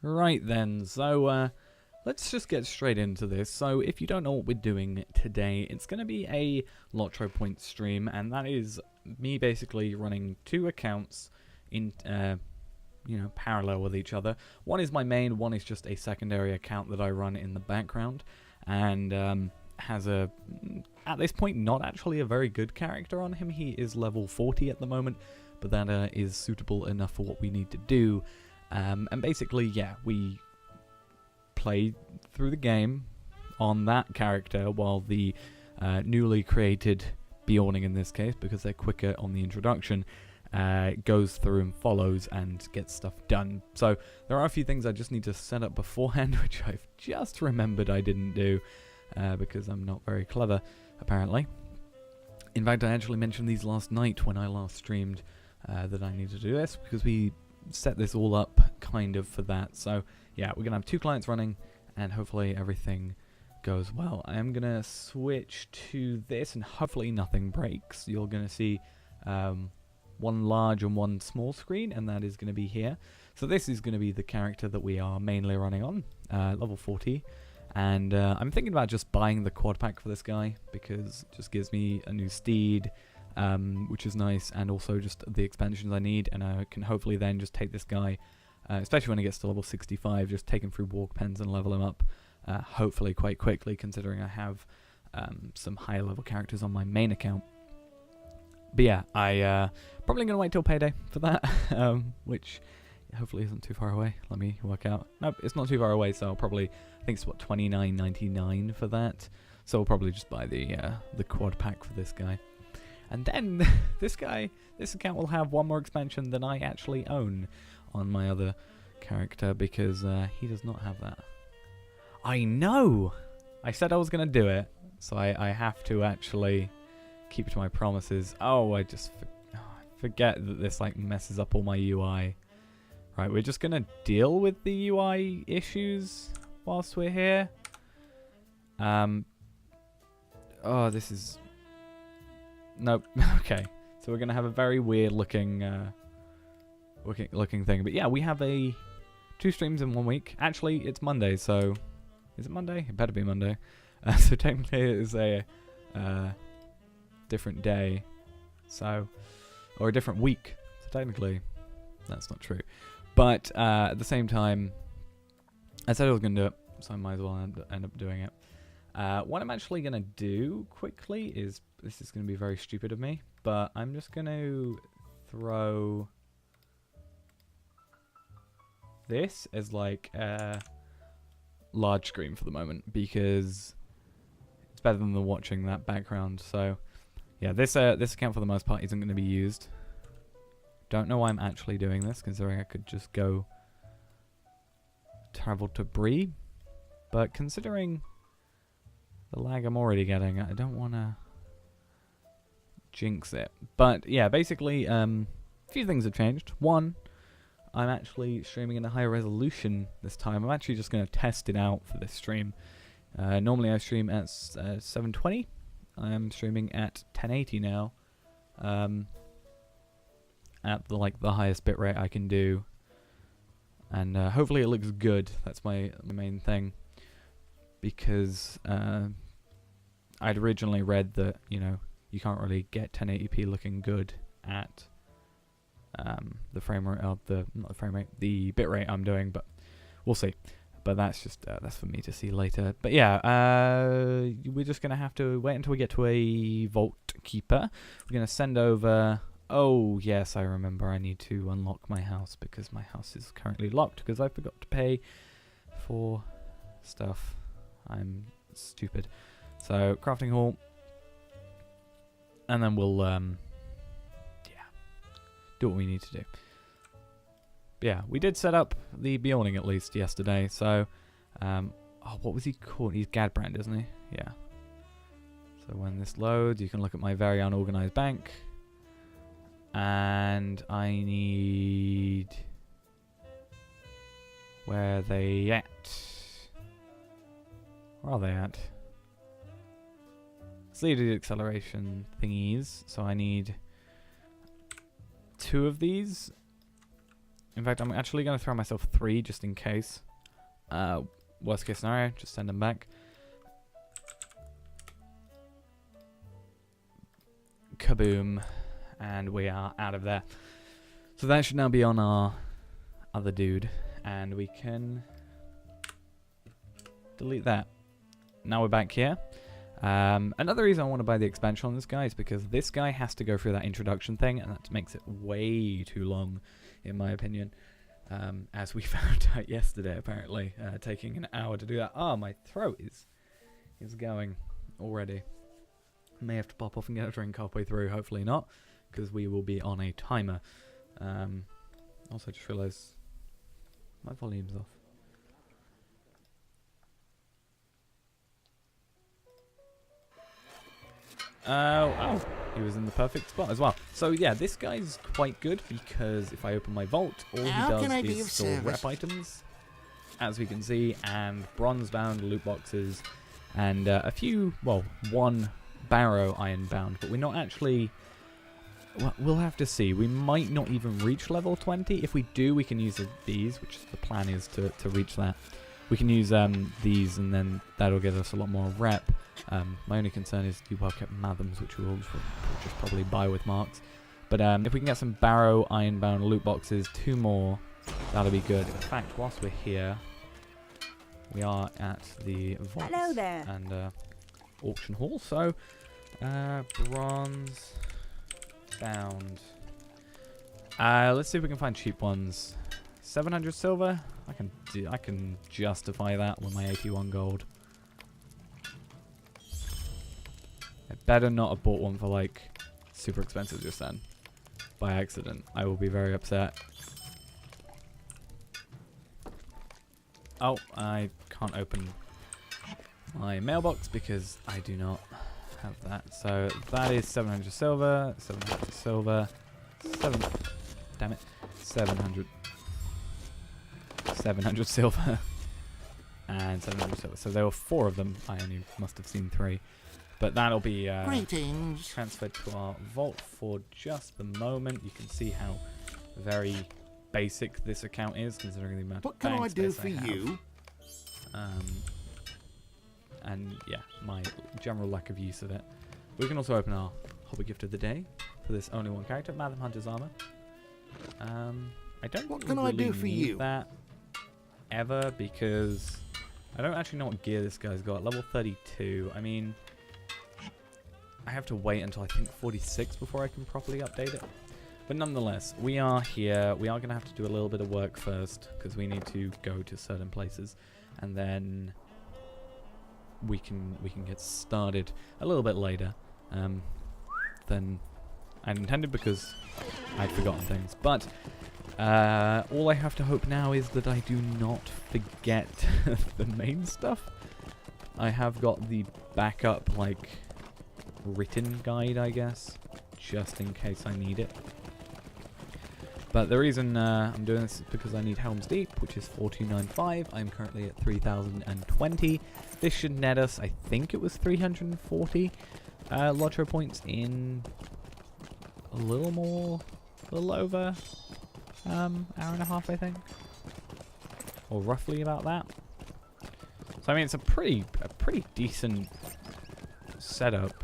Right then, so let's just get straight into this. So if you don't know what we're doing today, it's going to be a Lotro Point stream, and that is me basically running two accounts in, parallel with each other. One is my main, one is just a secondary account that I run in the background, and has a, at this point, not actually a very good character on him. He is level 40 at the moment, but that is suitable enough for what we need to do. And basically, yeah, we play through the game on that character while the newly created Bjorning, in this case, because they're quicker on the introduction, goes through and follows and gets stuff done. So there are a few things I just need to set up beforehand, which I've just remembered I didn't do because I'm not very clever, apparently. In fact, I actually mentioned these last night when I last streamed that I need to do this, because we set this all up kind of for that. So yeah, we're gonna have two clients running and hopefully everything goes well. I am gonna switch to this and hopefully nothing breaks. You're gonna see one large and one small screen, and that is gonna be here. So this is gonna be the character that we are mainly running on, level 40, and I'm thinking about just buying the quad pack for this guy because it just gives me a new steed, which is nice, and also just the expansions I need, and I can hopefully then just take this guy, especially when he gets to level 65, just take him through walk pens and level him up, hopefully quite quickly, considering I have some higher level characters on my main account. But yeah, I probably going to wait till payday for that, which hopefully isn't too far away. Let me work out. Nope, it's not too far away, so I'll probably, I think it's what, $29.99 for that, so I'll probably just buy the quad pack for this guy. And then this account will have one more expansion than I actually own on my other character, because he does not have that. I know! I said I was going to do it, so I have to actually keep to my promises. Oh, I forget that this like messes up all my UI. Right, we're just going to deal with the UI issues whilst we're here. Oh, this is... Nope. Okay. So we're gonna have a very weird looking thing. But yeah, we have two streams in 1 week. Actually, it's Monday, so is it Monday? It better be Monday. So technically it is a different day. So, or a different week. So technically that's not true. But at the same time, I said I was gonna do it, so I might as well end up doing it. What I'm actually gonna do quickly is, this is going to be very stupid of me, but I'm just going to throw this as like a large screen for the moment, because it's better than watching that background. So yeah, this account for the most part isn't going to be used. Don't know why I'm actually doing this, considering I could just go travel to Bree, but considering the lag I'm already getting, I don't want to jinx it. But yeah, basically a few things have changed. One, I'm actually streaming in a higher resolution this time. I'm actually just going to test it out for this stream. Normally I stream at 720. I'm streaming at 1080 now, at the highest bitrate I can do, and hopefully it looks good. That's my main thing, because I'd originally read that, you know, you can't really get 1080p looking good at the frame rate of the bitrate I'm doing, but we'll see. But that's just that's for me to see later. But yeah, we're just gonna have to wait until we get to a Vault Keeper. We're gonna send over. Oh yes, I remember. I need to unlock my house because my house is currently locked because I forgot to pay for stuff. I'm stupid. So crafting hall. And then we'll, do what we need to do. But yeah, we did set up the Bjorning at least yesterday, so, oh, what was he called? He's Gadbrand, isn't he? Yeah. So when this loads, you can look at my very unorganized bank. And I need... Where are they at? Where are they at? Lead acceleration thingies, so I need 2 of these, In fact, I'm actually going to throw myself 3 just in case. Worst case scenario, just send them back. Kaboom. And we are out of there. So that should now be on our other dude. And we can delete that. Now we're back here. Another reason I want to buy the expansion on this guy is because this guy has to go through that introduction thing, and that makes it way too long, in my opinion. As we found out yesterday, apparently, taking an hour to do that. Oh, my throat is going already. May have to pop off and get a drink halfway through. Hopefully not, because we will be on a timer. Also, just realised my volume's off. Oh, he was in the perfect spot as well. So yeah, this guy's quite good because if I open my vault, all he does is store rep items, as we can see, and bronze-bound loot boxes, and a few, well, 1 barrow iron-bound, but we're not actually... Well, we'll have to see. We might not even reach level 20. If we do, we can use these, which the plan is to reach that. We can use these, and then that'll give us a lot more rep. My only concern is the well-kept Mathams, which we'll just probably buy with marks. But if we can get some barrow iron-bound loot boxes, 2 more, that'll be good. In fact, whilst we're here, we are at the vaults and auction hall. So, bronze bound. Let's see if we can find cheap ones. 700 silver. I can justify that with my 81 gold. I better not have bought one for like super expensive just then. By accident. I will be very upset. Oh, I can't open my mailbox because I do not have that. So that is 700 silver, 700 silver, 700 silver, and 700 silver. So there were 4 of them. I only must have seen 3. But that'll be transferred to our vault for just the moment. You can see how very basic this account is, considering the amount of bank space I have. And yeah, my general lack of use of it. We can also open our hobby gift of the day for this only 1 character, Matham Hunter's Armor. I don't really need that ever because I don't actually know what gear this guy's got. Level 32. I mean, I have to wait until I think 46 before I can properly update it. But nonetheless, we are here. We are going to have to do a little bit of work first because we need to go to certain places, and then we can get started a little bit later than I'd intended because I'd forgotten things. But all I have to hope now is that I do not forget the main stuff. I have got the backup, like, written guide, I guess, just in case I need it. But the reason I'm doing this is because I need Helm's Deep, which is 4295. I'm currently at 3020. This should net us, I think it was 340 Lotro points in a little over hour and a half, I think, or roughly about that. So I mean, it's a pretty decent setup,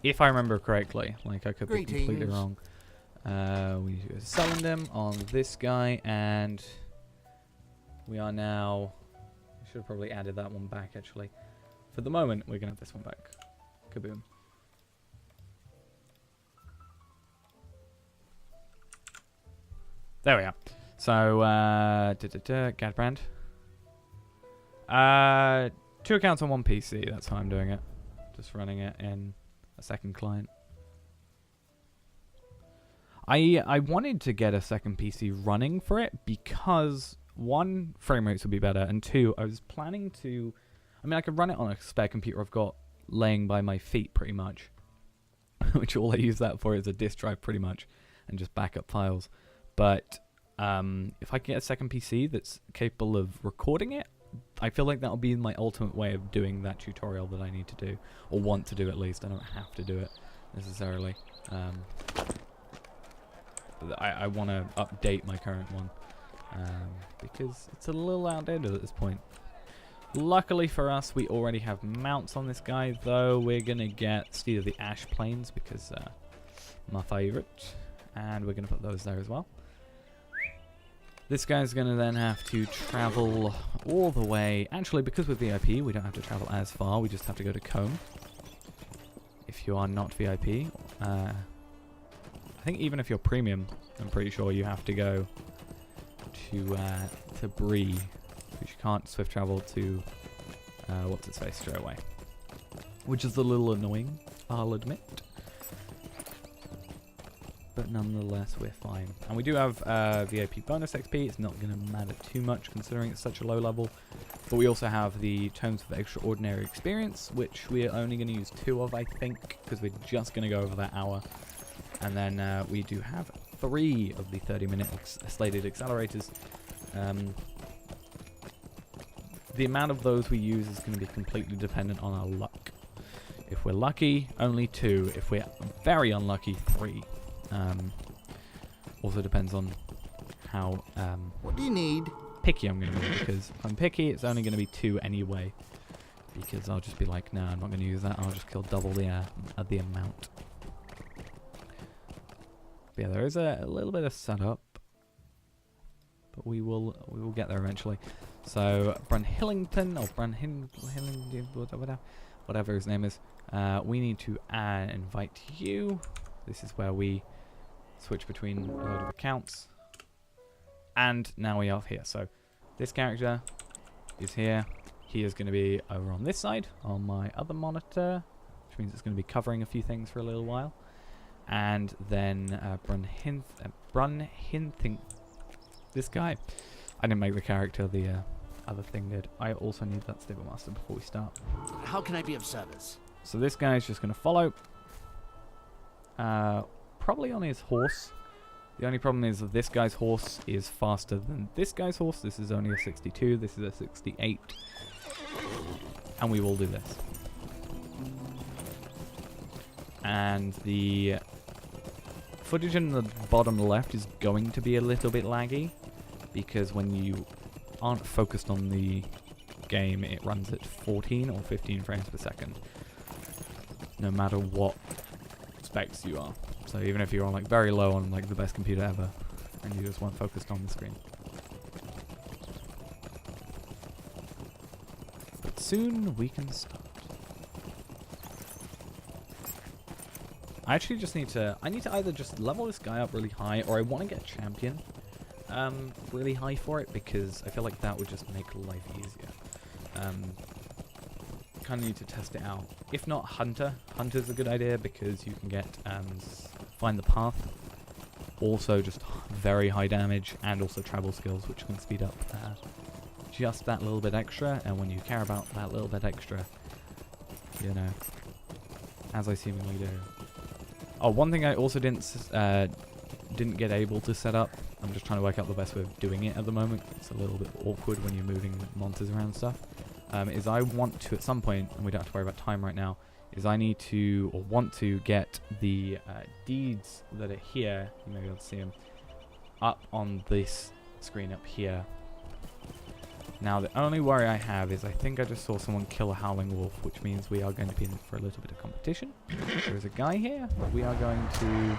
if I remember correctly. Like, I could be completely wrong. We need to go selling them on this guy, and we are now... I should have probably added that one back, actually. For the moment, we're going to have this one back. Kaboom. There we are. So, Gadbrand. 2 accounts on 1 PC, that's how I'm doing it. Just running it in a second client. I wanted to get a second PC running for it because, 1, frame rates would be better, and 2, I was planning to... I mean, I could run it on a spare computer I've got laying by my feet, pretty much. Which all I use that for is a disk drive, pretty much, and just backup files. But if I can get a second PC that's capable of recording it, I feel like that'll be my ultimate way of doing that tutorial that I need to do, or want to do at least. I don't have to do it, necessarily. But I want to update my current one because it's a little outdated at this point. Luckily for us, we already have mounts on this guy, though. We're going to get Steed of the Ash Plains because my favourite. And we're going to put those there as well. This guy's going to then have to travel all the way. Actually, because we're VIP, we don't have to travel as far. We just have to go to Combe. If you are not VIP. I think even if you're premium, I'm pretty sure you have to go to Bree. Which you can't swift travel to what's its face straight away. Which is a little annoying, I'll admit. But nonetheless, we're fine. And we do have VIP bonus XP. It's not going to matter too much considering it's such a low level. But we also have the Tomes of Extraordinary Experience, which we're only going to use 2 of, I think, because we're just going to go over that hour. And then we do have 3 of the 30-minute slated accelerators. The amount of those we use is going to be completely dependent on our luck. If we're lucky, only 2. If we're very unlucky, 3. Also depends on how what do you need? Picky I'm going to be, because if I'm picky, it's only going to be 2 anyway. Because I'll just be like, no, I'm not going to use that. I'll just kill double the amount. But yeah, there is a little bit of setup, but we will get there eventually. So Brunhillington or Brunhillington, whatever his name is, we need to invite you. This is where we switch between a load of accounts. And now we are here. So this character is here. He is going to be over on this side on my other monitor, which means it's going to be covering a few things for a little while. And then Brunhillington, this guy. I didn't make the character, the other thing did. I also need that Stable Master before we start. How can I be of service? So this guy is just going to follow. Probably on his horse. The only problem is that this guy's horse is faster than this guy's horse. This is only a 62. This is a 68. And we will do this. And the footage in the bottom left is going to be a little bit laggy, because when you aren't focused on the game, it runs at 14 or 15 frames per second, no matter what specs you are. So even if you're on like very low on like the best computer ever, and you just weren't focused on the screen. But soon we can start. I actually just need to either just level this guy up really high, or I want to get a champion really high for it, because I feel like that would just make life easier. Kind of need to test it out. If not, Hunter. Hunter's a good idea because you can get Find the Path. Also just very high damage, and also travel skills, which can speed up just that little bit extra. And when you care about that little bit extra, you know, as I seemingly do. Oh, one thing I also didn't get able to set up. I'm just trying to work out the best way of doing it at the moment. It's a little bit awkward when you're moving monsters around and stuff. Is I want to, at some point, and we don't have to worry about time right now, is I need to, or want to, get the deeds that are here, you may be able to see them, up on this screen up here. Now, the only worry I have is I think I just saw someone kill a Howling Wolf, which means we are going to be in for a little bit of competition. There's a guy here. We are going to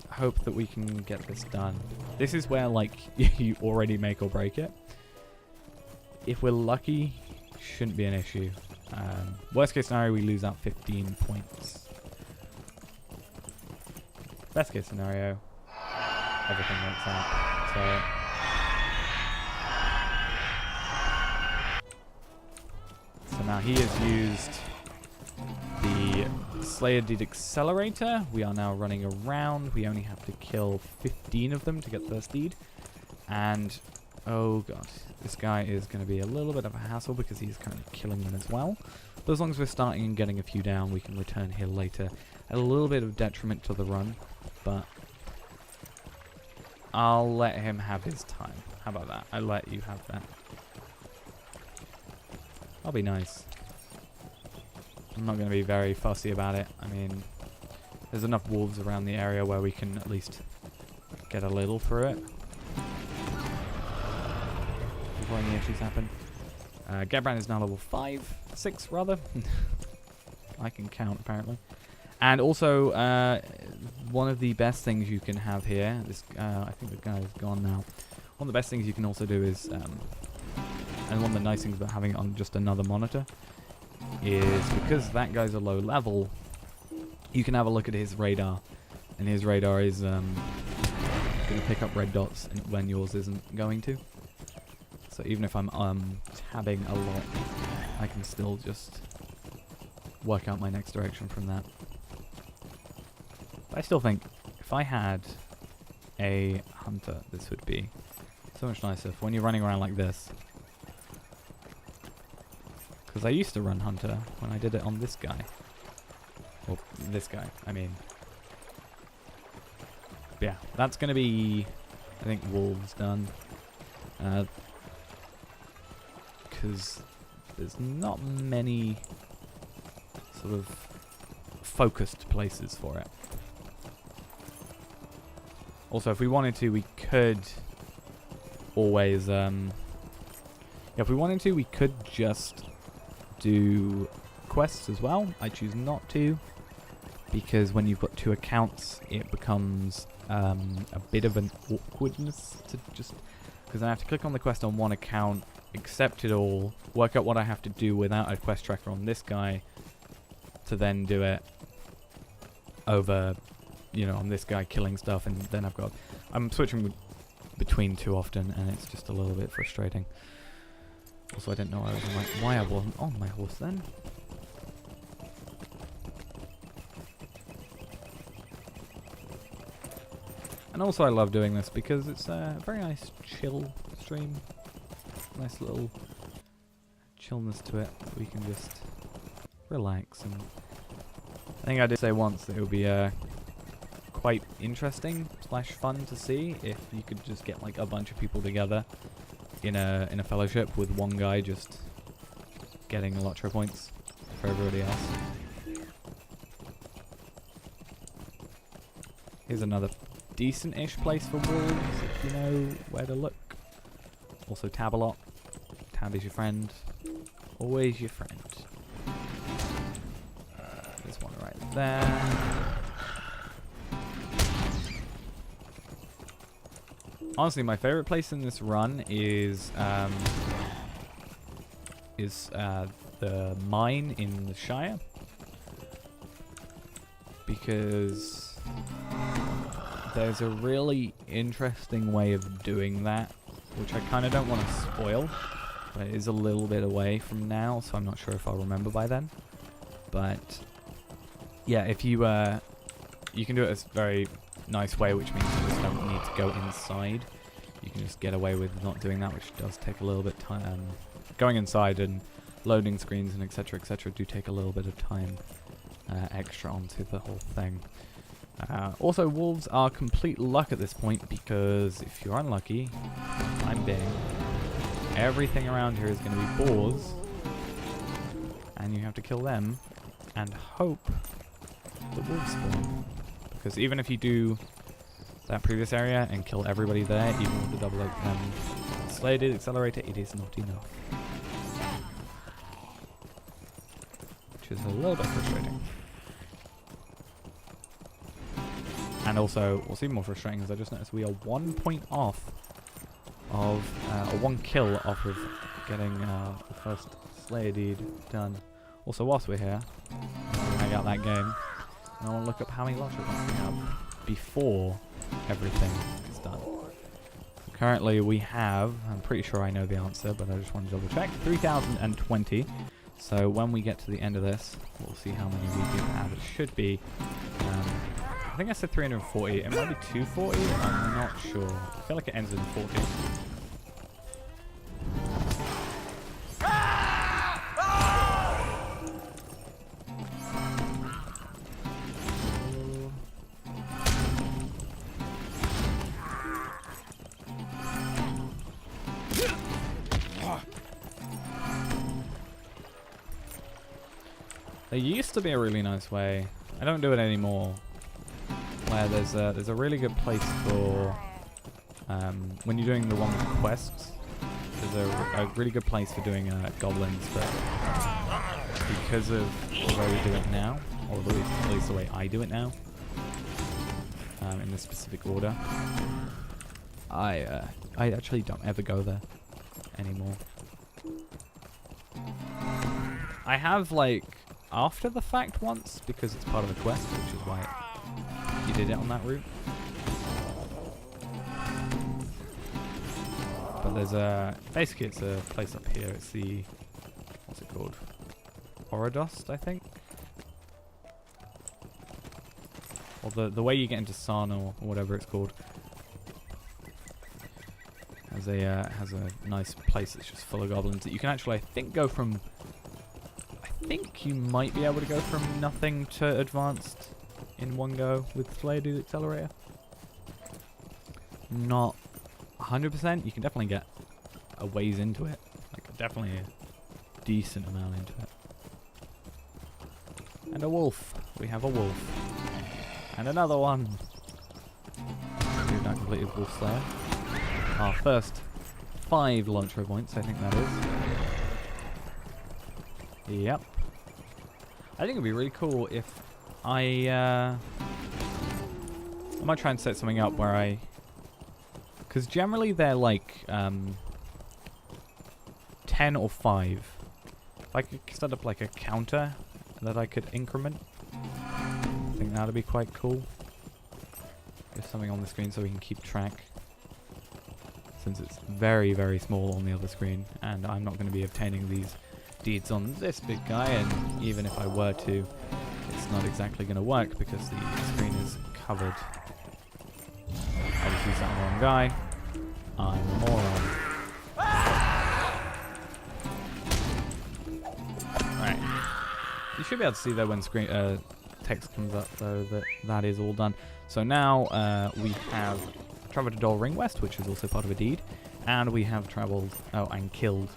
hope that we can get this done. This is where, like, you already make or break it. If we're lucky, shouldn't be an issue. Worst case scenario, we lose out 15 points. Best case scenario, everything works out. So now he has used the Slayer Deed Accelerator. We are now running around. We only have to kill 15 of them to get first deed. And oh god, this guy is going to be a little bit of a hassle because he's currently killing them as well. But as long as we're starting and getting a few down, we can return here later. At a little bit of detriment to the run, but I'll let him have his time. How about that? I let you have that. I'll be nice. I'm not going to be very fussy about it. I mean, there's enough wolves around the area where we can at least get a little through it before any issues happen. Gebrand is now level 6 rather. I can count apparently. And also, one of the best things you can have here, this I think the guy is gone now. One of the best things you can also do is, and one of the nice things about having it on just another monitor, is because that guy's a low level, you can have a look at his radar, and his radar is going to pick up red dots when yours isn't going to. So even if I'm tabbing a lot, I can still just work out my next direction from that. But I still think if I had a hunter, this would be so much nicer for when you're running around like this. Because I used to run hunter when I did it on this guy. Or this guy, I mean. But yeah, that's going to be, I think, wolves done. Because there's not many sort of focused places for it. Also, if we wanted to, we could always, if we wanted to, we could just do quests as well. I choose not to, because when you've got 2 accounts, it becomes a bit of an awkwardness to just, because I have to click on the quest on one account, accept it all, work out what I have to do without a quest tracker on this guy, to then do it over, you know, on this guy killing stuff, and then I'm switching between 2 often, and it's just a little bit frustrating. Also, I didn't know why I wasn't on my horse then. And also I love doing this because it's a very nice chill stream. Nice little chillness to it, so we can just relax. And I think I did say once that it would be quite interesting / fun to see if you could just get like a bunch of people together in a fellowship with one guy just getting Lotro points for everybody else. Here's another decent-ish place for wolves if you know where to look. Also tab a lot. Tab is your friend. Always your friend. There's one right there. Honestly, my favorite place in this run is the mine in the Shire, because there's a really interesting way of doing that, which I kind of don't want to spoil, but it is a little bit away from now, so I'm not sure if I'll remember by then. But yeah, if you you can do it as a very nice way, which means you just don't need to go inside. You can just get away with not doing that, which does take a little bit of time. Going inside and loading screens and etc do take a little bit of time extra onto the whole thing. Also, wolves are complete luck at this point, because if you're unlucky, I'm being, everything around here is going to be boars, and you have to kill them and hope the wolves spawn. Because even if you do that previous area and kill everybody there, even with the double slated accelerator, it is not enough. Which is a little bit frustrating. And also, what's even more frustrating is I just noticed we are 1 point off of, or 1 kill off of getting the first Slayer deed done. Also, whilst we're here, I got that game. I want to look up how many Lotro points we have before everything is done. Currently we have, I'm pretty sure I know the answer, but I just want to double check, 3,020. So when we get to the end of this, we'll see how many we do have. It should be, I think I said 340. It might be 240, I'm not sure. I feel like it ends in 40. There used to be a really nice way. I don't do it anymore, Slayer, there's a really good place for when you're doing the one with the quests. There's a really good place for doing goblins, but because of the way we do it now, or at least the way I do it now, in this specific order, I actually don't ever go there anymore. I have, like, after the fact once, because it's part of a quest, which is why you did it on that route. But there's basically it's a place up here. It's the, what's it called? Orodost, I think? Or the way you get into Sarn or whatever it's called. Has a nice place that's just full of goblins that you can actually, I think, go from... I think you might be able to go from nothing to advanced in one go with Slayer Dude Accelerator. Not 100%. You can definitely get a ways into it. Like, definitely a decent amount into it. And a wolf. We have a wolf. And another one. We've now completed Wolf Slayer. Our first 5 launch points, I think that is. Yep. I think it'd be really cool if I might try and set something up where I... Because generally they're like 10 or 5. If I could set up like a counter that I could increment, I think that'd be quite cool. There's something on the screen so we can keep track. Since it's very, very small on the other screen, and I'm not going to be obtaining these deeds on this big guy, and even if I were to, it's not exactly going to work because the screen is covered. I just used that wrong guy. I'm a moron. Alright. You should be able to see there when screen text comes up, though, that is all done. So now we have traveled to Dol Ring West, which is also part of a deed, and we have traveled and killed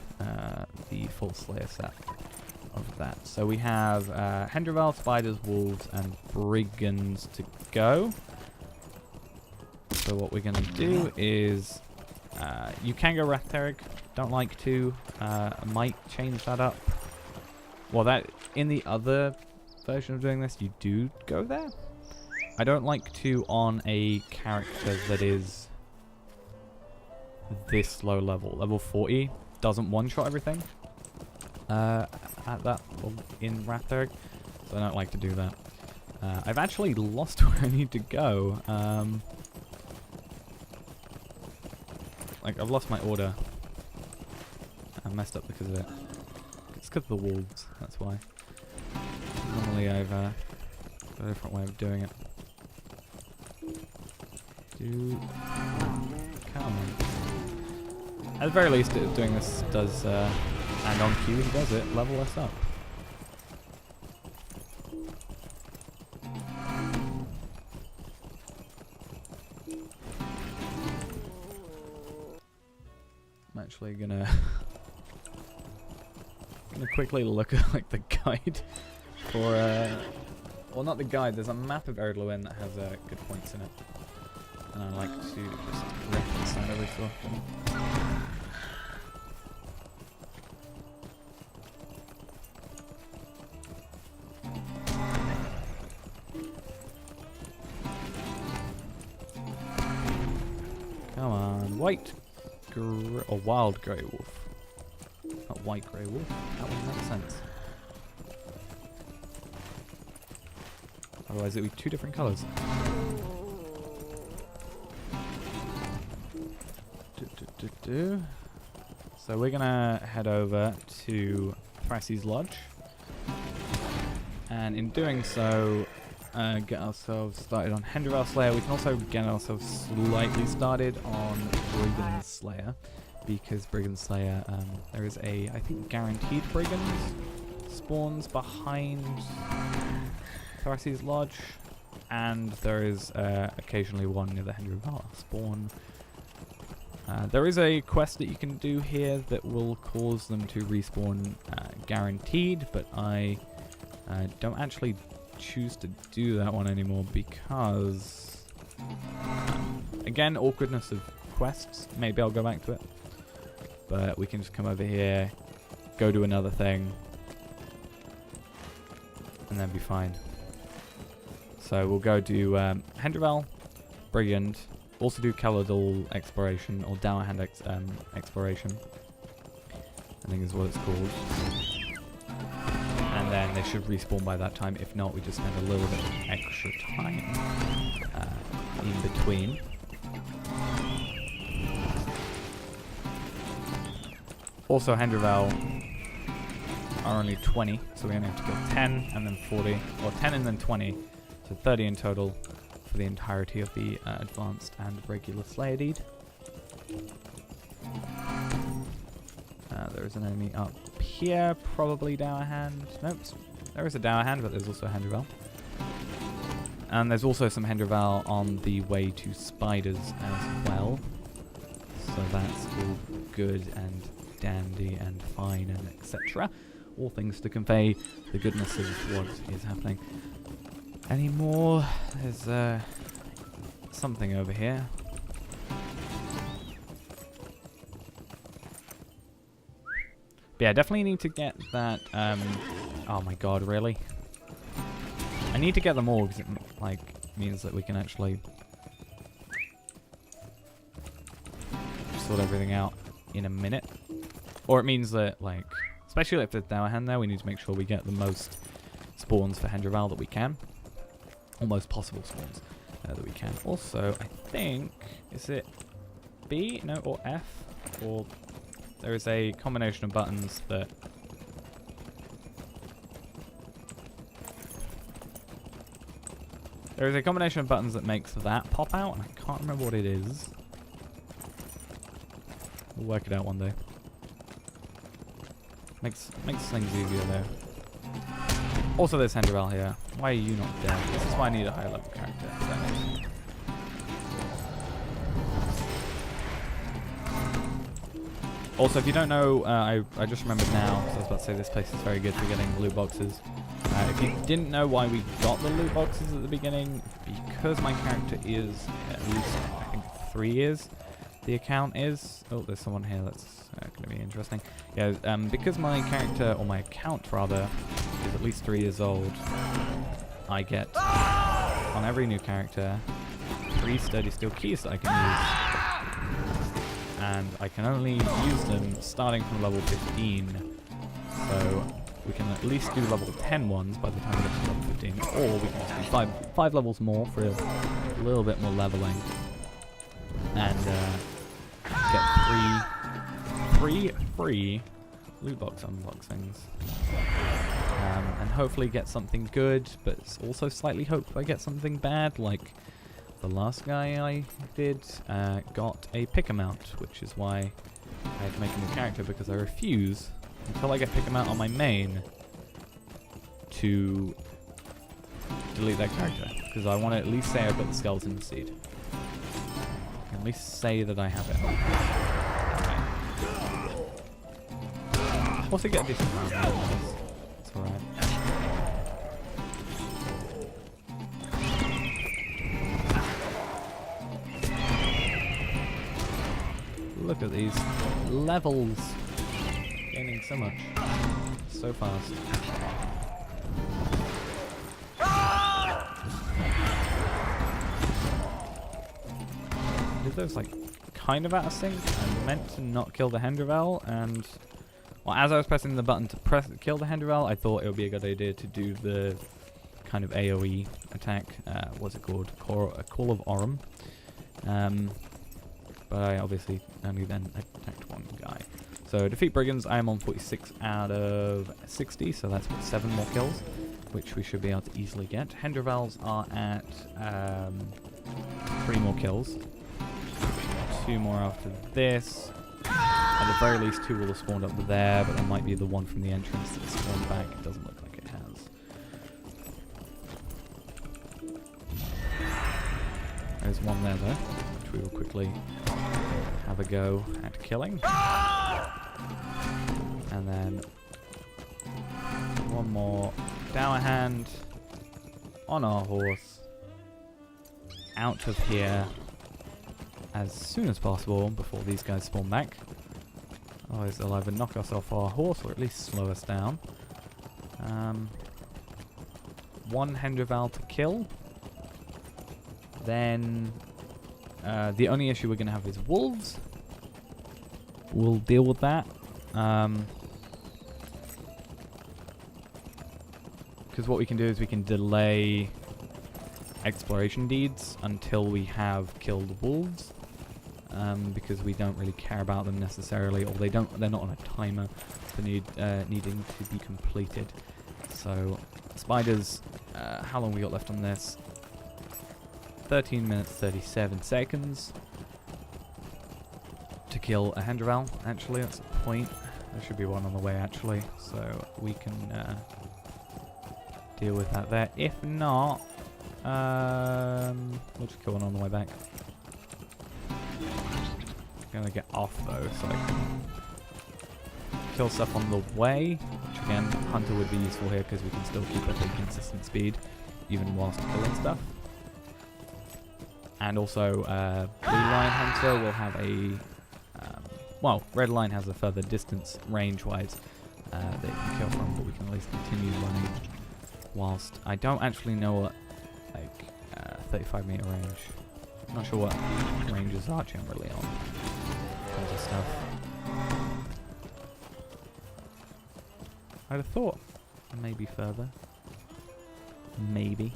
the full Slayer set of that. So we have Hendrivel, Spiders, Wolves, and Brigands to go. So what we're going to do is you can go Rathterig. Don't like to. Might change that up. Well, that in the other version of doing this, you do go there. I don't like to on a character that is this low level. Level 40 doesn't one-shot everything at that in Rathterig, so I don't like to do that. I've actually lost where I need to go. Like, I've lost my order. I messed up because of it. It's because of the wolves, that's why. Normally I've got a different way of doing it. Come on. At the very least, doing this does, and on cue he does it, level us up. I'm actually gonna quickly look at like the guide for well, not the guide. There's a map of Erd Loin that has good points in it, and I like to just reference that every so often. Come on, wild grey wolf. Not white grey wolf. That wouldn't make sense. Otherwise, it would be 2 different colours. So we're gonna head over to Thrassy's Lodge, and in doing so, get ourselves started on Hendrivel Slayer. We can also get ourselves slightly started on Brigand Slayer, because Brigand Slayer, there is a, I think, guaranteed Brigand spawns behind Thrassy's Lodge, and there is occasionally one near the Hendrivel spawn. There is a quest that you can do here that will cause them to respawn guaranteed, but I don't actually choose to do that one anymore because, again, awkwardness of quests. Maybe I'll go back to it. But we can just come over here, go do another thing, and then be fine. So we'll go do Hendravel, Brigand, also do Caladol exploration, or Dowerhand exploration, I think is what it's called. And then they should respawn by that time. If not, we just spend a little bit of extra time in between. Also, Hendravel are only 20, so we only have to go 10 and then 40, or 10 and then 20, so 30 in total for the entirety of the advanced and regular Slayer Deed. There is an enemy up here, probably Dowerhand. Nope, there is a Dowerhand, but there's also Hendravel. And there's also some Hendravel on the way to Spiders as well. So that's all good and dandy and fine and etc. All things to convey the goodness of what is happening. Any more? There's something over here. But yeah, definitely need to get that. Oh my god, really? I need to get them all because it means that we can actually sort everything out in a minute. Or it means that, especially if there's Dowerhand there, we need to make sure we get the most spawns for Hendravel that we can. Or most possible spawns that we can. Also, I think, is it B? No, or F? Or there is a combination of buttons that... There is a combination of buttons that makes that pop out, and I can't remember what it is. We'll work it out one day. Makes things easier though. Also, there's Hendravel here. Why are you not dead? This is why I need a higher level character. Also, if you don't know, I just remembered now, so I was about to say this place is very good for getting loot boxes. If you didn't know why we got the loot boxes at the beginning, because my character is at least, I think, 3 years. The account is... Oh, there's someone here that's going to be interesting. Yeah, because my character, or my account rather, is at least 3 years old, I get, on every new character, 3 sturdy steel keys that I can use. And I can only use them starting from level 15. So we can at least do level 10 ones by the time we get to level 15. Or we can just do 5 levels more for a little bit more leveling. And get three free loot box unboxings. And hopefully get something good, but also slightly hope I get something bad, like the last guy I did got a pick amount, which is why I had to make a new character, because I refuse, until I get pick amount on my main, to delete that character, because I want to at least say I've got the skeleton seed. At least say that I have it. Okay. Also get a decent amount of this. It's alright. Look at these levels. Gaining so much. So fast. Those kind of out of sync. I meant to not kill the Hendravel, and well, as I was pressing the button to kill the Hendravel, I thought it would be a good idea to do the kind of AoE attack. What's it called? Call of Aurum. But I obviously only then attacked one guy. So defeat Brigands. I am on 46 out of 60, so that's 7 more kills, which we should be able to easily get. Hendravels are at 3 more kills. 2 more after this. At the very least, 2 will have spawned up there, but that might be the one from the entrance that spawned back. It doesn't look like it has. There's one there, though, which we will quickly have a go at killing. And then one more Dowerhand. on our horse out of here as soon as possible before these guys spawn back. Otherwise they'll either knock us off our horse or at least slow us down. One Hendraval to kill. Then the only issue we're going to have is wolves. We'll deal with that. Because what we can do is we can delay exploration deeds until we have killed wolves. Because we don't really care about them necessarily, or they're not on a timer for needing to be completed. So spiders, how long we got left on this? 13 minutes 37 seconds to kill a Hendraval. Actually, that's the point. There should be one on the way actually, so we can deal with that there. If not, we'll just kill one on the way back. Gonna get off though, so I can kill stuff on the way, which again, Hunter would be useful here because we can still keep up a consistent speed even whilst killing stuff. And also, Blue Line Hunter will have a, well, Red Line has a further distance range-wise that you can kill from, but we can at least continue running whilst, I don't actually know what, like, 35 meter range. I'm not sure what ranges are generally on kinds of stuff. I'd have thought maybe further. Maybe.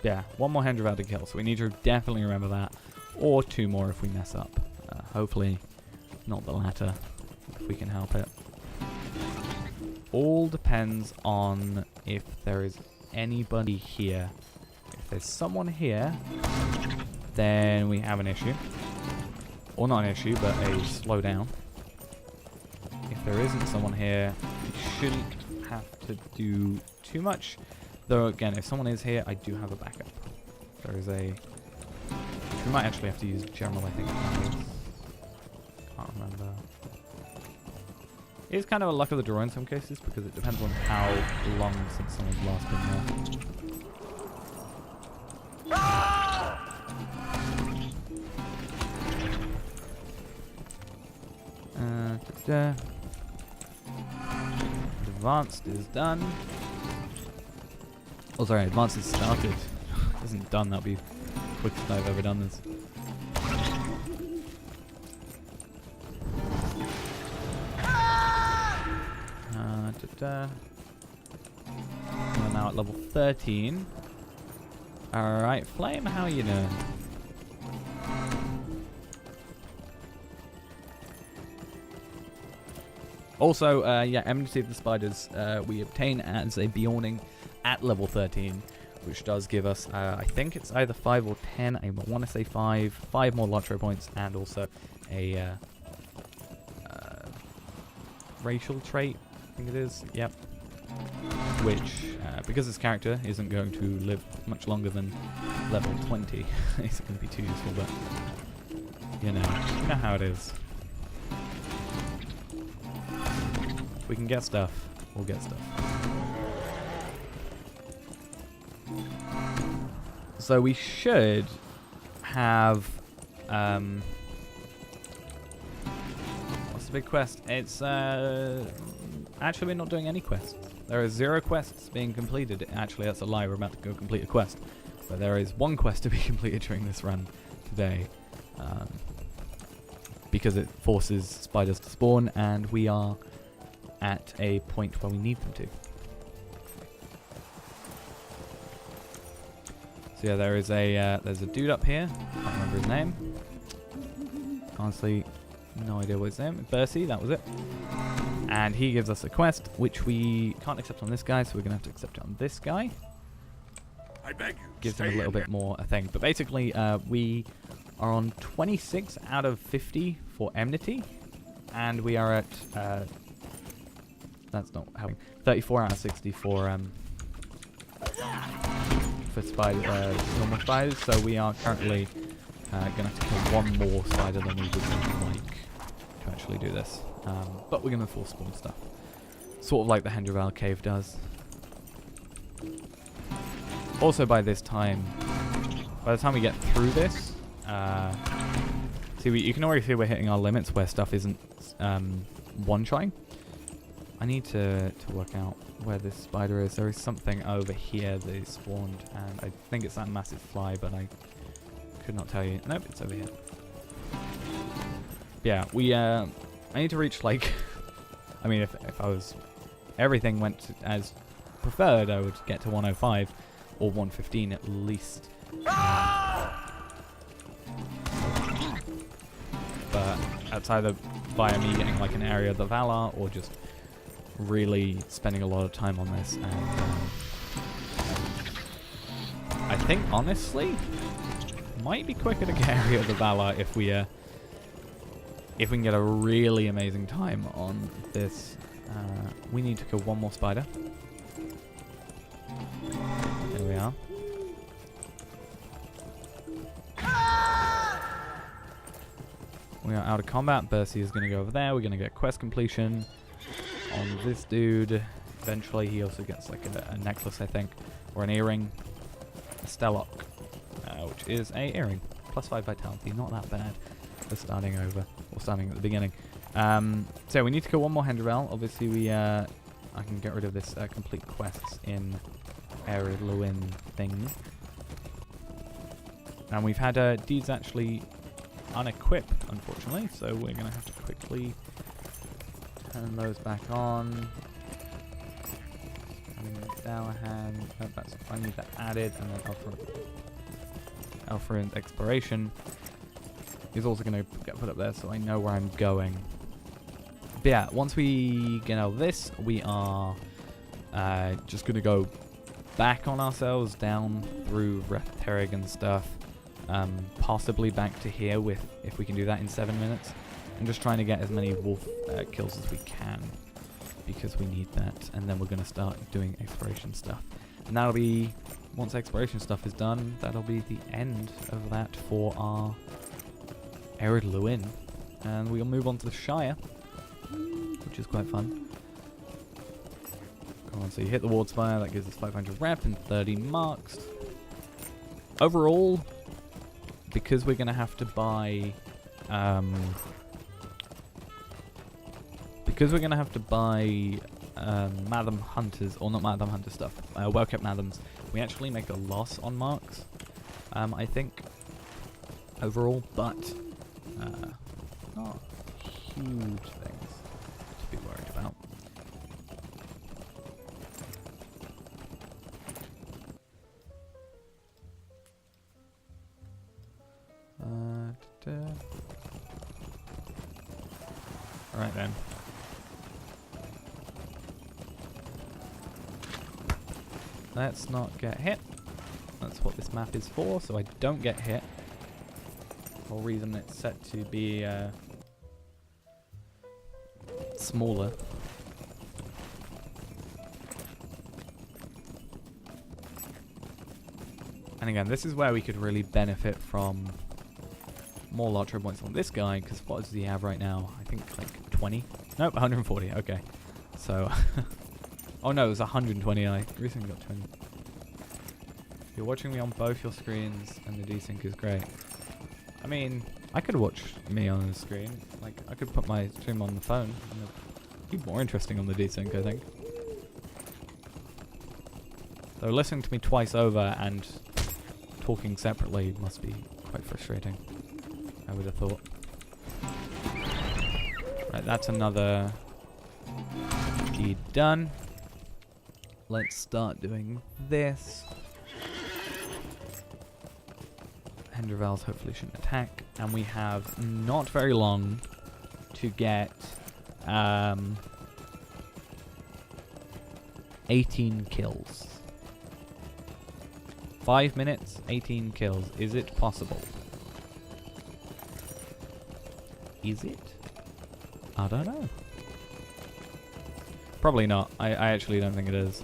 Yeah, one more Hendraval to kill, so we need to definitely remember that. Or two more if we mess up. Hopefully not the latter, if we can help it. All depends on if there is anybody here. If there's someone here, then we have an issue. Or not an issue, but a slowdown. If there isn't someone here, we shouldn't have to do too much. Though again, if someone is here, I do have a backup. There is a... We might actually have to use general, I think. Can't remember. It's kind of a luck of the draw in some cases, because it depends on how long since someone's last been there. Advanced is done. Oh, sorry, advanced is started. Isn't done, that'll be the quickest I've ever done this. We're now at level 13. Alright, Flame, how are you doing? Also, yeah, Enmity of the Spiders we obtain as a Bjorning at level 13, which does give us, I think it's either 5 or 10, I want to say 5 more Lotro points, and also a racial trait, I think it is, yep. Which, because this character isn't going to live much longer than level 20, it's going to be too useful, but you know how it is. If we can get stuff, we'll get stuff. So we should have, what's the big quest? It's, actually we're not doing any quests. There are 0 quests being completed. Actually, that's a lie, we're about to go complete a quest. But there is 1 quest to be completed during this run today. Because it forces spiders to spawn, and we are at a point where we need them to. So yeah, there is a there's a dude up here. Can't remember his name. Honestly, no idea what his name. Bercy, that was it. And he gives us a quest, which we can't accept on this guy, so we're gonna have to accept it on this guy. I beg you. Gives him a little bit more a thing. But basically, we are on 26 out of 50 for enmity, and we are at that's not helping. 34 out of 60 for spider, normal spiders. So we are currently gonna have to kill 1 more spider than we would like to actually do this. But we're gonna force spawn stuff, sort of like the Hendraval cave does. Also, by the time we get through this, see, you can already see we're hitting our limits where stuff isn't one-shotting. I need to work out where this spider is. There is something over here that is spawned, and I think it's that massive fly, but I could not tell you. Nope, it's over here. Yeah, I need to reach, like, I mean, if everything went as preferred, I would get to 105 or 115 at least. But that's either via me getting like an Area of the Valar or just really spending a lot of time on this. And I think honestly, might be quicker to get Area of the Valar if we can get a really amazing time on this. We need to kill one more spider. There we are. We are out of combat. Bercy is going to go over there. We're going to get quest completion on this dude. Eventually, he also gets like a necklace, I think, or an earring. A Stellock, which is a earring. +5 vitality. Not that bad. We're starting over. Or starting at the beginning. So we need to kill one more Hendravel. Obviously, I can get rid of this complete quests in Area Luin thing. And we've had deeds actually unequip, unfortunately, so we're going to have to quickly turn those back on. Dalahan, no, I need that added, and then Elfrin's Exploration is also going to get put up there, so I know where I'm going. But yeah, once we get out of this, we are just going to go back on ourselves, down through Repterig and stuff. Possibly back to here if we can do that in 7 minutes, and just trying to get as many wolf kills as we can, because we need that. And then we're going to start doing exploration stuff, and that'll be, once exploration stuff is done, that'll be the end of that for our Ered Luin, and we'll move on to the Shire, which is quite fun. Come on, so you hit the Ward Spire, that gives us 500 rep and 30 marks. Overall, because we're going to have to buy Madam Hunters, or not Madam Hunter stuff, well-kept Madams, we actually make a loss on marks, I think, overall, but not huge things to be worried about. Alright then. Let's not get hit. That's what this map is for, so I don't get hit. The whole reason it's set to be smaller. And again, this is where we could really benefit from more Lotro points on this guy, because what does he have right now? I think like 20? Nope, 140, okay. So, oh no, it was 120, I recently got 20. You're watching me on both your screens, and the desync is great. I mean, I could watch me on the screen. Like, I could put my stream on the phone, and it'd be more interesting on the desync, I think. So listening to me twice over and talking separately must be quite frustrating, I would have thought. Right, that's another deed done. Let's start doing this. Hendravels hopefully shouldn't attack, and we have not very long to get 18 kills. 5 minutes, 18 kills. Is it possible? Is it? I don't know. Probably not. I actually don't think it is.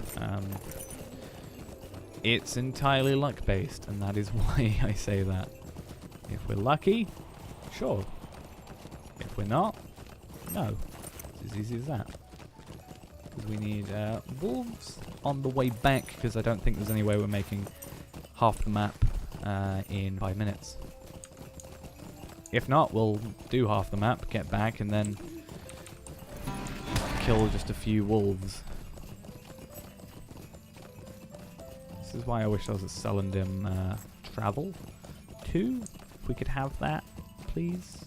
It's entirely luck based, and that is why I say that. If we're lucky, sure. If we're not, no. It's as easy as that. Because we need wolves on the way back, because I don't think there's any way we're making half the map in 5 minutes. If not, we'll do half the map, get back, and then kill just a few wolves. This is why I wish there was a Celandem travel too. If we could have that, please.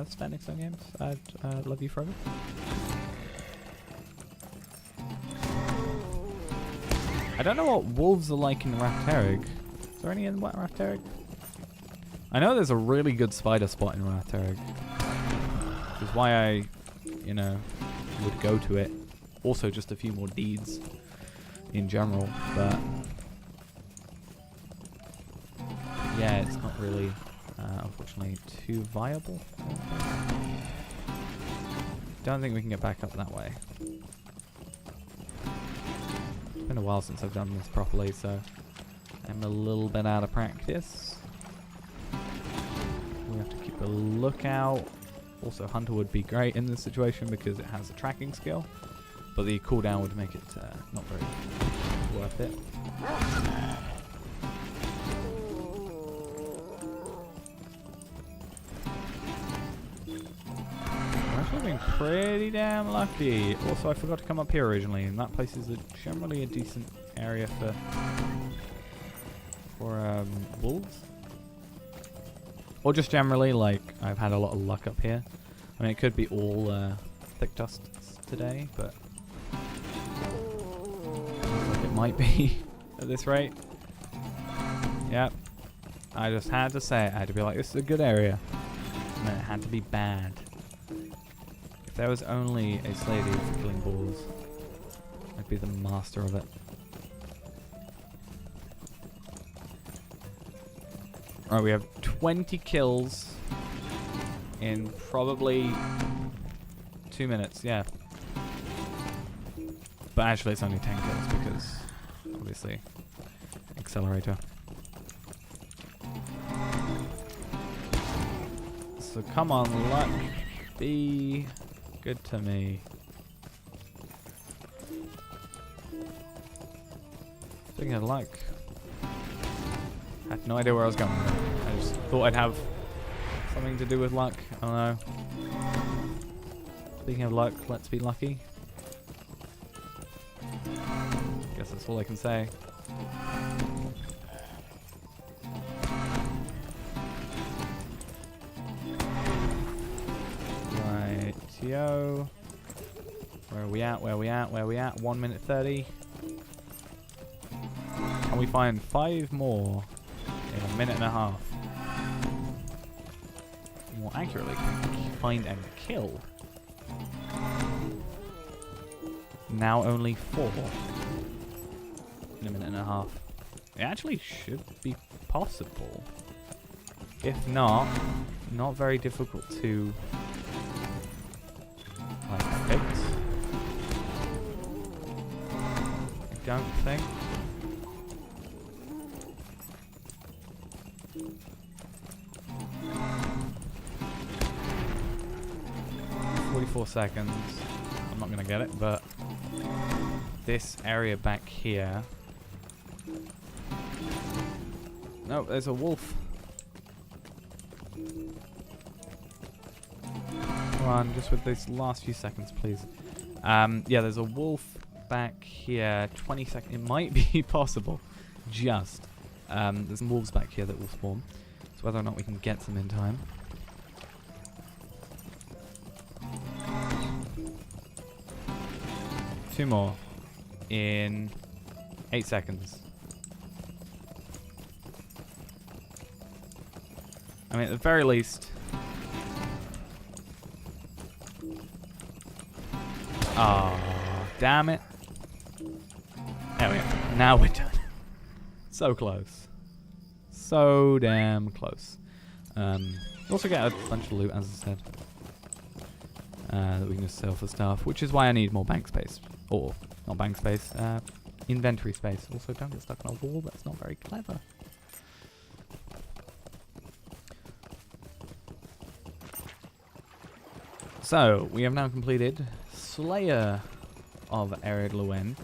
Spending some games, I'd love you forever. I don't know what wolves are like in Rafterig. Is there any in Rafterig? I know there's a really good spider spot in Rafterig, which is why I, you know, would go to it. Also, just a few more deeds in general, but yeah, it's not really, unfortunately, too viable. Don't think we can get back up that way. It's been a while since I've done this properly, so I'm a little bit out of practice. We have to keep a lookout. Also, Hunter would be great in this situation because it has a tracking skill, but the cooldown would make it not very worth it. I'm actually being pretty damn lucky. Also, I forgot to come up here originally, and that place is generally a decent area for wolves. Or just generally, like, I've had a lot of luck up here. I mean, it could be all thick dust today, but like it might be at this rate. Yep. I just had to say it. I had to be like, this is a good area. And then it had to be bad. If there was only a slavey for killing balls, I'd be the master of it. Alright, we have 20 kills in probably 2 minutes, yeah. But actually it's only 10 kills because, obviously, accelerator. So come on, luck, be good to me. Speaking of luck, I had no idea where I was going with it. I just thought I'd have something to do with luck. I don't know. Speaking of luck, let's be lucky. Guess that's all I can say. Rightio. Where are we at? Where are we at? Where are we at? 1 minute 30. Can we find 5 more in a minute and a half? More accurately, can we find and kill? Now only 4 in a minute and a half. It actually should be possible. If not very difficult to like fix. I don't think. 44 seconds. I'm not gonna get it, but this area back here. No, there's a wolf. Come on, just with these last few seconds, please. Yeah, there's a wolf back here. 20 seconds. It might be possible. Just. There's some wolves back here that will spawn. So whether or not we can get them in time. Two more in 8 seconds. I mean, at the very least. Oh, damn it. There we go. Now we're done. So close. So damn close. Also get a bunch of loot, as I said. That we can just sell for stuff, which is why I need more bank space. Or, not bank space, inventory space. Also, don't get stuck on a wall, that's not very clever. So, we have now completed Slayer of Ered Luin.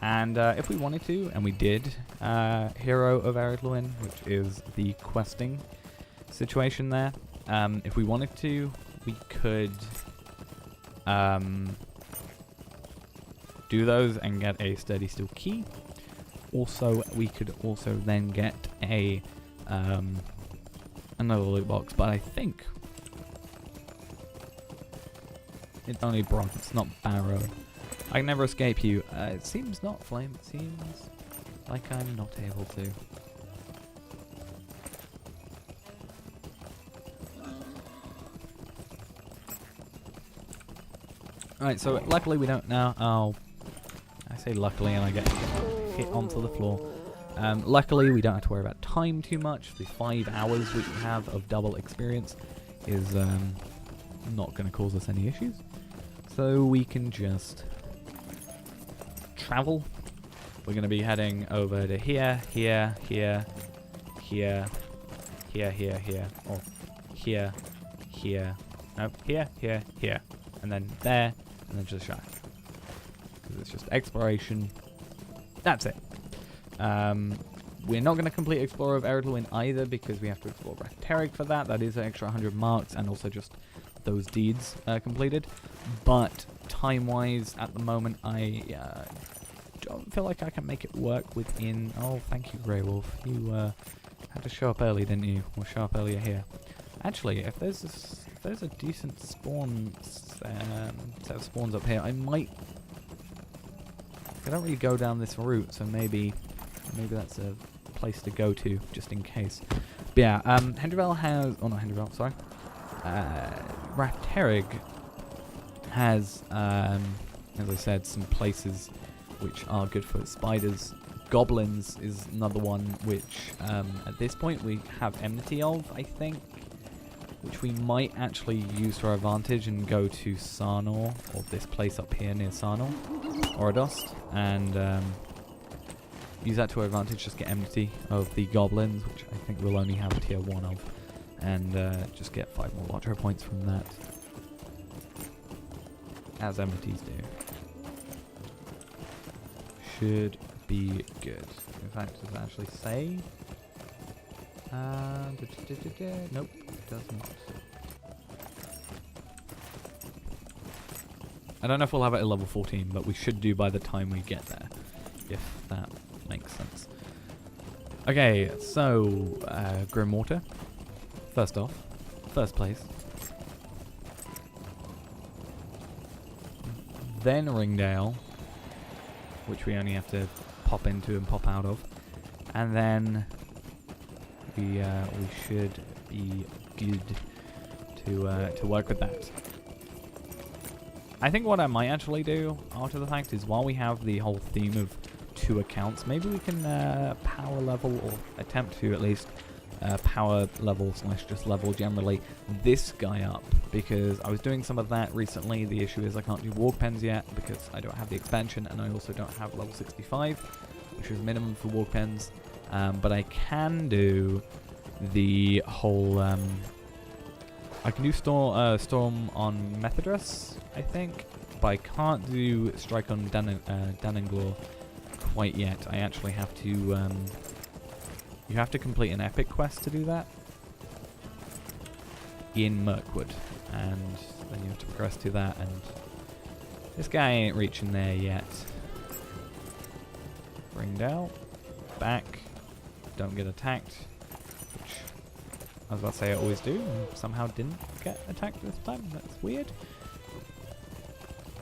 And if we wanted to, and we did, Hero of Ered Luin, which is the questing situation there. If we wanted to, we could do those and get a Sturdy Steel Key. Also, we could also then get a another loot box, but I think it's only bronze, not barrow. I can never escape you. It seems not, Flame. It seems like I'm not able to. Alright, so luckily we don't now. Oh, I say luckily and I get hit onto the floor. Luckily we don't have to worry about time too much. The 5 hours which we have of double experience is not going to cause us any issues. So we can just travel. We're going to be heading over to here, here, here, here, here, here, here, or here, here, no, here, here, here, and then there, and then just shy. Because it's just exploration. That's it. We're not going to complete Explorer of Ered Luin either because we have to explore Rathterig for that. That is an extra 100 marks and also just those deeds completed. But time-wise, at the moment, I don't feel like I can make it work within... Oh, thank you, Grey Wolf. You had to show up early, didn't you? Or show up earlier here. Actually, if there's a decent spawn set of spawns up here, I might... I don't really go down this route, so maybe that's a place to go to, just in case. But yeah, Hendervel has... Oh, not Hendervel, sorry. Rathterig has, as I said, some places which are good for spiders. Goblins is another one which, at this point, we have enmity of, I think, which we might actually use to our advantage and go to Sarnor, or this place up here near Sarnor, Oradost, and use that to our advantage, just get enmity of the goblins, which I think we'll only have tier 1 of, and just get 5 more Lotro points from that, as enmities do. Should be good. In fact, does it actually say? Nope, it does not. I don't know if we'll have it at level 14, but we should do by the time we get there, if that makes sense. Okay, so Grimwater. First off, first place. Then Ringdale, which we only have to pop into and pop out of, and then we should be good to work with that. I think what I might actually do after the fact is, while we have the whole theme of 2 accounts, maybe we can power level, or attempt to at least power level / just level generally this guy up, because I was doing some of that recently. The issue is I can't do Warg Pens yet because I don't have the expansion, and I also don't have level 65, which is minimum for Warg Pens. But I can do the whole... I can do Storm on Methodrus, I think, but I can't do Strike on Dananglor quite yet. I actually have to... you have to complete an epic quest to do that in Mirkwood, and then you have to progress to that, and this guy ain't reaching there yet. Ringdale, back, don't get attacked, which I was about to say I always do, and somehow didn't get attacked this time. That's weird.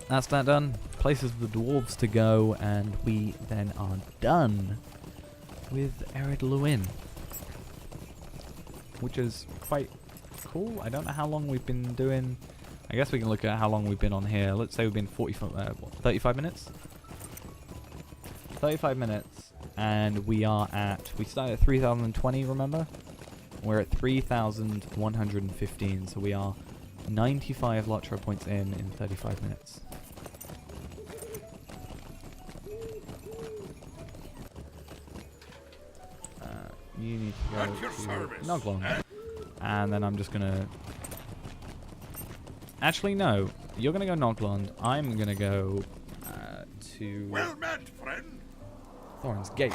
That's that done. Places for the dwarves to go, and we then are done with Ered Luin, which is quite cool. I don't know how long we've been doing. I guess we can look at how long we've been on here. Let's say we've been 35 minutes? 35 minutes, and we started at 3,020, remember? We're at 3,115, so we are 95 Lotro points in 35 minutes. You need to go to Noglong. And then I'm just gonna... Actually, no. you're going to go Noglond. I'm going to go to Well met, friend. Thorin's Gate.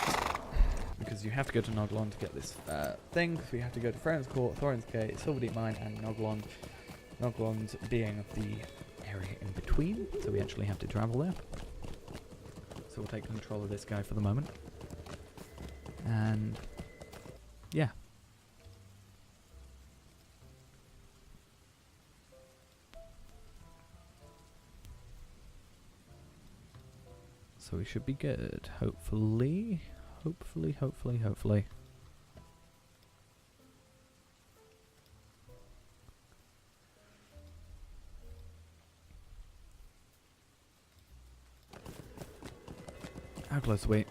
Because you have to go to Noglond to get this thing. So you have to go to Freren's Court, Thorin's Gate, Silverdeep Mine, and Noglond. Noglond being the area in between. So we actually have to travel there. So we'll take control of this guy for the moment. And yeah. So we should be good. Hopefully. Hopefully. How close are we?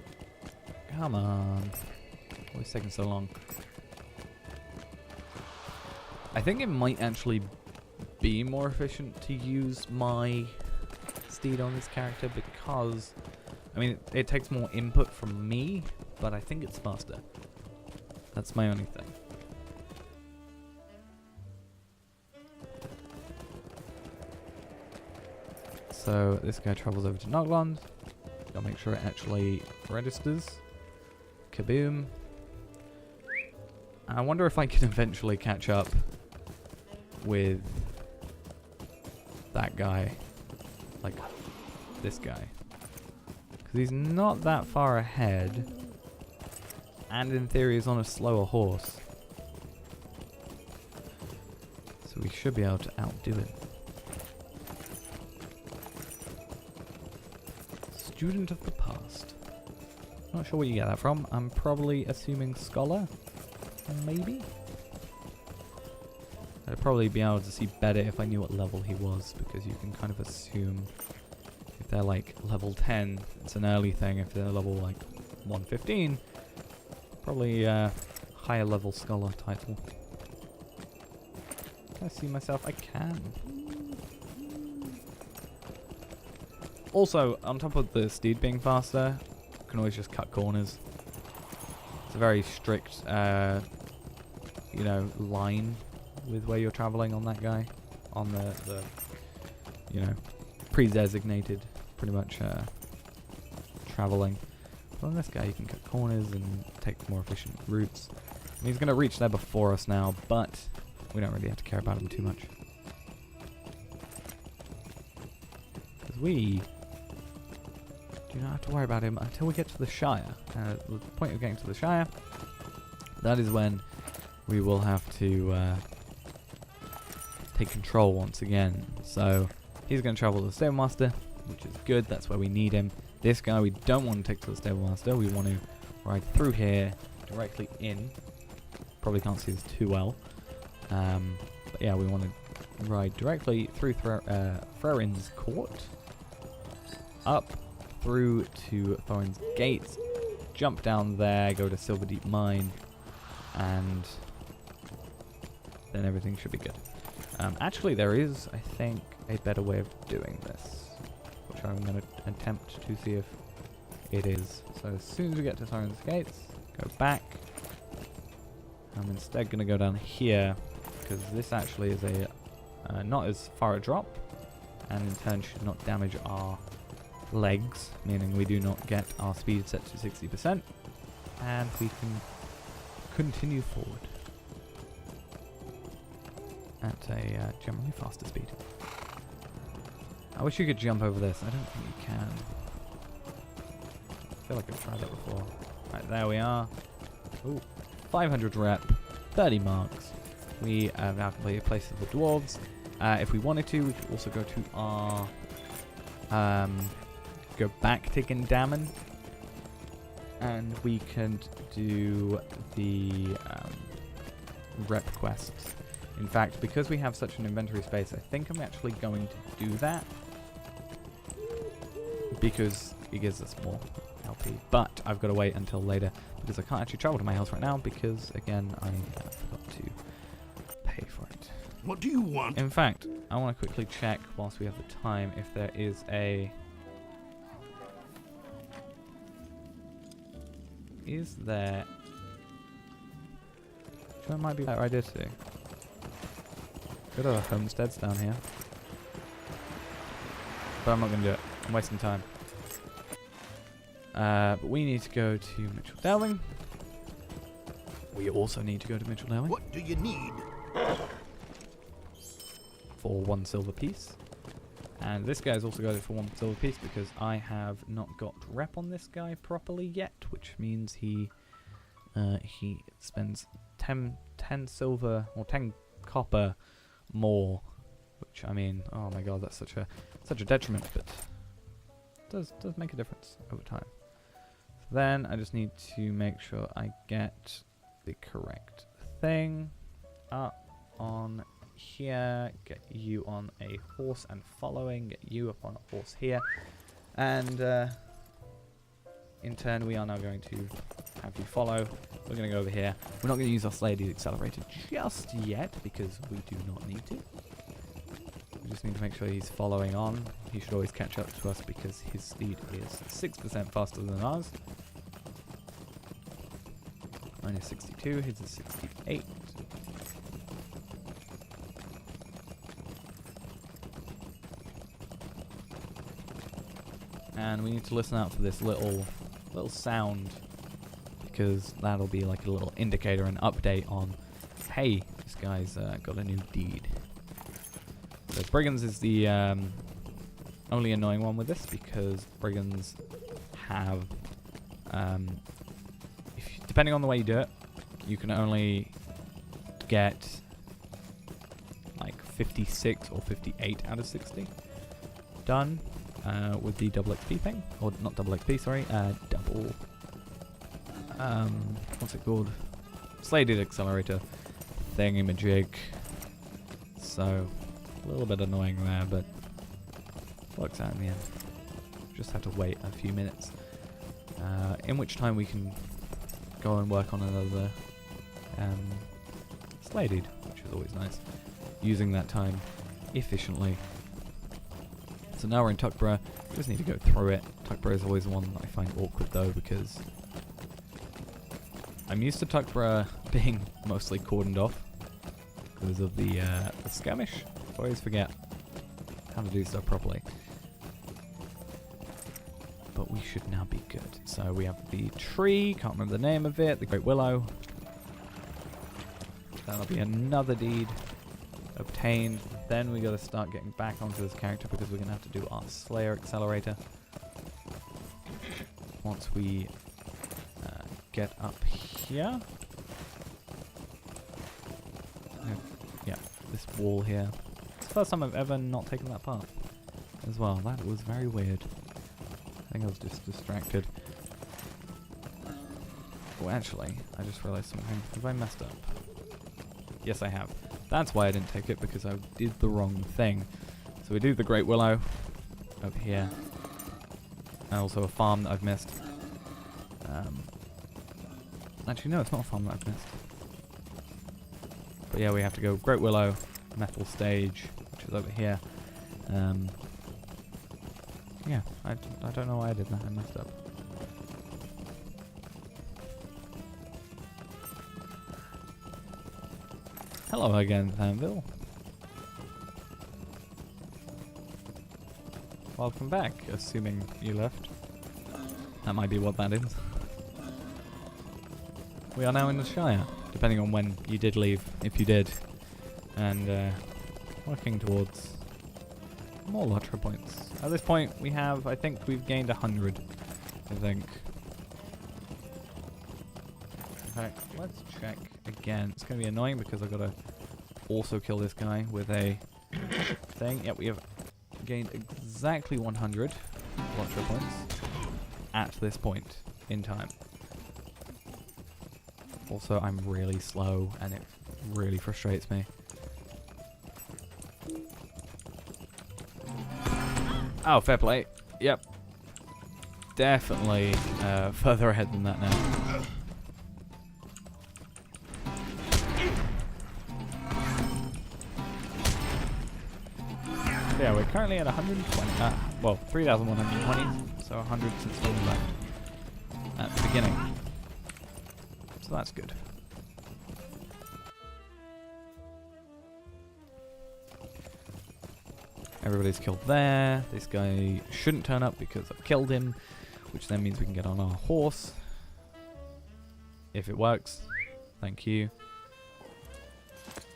Come on. Always taking so long. I think it might actually be more efficient to use my steed on this character because, I mean, it takes more input from me, but I think it's faster. That's my only thing. So this guy travels over to Noglond. Gotta make sure it actually registers. Kaboom. I wonder if I can eventually catch up with that guy. Like this guy. Because he's not that far ahead. And in theory he's on a slower horse. So we should be able to outdo him. Student of the past. Not sure where you get that from. I'm probably assuming scholar. Maybe? I'd probably be able to see better if I knew what level he was, because you can kind of assume if they're like level 10, it's an early thing. If they're level like 115, probably higher level scholar title. Can I see myself? I can. Also, on top of the steed being faster, you can always just cut corners. It's a very strict, you know, line with where you're traveling on that guy. On the you know, pre-designated, pretty much, traveling. But on this guy, you can cut corners and take more efficient routes. And he's going to reach there before us now, but we don't really have to care about him too much. Because we do not have to worry about him until we get to the Shire. The point of getting to the Shire, that is when we will have to take control once again. So he's going to travel to the Stablemaster, which is good. That's where we need him. This guy we don't want to take to the Stablemaster. We want to ride through here, directly in. Probably can't see this too well. But yeah, we want to ride directly through Freren's Court, up through to Thorin's Gate, jump down there, go to Silverdeep Mine, and then everything should be good. Actually, there is, I think, a better way of doing this, which I'm going to attempt to see if it is. So as soon as we get to Thorin's Gates, go back. I'm instead going to go down here, because this actually is a not as far a drop, and in turn should not damage our legs, meaning we do not get our speed set to 60%, and we can continue forward at a generally faster speed. I wish you could jump over this. I don't think you can. I feel like I've tried that before. Right, there we are. Ooh, 500 rep, 30 marks. We have now completed Place of the Dwarves. If we wanted to, we could also go to our go back to Gindamon, and we can do the rep quests. In fact, because we have such an inventory space, I think I'm actually going to do that, because it gives us more LP. But I've got to wait until later, because I can't actually travel to my house right now, because again, I forgot to pay for it. What do you want? In fact, I want to quickly check, whilst we have the time, if there is a... Is there... That might be what I did too. Good old homesteads down here. But I'm not going to do it. I'm wasting time. But we need to go to Mitchell Delving. We also need to go to Mitchell Delving. What do you need? For 1 silver piece. And this guy's also got it for 1 silver piece because I have not got rep on this guy properly yet, which means he spends 10 silver or 10 copper more, which, I mean, oh my god, that's such a detriment, but it does make a difference over time. So then I just need to make sure I get the correct thing up on here, get you on a horse and following, get you up on a horse here, and in turn we are now going to have you follow. We're going to go over here. We're not going to use our Sladeed Accelerator just yet because we do not need to. We just need to make sure he's following on. He should always catch up to us because his speed is 6% faster than ours. Mine is 62, his is 68. And we need to listen out for this little sound, because that'll be like a little indicator, an update on, hey, this guy's got a new deed. So Brigands is the only annoying one with this, because Brigands have, depending on the way you do it, you can only get like 56 or 58 out of 60 done. With the double XP thing, or not double XP, sorry, double, what's it called? Sladeed Accelerator thingy-majig. So, a little bit annoying there, but works out in the end. Just have to wait a few minutes, in which time we can go and work on another Sladeed, which is always nice. Using that time efficiently. So now we're in Tuckborough. We just need to go through it. Tuckborough is always the one that I find awkward though, because I'm used to Tuckborough being mostly cordoned off because of the skirmish. I always forget how to do stuff properly. But we should now be good. So we have the tree, can't remember the name of it, the Great Willow. That'll be another deed obtained. Then we gotta start getting back onto this character because we're gonna have to do our Slayer Accelerator. Once we get up here. Yeah, this wall here. It's the first time I've ever not taken that part as well. That was very weird. I think I was just distracted. Oh, actually, I just realized something. Have I messed up? Yes, I have. That's why I didn't take it, because I did the wrong thing. So we do the Great Willow over here. And also a farm that I've missed. Actually, no, it's not a farm that I've missed. But yeah, we have to go Great Willow, Metal Stage, which is over here. Yeah, I don't know why I did that. I messed up. Hello again, Thanville. Welcome back, assuming you left. That might be what that is. We are now in the Shire, depending on when you did leave, if you did. And working towards more Lotro points. At this point, we have, I think we've gained 100, I think. In fact, let's check again. It's going to be annoying because I've got to also kill this guy with a thing. Yep, we have gained exactly 100 Lotro points at this point in time. Also, I'm really slow and it really frustrates me. Oh, fair play. Yep. Definitely further ahead than that now. Yeah, we're currently at 120. Well, 3,120. So 100 since when we left at the beginning. So that's good. Everybody's killed there. This guy shouldn't turn up because I've killed him, which then means we can get on our horse. If it works. Thank you.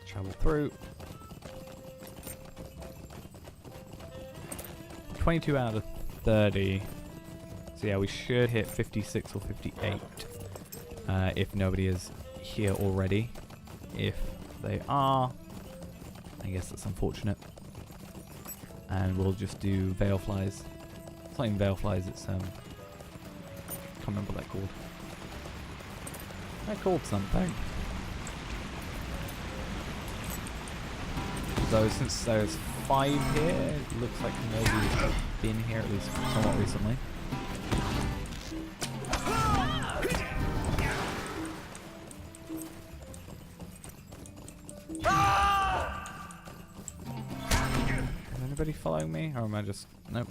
Travel through. 22 out of 30. So yeah, we should hit 56 or 58 if nobody is here already. If they are, I guess that's unfortunate. And we'll just do Veil Flies. It's not even Veil Flies, it's can't remember what they're called. They're called something. So since there's 5 here, it looks like nobody's been here, at least somewhat recently. Is anybody following me? Or am I just... Nope.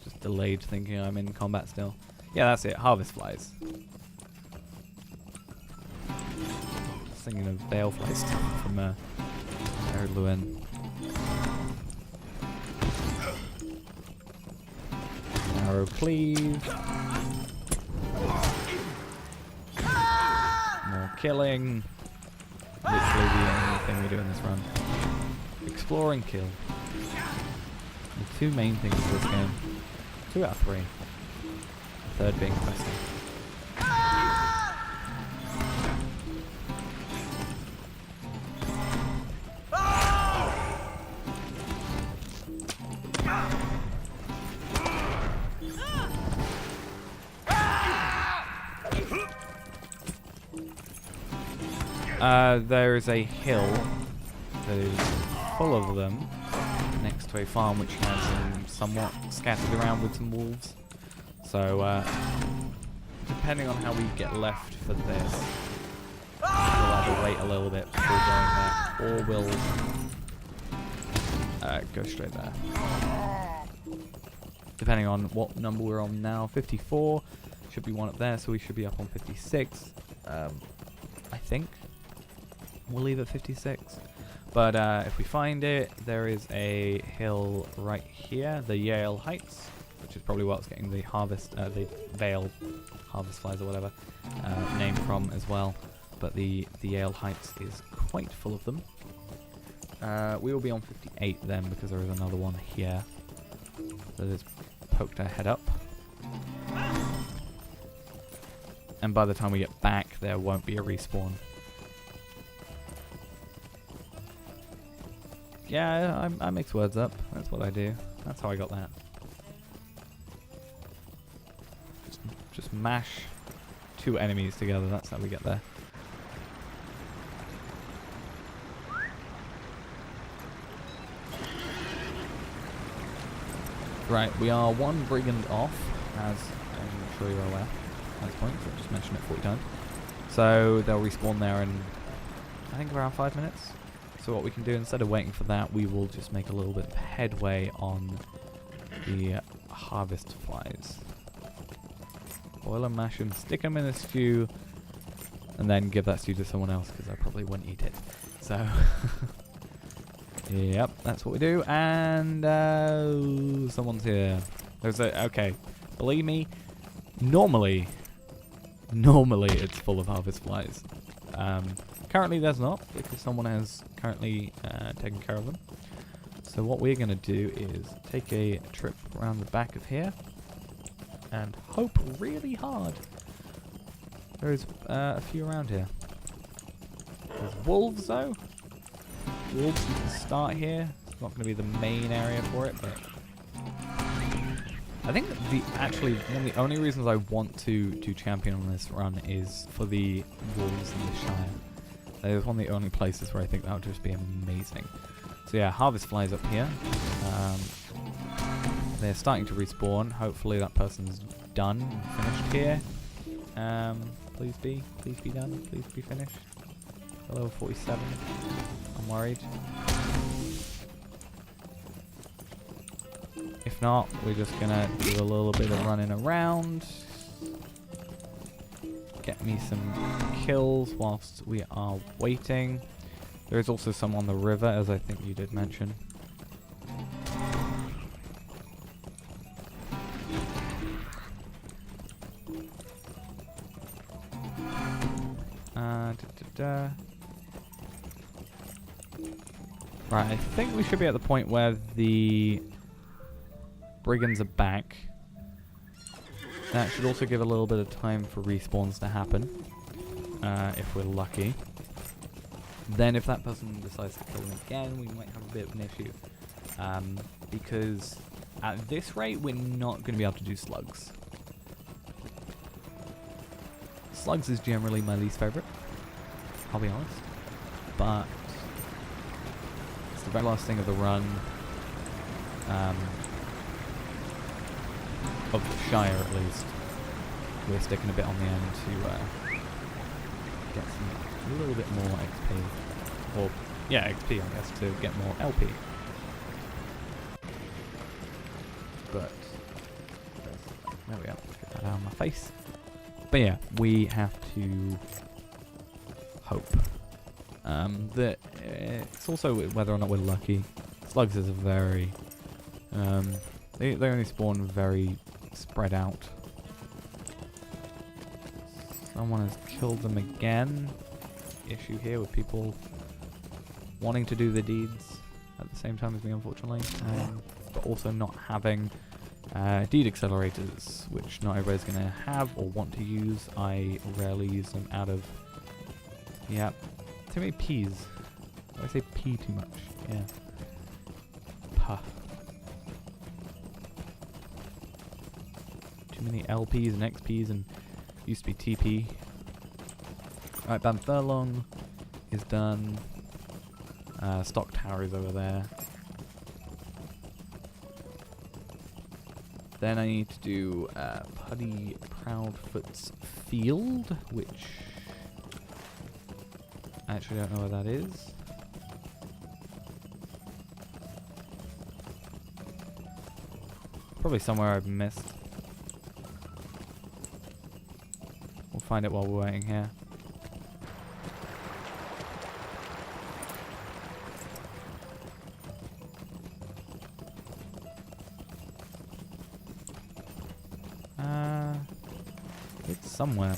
Just delayed thinking I'm in combat still. Yeah, that's it. Harvest Flies. Just thinking of Veil Flies stuff from Erluin. Arrow Cleave. More killing. Literally the only thing we do in this run. Explore and kill. The 2 main things of this game. 2 out of 3. The 3rd being questing. There is a hill that is full of them next to a farm which has them somewhat scattered around with some wolves. So, depending on how we get left for this, we'll either wait a little bit before going there, or we'll go straight there. Depending on what number we're on now, 54, should be one up there, so we should be up on 56, I think. We'll leave at 56. But if we find it, there is a hill right here, the Yale Heights, which is probably what's getting the harvest, the Veil Harvest Flies or whatever, name from as well. But the Yale Heights is quite full of them. We will be on 58 then, because there is another one here that has poked our head up. And by the time we get back, there won't be a respawn. Yeah, I mix words up. That's what I do. That's how I got that. Just mash 2 enemies together. That's how we get there. Right, we are 1 brigand off, as I'm sure you're aware at this point. So I've just mentioned it 40 times. So they'll respawn there in, I think, around 5 minutes. So what we can do, instead of waiting for that, we will just make a little bit of headway on the harvest flies. Boil and mash them, stick them in a stew, and then give that stew to someone else, because I probably wouldn't eat it. So, yep, that's what we do. And someone's here. There's a, okay, believe me, normally it's full of harvest flies. Currently there's not, because someone has currently taken care of them. So what we're going to do is take a trip around the back of here and hope really hard there's a few around here. There's wolves though. Wolves, you can start here. It's not going to be the main area for it, but I think actually one of the only reasons I want to champion on this run is for the wolves in the Shire. It's one of the only places where I think that would just be amazing. So yeah, harvest flies up here. They're starting to respawn. Hopefully that person's done and finished here. Please be done. Please be finished. Hello, 47. I'm worried. If not, we're just gonna do a little bit of running around. Get me some kills whilst we are waiting. There is also some on the river, as I think you did mention. Right, I think we should be at the point where the brigands are back. That should also give a little bit of time for respawns to happen, if we're lucky. Then if that person decides to kill them again, we might have a bit of an issue. Because at this rate, we're not going to be able to do slugs. Slugs is generally my least favourite, I'll be honest. But it's the very last thing of the run. Of the Shire, at least. We're sticking a bit on the end to get a little bit more XP. Or, yeah, XP, I guess, to get more LP. But, there we go. Get that out of my face. But yeah, we have to hope that it's also whether or not we're lucky. Slugs is a very... they only spawn very spread out. Someone has killed them again. Issue here with people wanting to do the deeds at the same time as me, unfortunately, but also not having deed accelerators, which not everybody's going to have or want to use. I rarely use them out of... Yeah, too many P's. I say P too much. Yeah. Puh. Too many LPs and XPs and used to be TP. Alright, Ban Furlong is done. Stock Tower is over there. Then I need to do Puddy Proudfoot's Field, which I actually don't know where that is. Probably somewhere I've missed. We'll find it while we're waiting here. It's somewhere.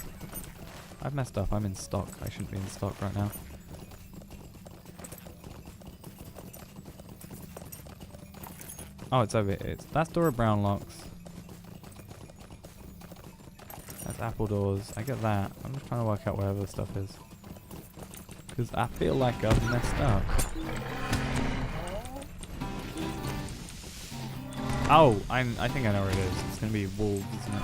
I've messed up. I'm in stock. I shouldn't be in stock right now. Oh, it's over here. That's Dora Brownlocks. That's Apple Doors. I get that. I'm just trying to work out where other stuff is. Because I feel like I've messed up. Oh, I think I know where it is. It's going to be wolves, isn't it?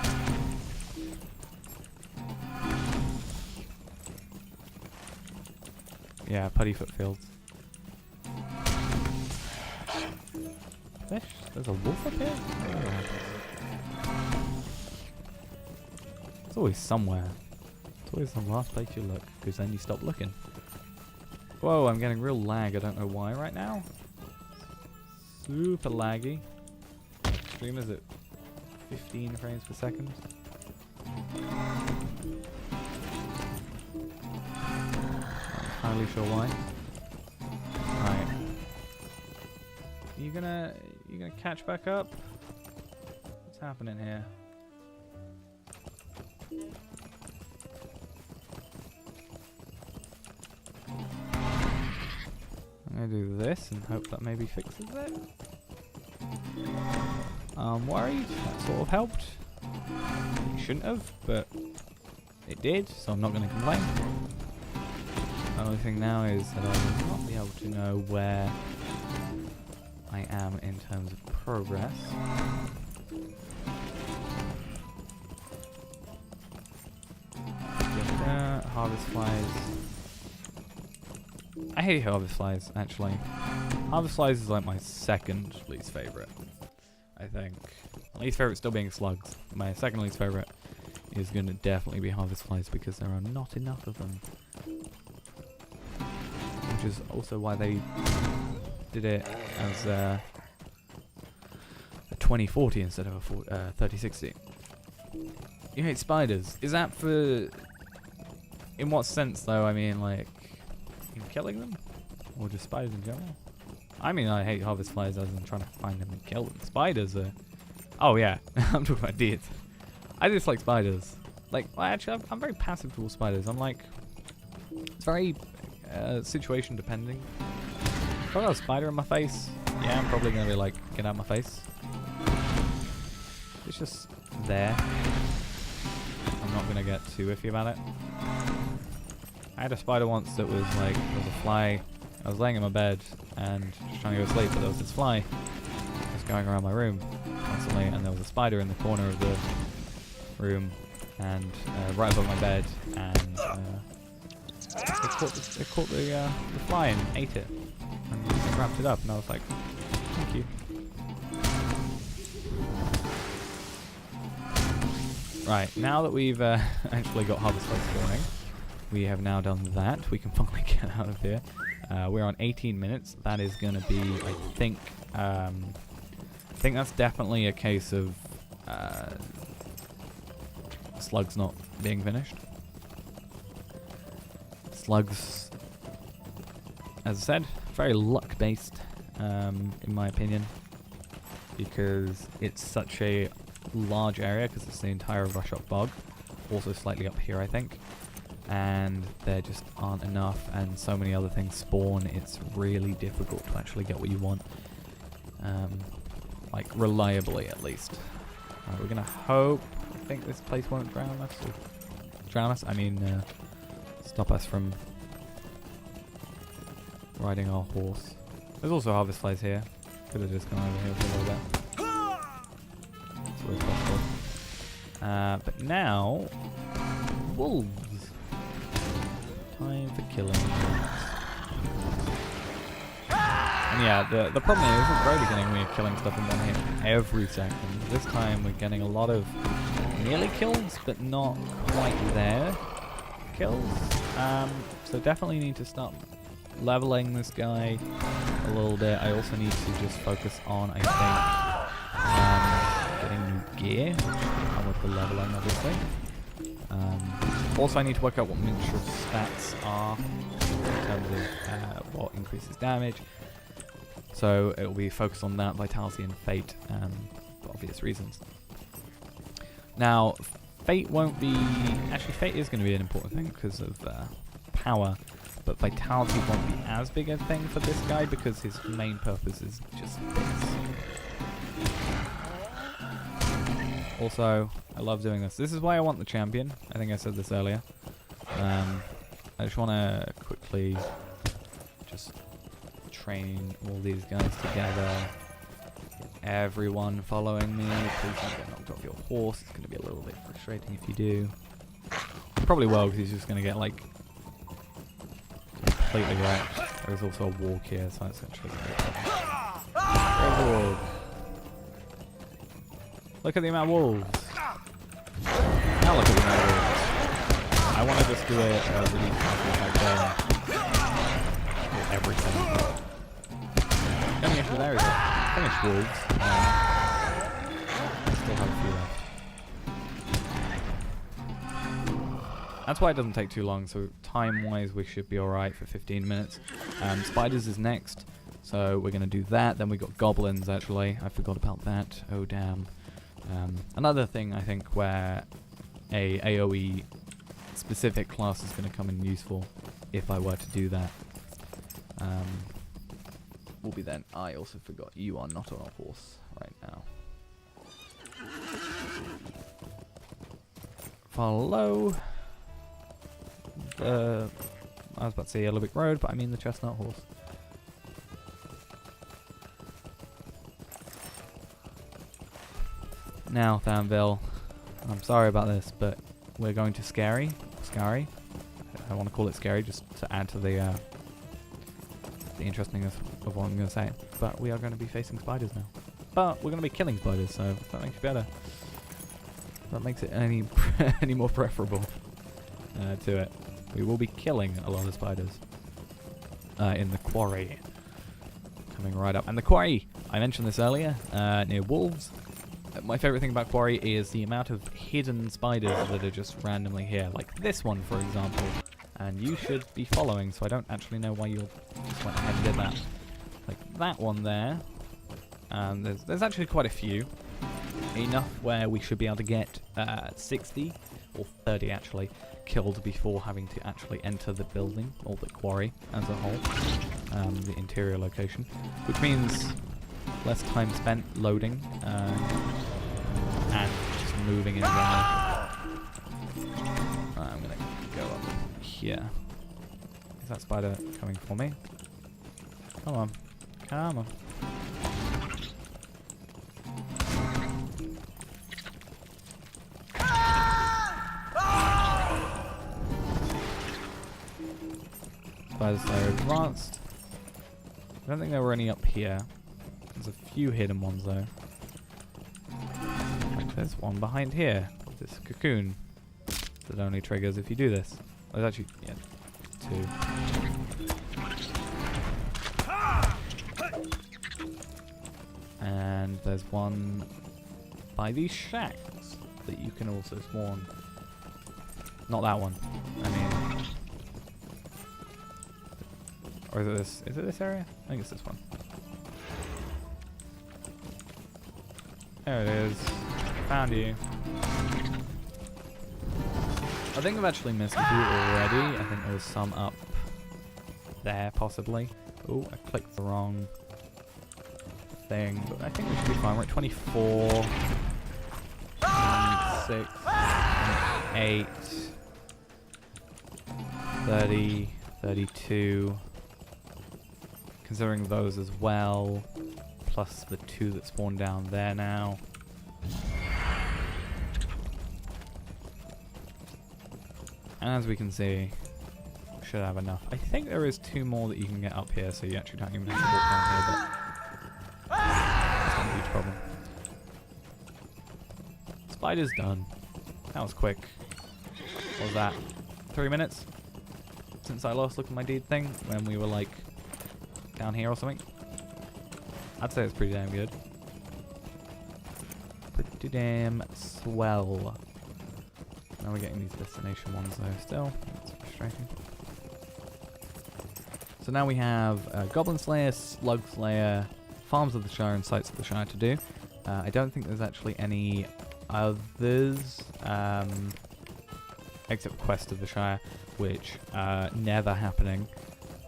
Yeah, Puddyfoot Fields. Fish? There's a wolf up here? It's always somewhere. It's always the last place you look, because then you stop looking. Whoa, I'm getting real lag. I don't know why right now. Super laggy. Stream is at 15 frames per second. Not entirely sure why. Right. You gonna catch back up? What's happening here? I'm gonna do this and hope that maybe fixes it. I'm worried. That sort of helped. It shouldn't have, but it did, so I'm not going to complain. The only thing now is that I will not be able to know where I am in terms of progress. Harvest flies. I hate harvest flies, actually. Harvest flies is like my second least favorite, I think. My least favorite still being slugs. My second least favorite is going to definitely be harvest flies because there are not enough of them. Which is also why they did it as a 2040 instead of a 3060. You hate spiders. Is that for... In what sense, though? I mean, like, in killing them? Or just spiders in general? I mean, I hate harvest flies as in trying to find them and kill them. Spiders are... Oh, yeah. I'm talking about deers. I dislike spiders. Like, well, actually, I'm very passive towards spiders. I'm like... It's very situation depending. If I got a spider in my face, yeah, I'm probably gonna be like, get out of my face. It's just there. I'm not gonna get too iffy about it. I had a spider once that was like, there was a fly. I was laying in my bed and just trying to go to sleep, but there was this fly just going around my room constantly, and there was a spider in the corner of the room and right above my bed, and it caught the fly and ate it and wrapped it up, and I was like, thank you. Right, now that we've actually got Harvest Flight spawning, we have now done that. We can finally get out of here. We're on 18 minutes. That is going to be, I think that's definitely a case of slugs not being finished. Slugs, as I said, very luck-based, in my opinion, because it's such a large area, because it's the entire Rushock Bog, also slightly up here, I think. And there just aren't enough, and so many other things spawn. It's really difficult to actually get what you want, like reliably at least. We're gonna hope. I think this place won't drown us. I mean, stop us from riding our horse. There's also harvest flies here. Could have just gone over here for a little bit. That's always possible. But now, wolves. Time for killing. And yeah, the problem is, at the very beginning we are killing stuff in one hit every second. This time we're getting a lot of nearly kills, but not quite there kills. So definitely need to start leveling this guy a little bit. I also need to just focus on, I think, getting new gear, which will come with the leveling, obviously. Also, I need to work out what miniature stats are in terms of what increases damage. So it will be focused on that, Vitality and Fate, for obvious reasons. Now, Fate won't be... Actually, Fate is going to be an important thing because of power, but Vitality won't be as big a thing for this guy because his main purpose is just this. Also, I love doing this. This is why I want the champion. I think I said this earlier. I just want to quickly just train all these guys together. Get everyone following me. Please don't get knocked off your horse. It's going to be a little bit frustrating if you do. Probably will, because he's just going to get, like, completely wrecked. There's also a walk here, so that's actually going to be Look at the amount of wolves. Now look at the amount of wolves. I want to just do a really fast attack there. With everything. The only issue there is that finished wolves. I still have a few left. That's why it doesn't take too long, so time-wise we should be alright for 15 minutes. Spiders is next, so we're going to do that. Then we got goblins, actually. I forgot about that. Oh, damn. Another thing I think where a AoE specific class is going to come in useful if I were to do that will be then. I also forgot you are not on a horse right now. Follow the, I was about to say Yellow Brick Road, but I mean the Chestnut Horse. Now, Thamville, I'm sorry about this, but we're going to Scary. I want to call it Scary just to add to the interestingness of what I'm going to say. But we are going to be facing spiders now. But we're going to be killing spiders, so that makes it better. That makes it any any more preferable to it. We will be killing a lot of spiders in the quarry. Coming right up. And the quarry, I mentioned this earlier, near wolves. My favourite thing about Quarry is the amount of hidden spiders that are just randomly here. Like this one, for example. And you should be following, so I don't actually know why you just went ahead and did that. Like that one there. And there's actually quite a few. enough where we should be able to get 60 or 30 actually killed before having to actually enter the building or the quarry as a whole, the interior location, which means less time spent loading and just moving in general. I'm gonna go up here. Is that spider coming for me? Come on. Come on. Spiders are advanced. I don't think there were any up here. There's a few hidden ones though. Like there's one behind here. This cocoon that only triggers if you do this. Oh, there's actually, yeah, two. And there's one by these shacks that you can also spawn. Not that one. I mean, or is it this? Is it this area? I think it's this one. There it is. Found you. I think I've actually missed a few already. I think there was some up there, possibly. Oh, I clicked the wrong thing. But I think we should be fine. We're at 24, 26, 8, 30, 32. Considering those as well, plus the 2 that spawned down there now. And as we can see, we should have enough. I think there is 2 more that you can get up here, so you actually don't even have to walk down here, but that's not a huge problem. Spider's done. That was quick. What was that? 3 minutes? Since I last looked at my deed thing, when we were like down here or something. I'd say it's pretty damn good. Pretty damn swell. Now we're getting these destination ones though still. That's frustrating. So now we have Goblin Slayer, Slug Slayer, Farms of the Shire and Sites of the Shire to do. I don't think there's actually any others except Quest of the Shire, which never happening.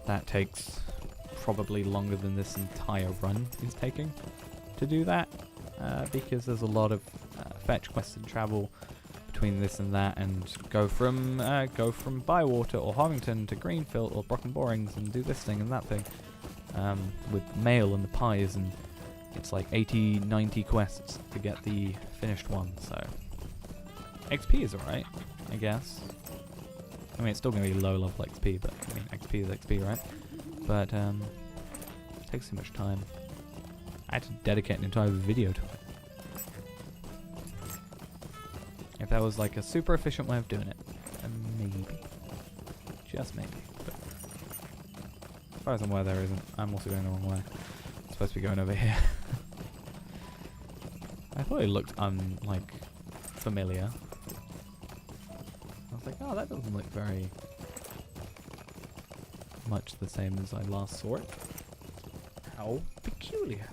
That takes probably longer than this entire run is taking to do that, because there's a lot of fetch quests and travel between this and that, and go from Bywater or Harvington to Greenfield or Brock and Borings and do this thing and that thing, with mail and the pies, and it's like 80-90 quests to get the finished one. So XP is alright, I guess. I mean, it's still going to be low level XP, but I mean, XP is XP, right? But it takes too much time. I had to dedicate an entire video to it. If that was like a super efficient way of doing it, then maybe. Just maybe. But as far as I'm aware, there isn't. I'm also going the wrong way. I'm supposed to be going over here. I thought it looked like familiar. I was like, oh, that doesn't look very much the same as I last saw it. How peculiar.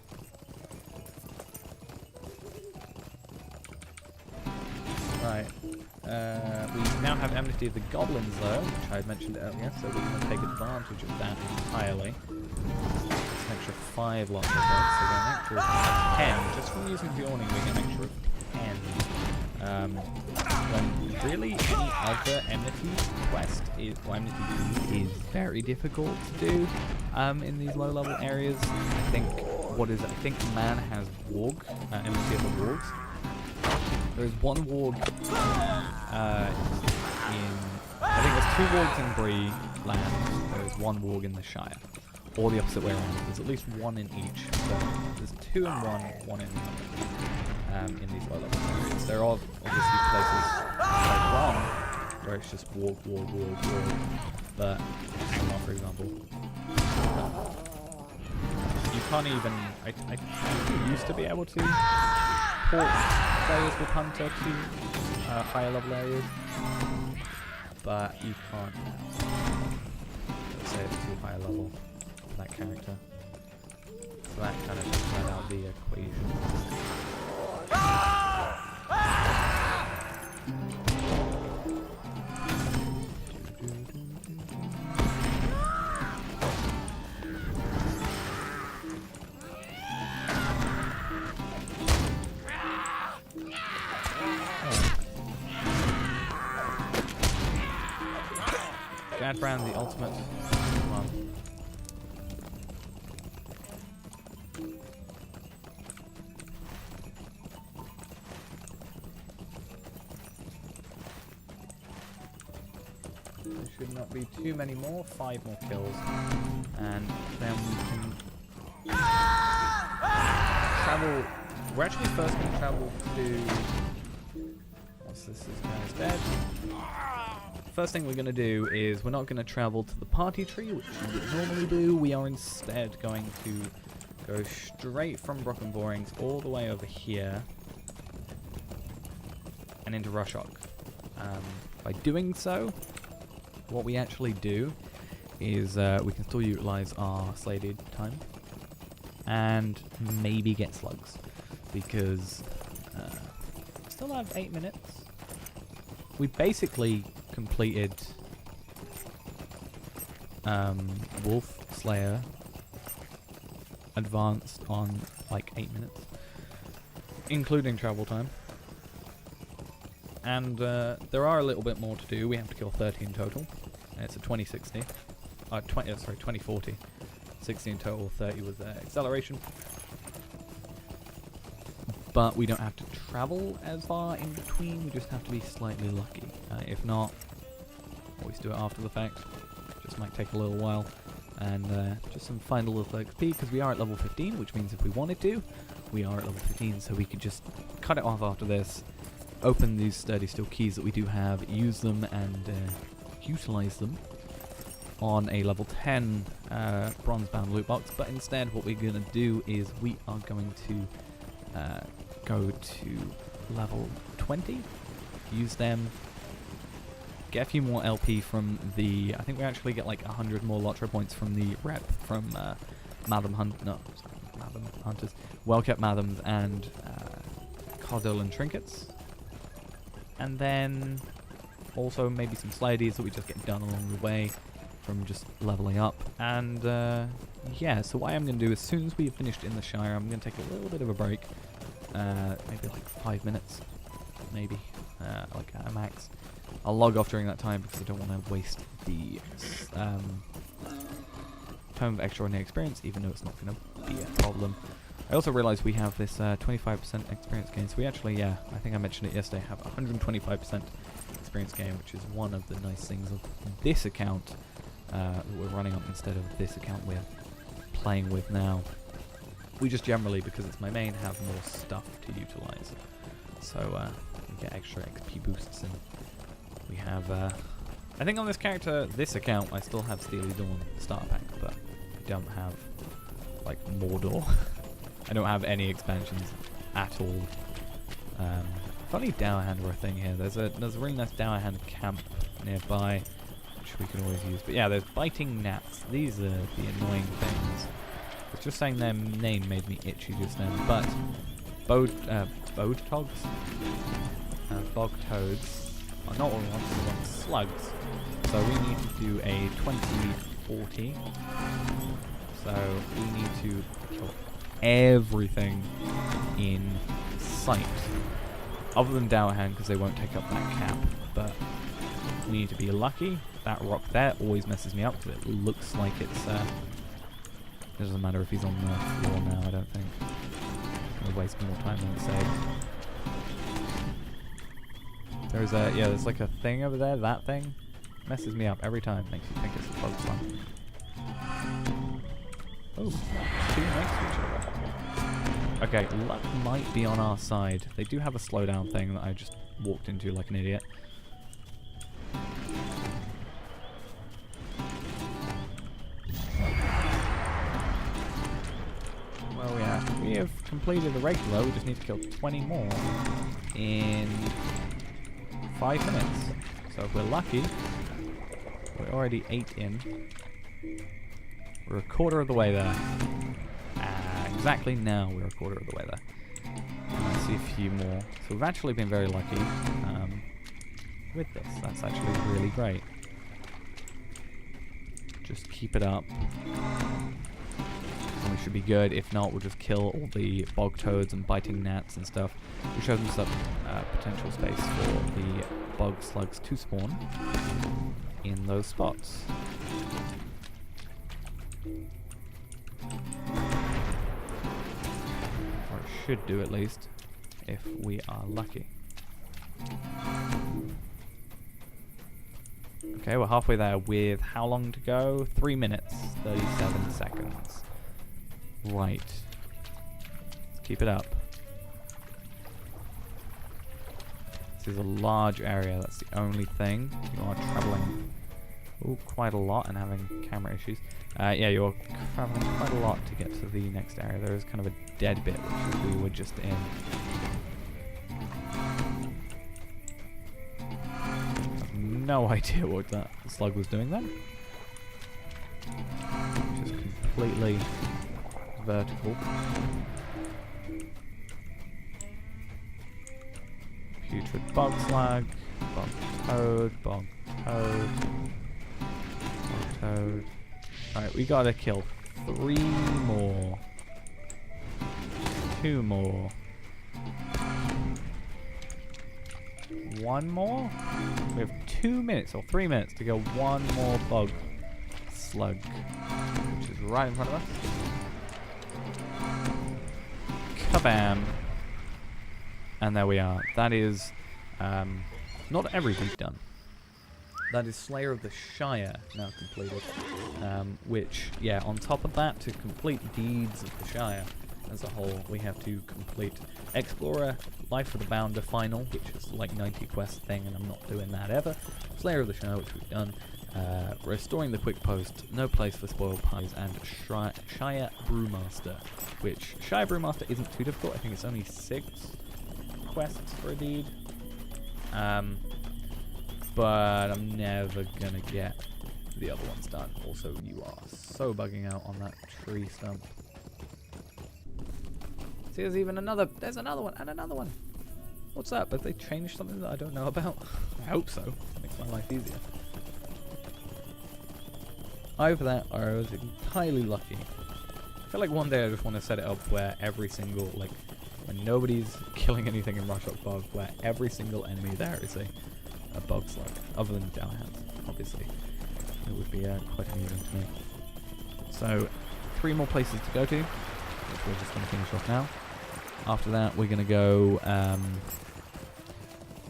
Right. We now have Enmity of the Goblins though, which I had mentioned earlier, so we're going to take advantage of that entirely. It's an extra 5 lots of those, so we're an extra 10. Just from using the awning, we get an extra 10. When really any other Enmity quest or Enmity is very difficult to do in these low level areas. I think man has Warg, Enmity of the Wargs. There's one warg I think there's 2 wargs in Bree land, there's 1 warg in the Shire. Or the opposite way around, there's at least 1 in each. So there's 2 in one in the other, in these low level areas. There are obviously places like Ron, where it's just warg. But Angmar, for example, you can't even, I used to be able to port players with Hunter to higher level areas, but you can't now. Let's say it's too high a level for that character. So that kind of takes that out of the equation. Red Brand, the ultimate. Come on. There should not be too many more. 5 more kills. And then we can travel. We're actually first going to travel to... What's this? This guy's dead. First thing we're going to do is we're not going to travel to the party tree, which we would normally do. We are instead going to go straight from Brocken Borings all the way over here and into Rushok. By doing so, what we actually do is we can still utilize our sladed time and maybe get slugs, because we still have 8 minutes. We basically completed Wolf Slayer Advanced on like 8 minutes, including travel time. And there are a little bit more to do. We have to kill 30 in total. And it's a 2060. 2040. 60 in total, 30 with acceleration. But we don't have to travel as far in between, we just have to be slightly lucky. If not, always do it after the fact. Just might take a little while. And just some final little XP, because we are at level 15, which means if we wanted to, we are at level 15, so we could just cut it off after this, open these sturdy steel keys that we do have, use them and utilize them on a level 10 bronze bound loot box. But instead what we're going to do is we are going to go to level 20, use them, get a few more LP from the, I think we actually get like 100 more Lotro points from the rep from Madam Hunters, Well-Kept Madams and Cardolan Trinkets. And then also maybe some slideys that we just get done along the way from just leveling up. And yeah, so what I'm going to do, as soon as we've finished in the Shire, I'm going to take a little bit of a break. Maybe like 5 minutes, maybe, like at a max. I'll log off during that time because I don't want to waste the Tome of Extraordinary Experience, even though it's not going to be a problem. I also realised we have this 25% experience gain, so we actually, yeah, I think I mentioned it yesterday, have 125% experience gain, which is one of the nice things of this account that we're running on instead of this account we're playing with now. We just generally, because it's my main, have more stuff to utilise. So we get extra XP boosts, and we have, I think on this character, this account, I still have Steely Dawn starter pack, but I don't have, like, Mordor. I don't have any expansions at all. Funny Dower Hand were a thing here. There's a really nice Dower Hand camp nearby, which we can always use. But yeah, there's biting gnats. These are the annoying things. Just saying their name made me itchy just then. But bog toads are not what we want. We want slugs. So we need to do a 2040. So we need to kill everything in sight, other than Dower Hand, because they won't take up that cap. But we need to be lucky. That rock there always messes me up because it looks like it's. It doesn't matter if he's on the floor now, I don't think. I'll waste more time than it saved. There's a, yeah, there's like a thing over there, that thing. Messes me up every time, makes you think it's a bug slum. Oh, 2 next to each other. Okay, luck might be on our side. They do have a slowdown thing that I just walked into like an idiot. We have completed the regular, we just need to kill 20 more in 5 minutes. So if we're lucky, we're already 8 in. We're a quarter of the way there. Exactly now we're a quarter of the way there. I see a few more. So we've actually been very lucky with this. That's actually really great. Just keep it up. And we should be good. If not, we'll just kill all the bog toads and biting gnats and stuff, which opens up potential space for the bog slugs to spawn in those spots. Or it should do at least, if we are lucky. Okay, we're halfway there with how long to go? 3 minutes, 37 seconds. Right. Let's keep it up. This is a large area, that's the only thing. You are traveling quite a lot and having camera issues. Yeah, you're traveling quite a lot to get to the next area. There is kind of a dead bit, which we were just in. No idea what that slug was doing then. Just completely vertical. Putrid bog slug, bog toad, bog toad, bog toad. Alright, we gotta kill 3 more. 2 more. 1 more? We have 2 minutes or 3 minutes to go 1 more bog slug, which is right in front of us. Kabam! And there we are. That is not everything done. That is Slayer of the Shire now completed. Which, yeah, on top of that, to complete Deeds of the Shire as a whole, we have to complete Explorer, Life of the Bounder Final, which is like 90 quest thing, and I'm not doing that ever. Slayer of the Shire, which we've done. Restoring the Quick Post, No Place for Spoiled Pies, and Shire Brewmaster, which Shire Brewmaster isn't too difficult. I think it's only 6 quests for a deed. But I'm never gonna get the other ones done. Also, you are so bugging out on that tree stump. See, there's even another. There's another one and another one. What's up? Have they changed something that I don't know about? I hope so. Makes my life easier. Over that, I was entirely lucky. I feel like one day I just want to set it up where every single, like, when nobody's killing anything in Rushock Bog, where every single enemy there is a bog slug, other than Downhands, obviously. It would be quite amusing to me. So, 3 more places to go to, which we're just going to finish off now. After that, we're going to go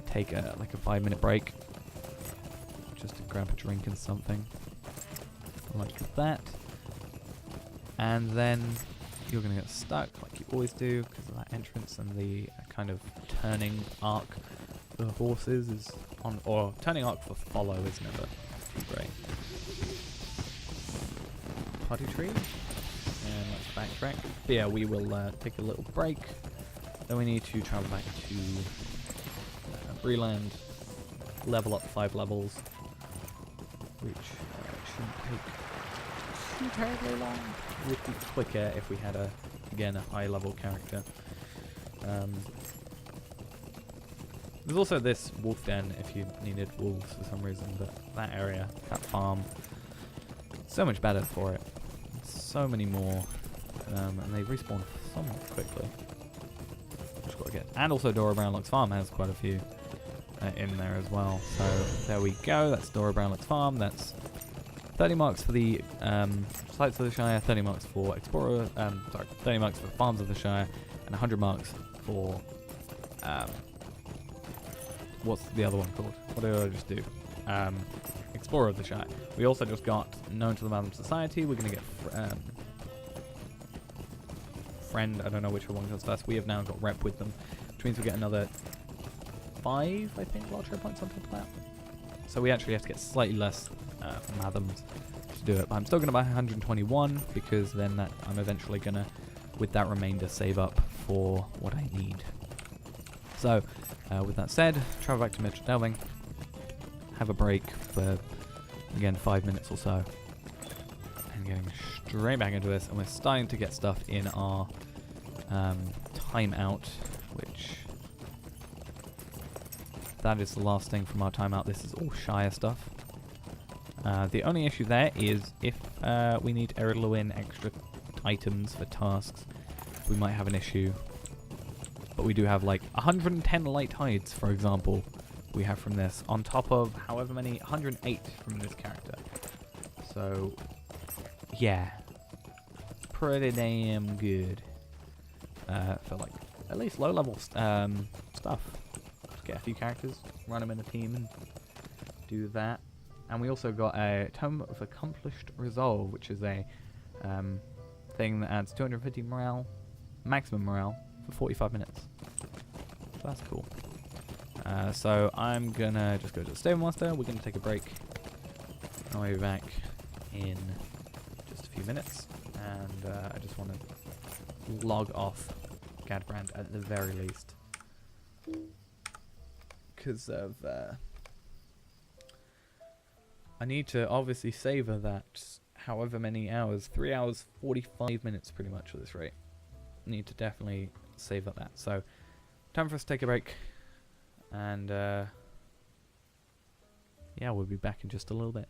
take like a 5-minute break, just to grab a drink and something like that. And then you're going to get stuck, like you always do, because of that entrance and the kind of turning arc for horses is on, or turning arc for follow is never too great. Party tree, and let's backtrack. But yeah, we will take a little break. Then we need to travel back to Breland, level up 5 levels, which shouldn't take too terribly long. Would be quicker if we had again a high level character. There's also this wolf den if you needed wolves for some reason, but that area, that farm, so much better for it. So many more, and they respawn somewhat quickly. Just gotta get, and also Dora Brownlock's farm has quite a few in there as well. So there we go. That's Dora Brownlock's farm. That's 30 marks for the sites of the Shire, 30 marks for Explorer, 30 marks for Farms of the Shire, and 100 marks for what's the other one called? What did I just do? Explorer of the Shire. We also just got Known to the Madam Society. We're going to get Friend. I don't know which one comes first. We have now got Rep with them, which means we get another 5, I think, Lottery points on top of that. So we actually have to get slightly less Madams to do it. But I'm still going to buy 121 because then that I'm eventually going to, with that remainder, save up for what I need. So, with that said, travel back to Mitchell Delving, have a break for, again, 5 minutes or so, and getting straight back into this, and we're starting to get stuff in our timeout, which, that is the last thing from our timeout. This is all Shire stuff. The only issue there is if we need Eridluin extra items for tasks, we might have an issue. But we do have like 110 light hides, for example, we have from this, on top of however many, 108 from this character. So, yeah, pretty damn good for like at least low-level stuff. Just get a few characters, run them in a team, and do that. And we also got a Tome of Accomplished Resolve, which is a thing that adds 250 morale, maximum morale, for 45 minutes. So that's cool. So I'm gonna just go to the Stable Master. We're gonna take a break. I'll be back in just a few minutes, and I just want to log off Gadbrand at the very least, because of I need to obviously savor that however many hours, 3 hours 45 minutes pretty much at this rate. Need to definitely save up that. So time for us to take a break, and yeah, we'll be back in just a little bit.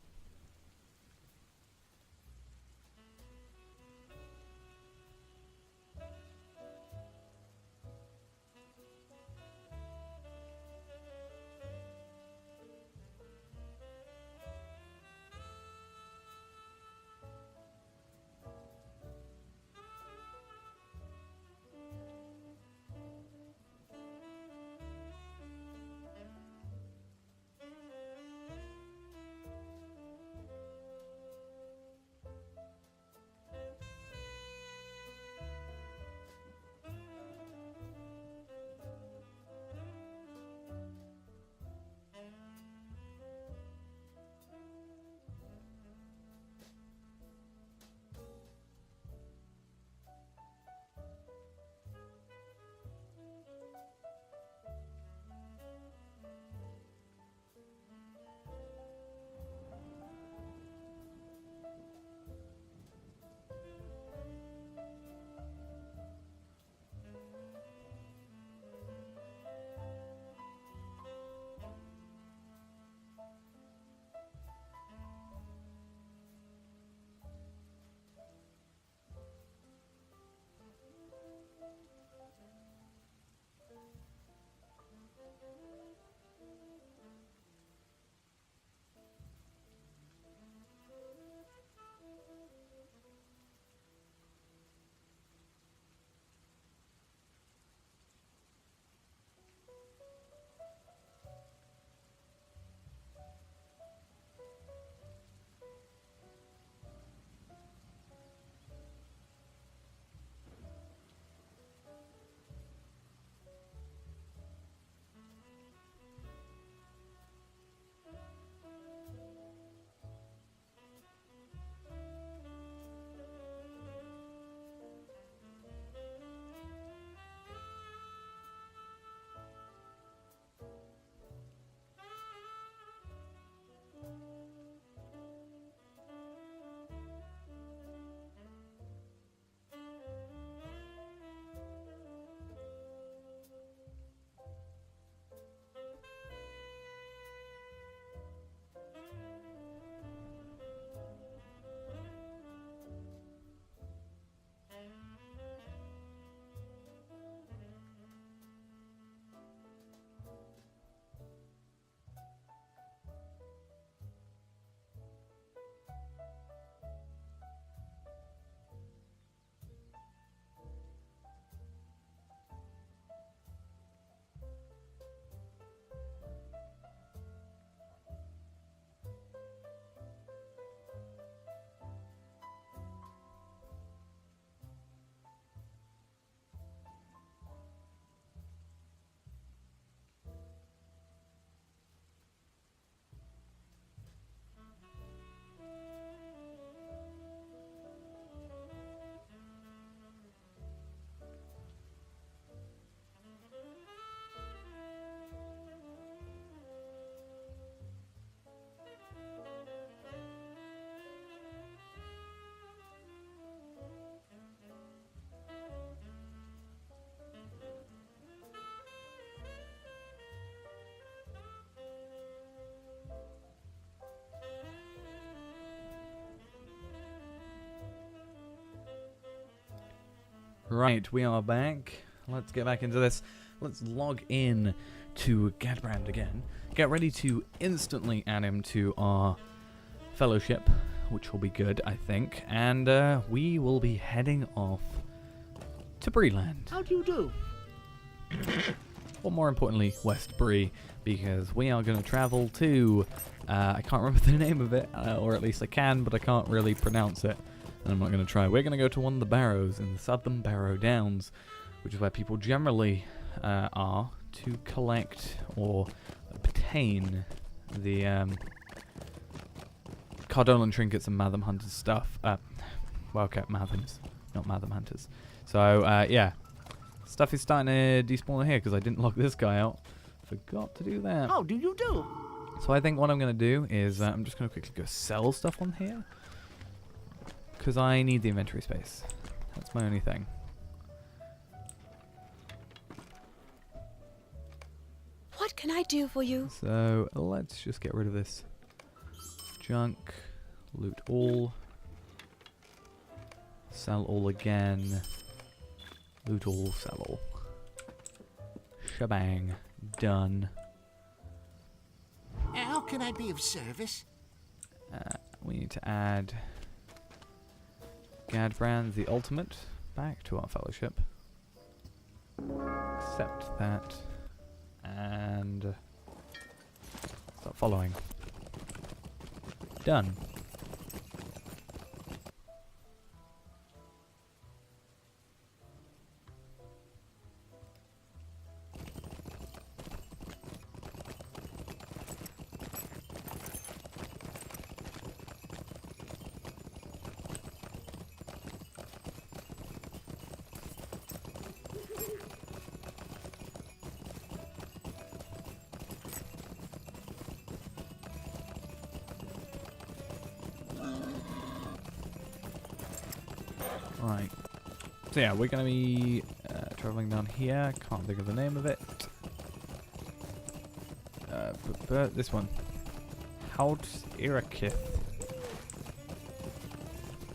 Right, we are back. Let's get back into this. Let's log in to Gadbrand again. Get ready to instantly add him to our fellowship, which will be good, I think. And we will be heading off to Breeland. How do you do? Or more importantly, West Bree, because we are going to travel to, I can't remember the name of it, or at least I can, but I can't really pronounce it, and I'm not going to try. We're going to go to one of the barrows in the Southern Barrow Downs, which is where people generally are to collect or obtain the Cardolan trinkets and Matham Hunters stuff. Wildcat Mathams, not Matham Hunters. So, yeah. Stuff is starting to despawn here because I didn't lock this guy out. Forgot to do that. How do you do? So I think what I'm going to do is I'm just going to quickly go sell stuff on here. Because I need the inventory space. That's my only thing. What can I do for you? So let's just get rid of this junk. Loot all. Sell all again. Loot all, sell all. Shebang. Done. How can I be of service? We need to add Gadbrand the Ultimate back to our fellowship. Accept that. And start following. Done. Right. So yeah, we're going to be traveling down here. Can't think of the name of it. But this one. Haud Irakith.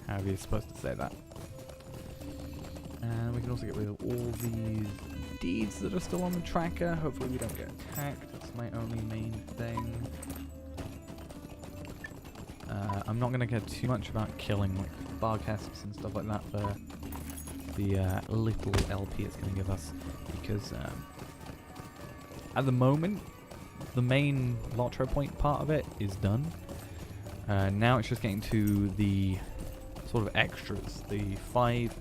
However you're supposed to say that. And we can also get rid of all these deeds that are still on the tracker. Hopefully we don't get attacked. That's my only main thing. I'm not going to get too much about killing like barghesps and stuff like that for the little LP it's going to give us, because at the moment the main Lotro point part of it is done. Now it's just getting to the sort of extras. The 5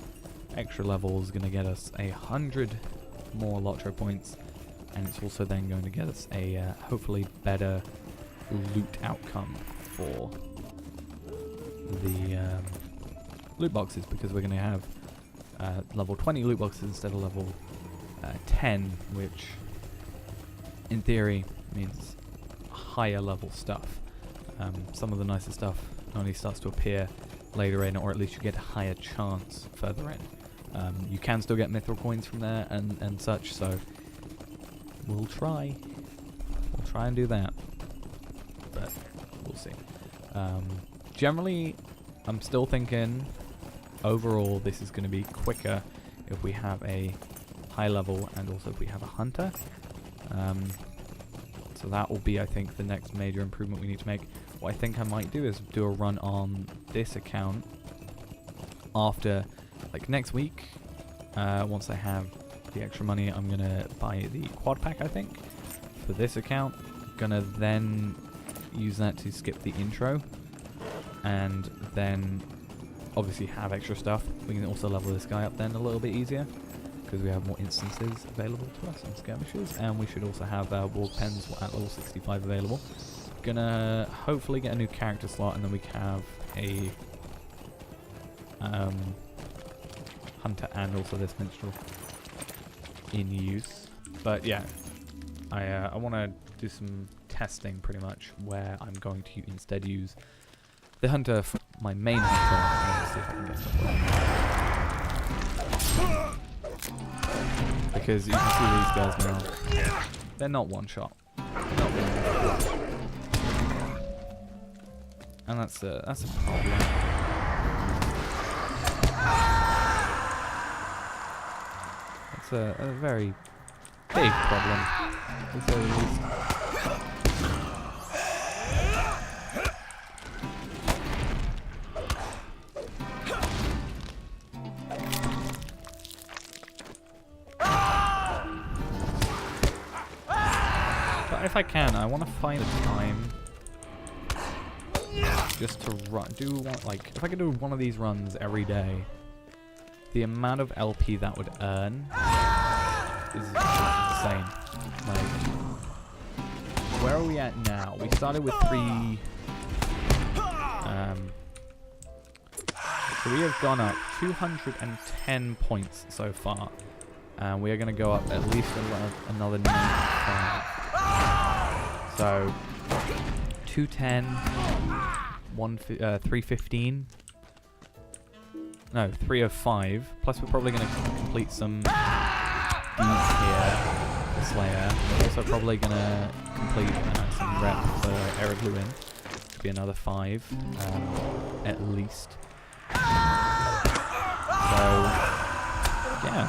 extra levels is going to get us 100 more Lotro points, and it's also then going to get us a hopefully better loot outcome for the loot boxes, because we're going to have level 20 loot boxes instead of level 10, which in theory means higher level stuff. Some of the nicer stuff only starts to appear later in, or at least you get a higher chance further in. You can still get mithril coins from there and such, so we'll try and do that, but we'll see. Generally, I'm still thinking overall this is going to be quicker if we have a high level and also if we have a hunter. So that will be, I think, the next major improvement we need to make. What I think I might do is do a run on this account after, like, next week. Once I have the extra money, I'm going to buy the quad pack, I think, for this account. Gonna then use that to skip the intro, and then obviously have extra stuff. We can also level this guy up then a little bit easier, because we have more instances available to us on skirmishes, and we should also have Warg Pens at level 65 available. Gonna hopefully get a new character slot, and then we can have a hunter and also this minstrel in use. But yeah, I want to do some testing pretty much, where I'm going to instead use the hunter for my main hunter. Let's see if I can get stuff. Because you can see these guys now, they're not one shot. And that's a problem. It's a very big problem. At the very least. But if I can, I want to find a time just to run. Like, if I could do one of these runs every day, the amount of LP that would earn is insane. Like, where are we at now? We started with 3. So we have gone up 210 points so far. And we are going to go up at least another 95. So 210, 315. No, 305. Plus we're probably going to complete some deeds here for Slayer. We're also probably going to complete some rep for Ered Luin. Should be another 5, at least. So, yeah.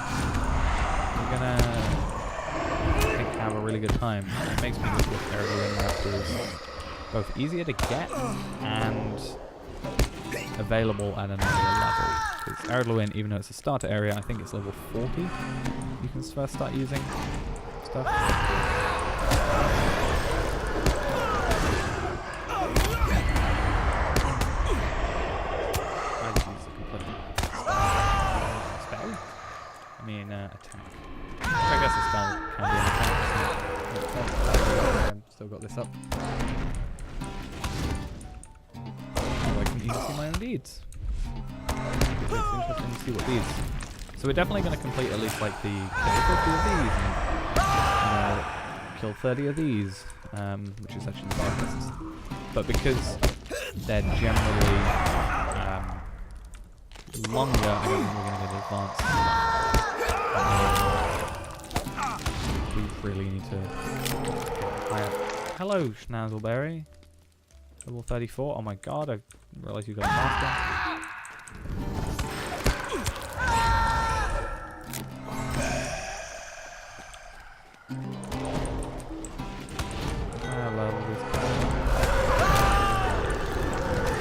We're going to, I think, have a really good time. It makes me look with Ered Luin that is both easier to get and available at another level. Because Ered Luin, even though it's a starter area, I think it's level 40. You can first start using stuff. I just use the complete spell. I mean, attack. I guess the spell can be an attack. I've still got this up. So I can even see my own deeds. It's interesting to see what these. So we're definitely going to complete at least like the kill 50 of these and kill 30 of these, which is actually the fastest. But because they're generally longer, I don't think we're going to get advanced. We really need to. Hello, Schnazzleberry. Level 34. Oh my god, I realised you got a master.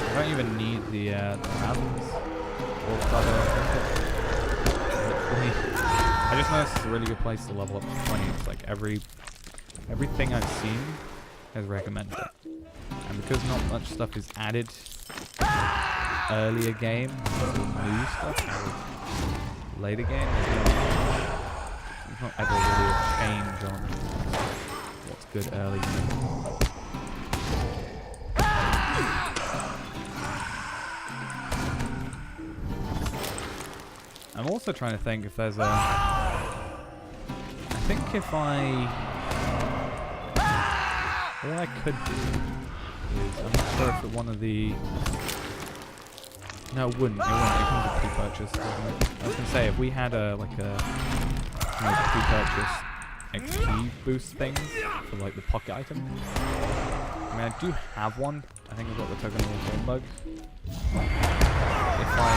I don't even need the atoms or the other. I just noticed it's a really good place to level up to 20. It's like everything I've seen has recommended it. And because not much stuff is added earlier game, new stuff added later game, there's not ever really a change on what's good early game. I'm also trying to think if there's a... I think if what I could do is... I'm not sure if one of the... No, it wouldn't. It comes with pre-purchase, doesn't it? I was going to say, if we had pre-purchase XP boost things for like the pocket item. I mean, I do have one. I think I've got the token of Thornbug. If I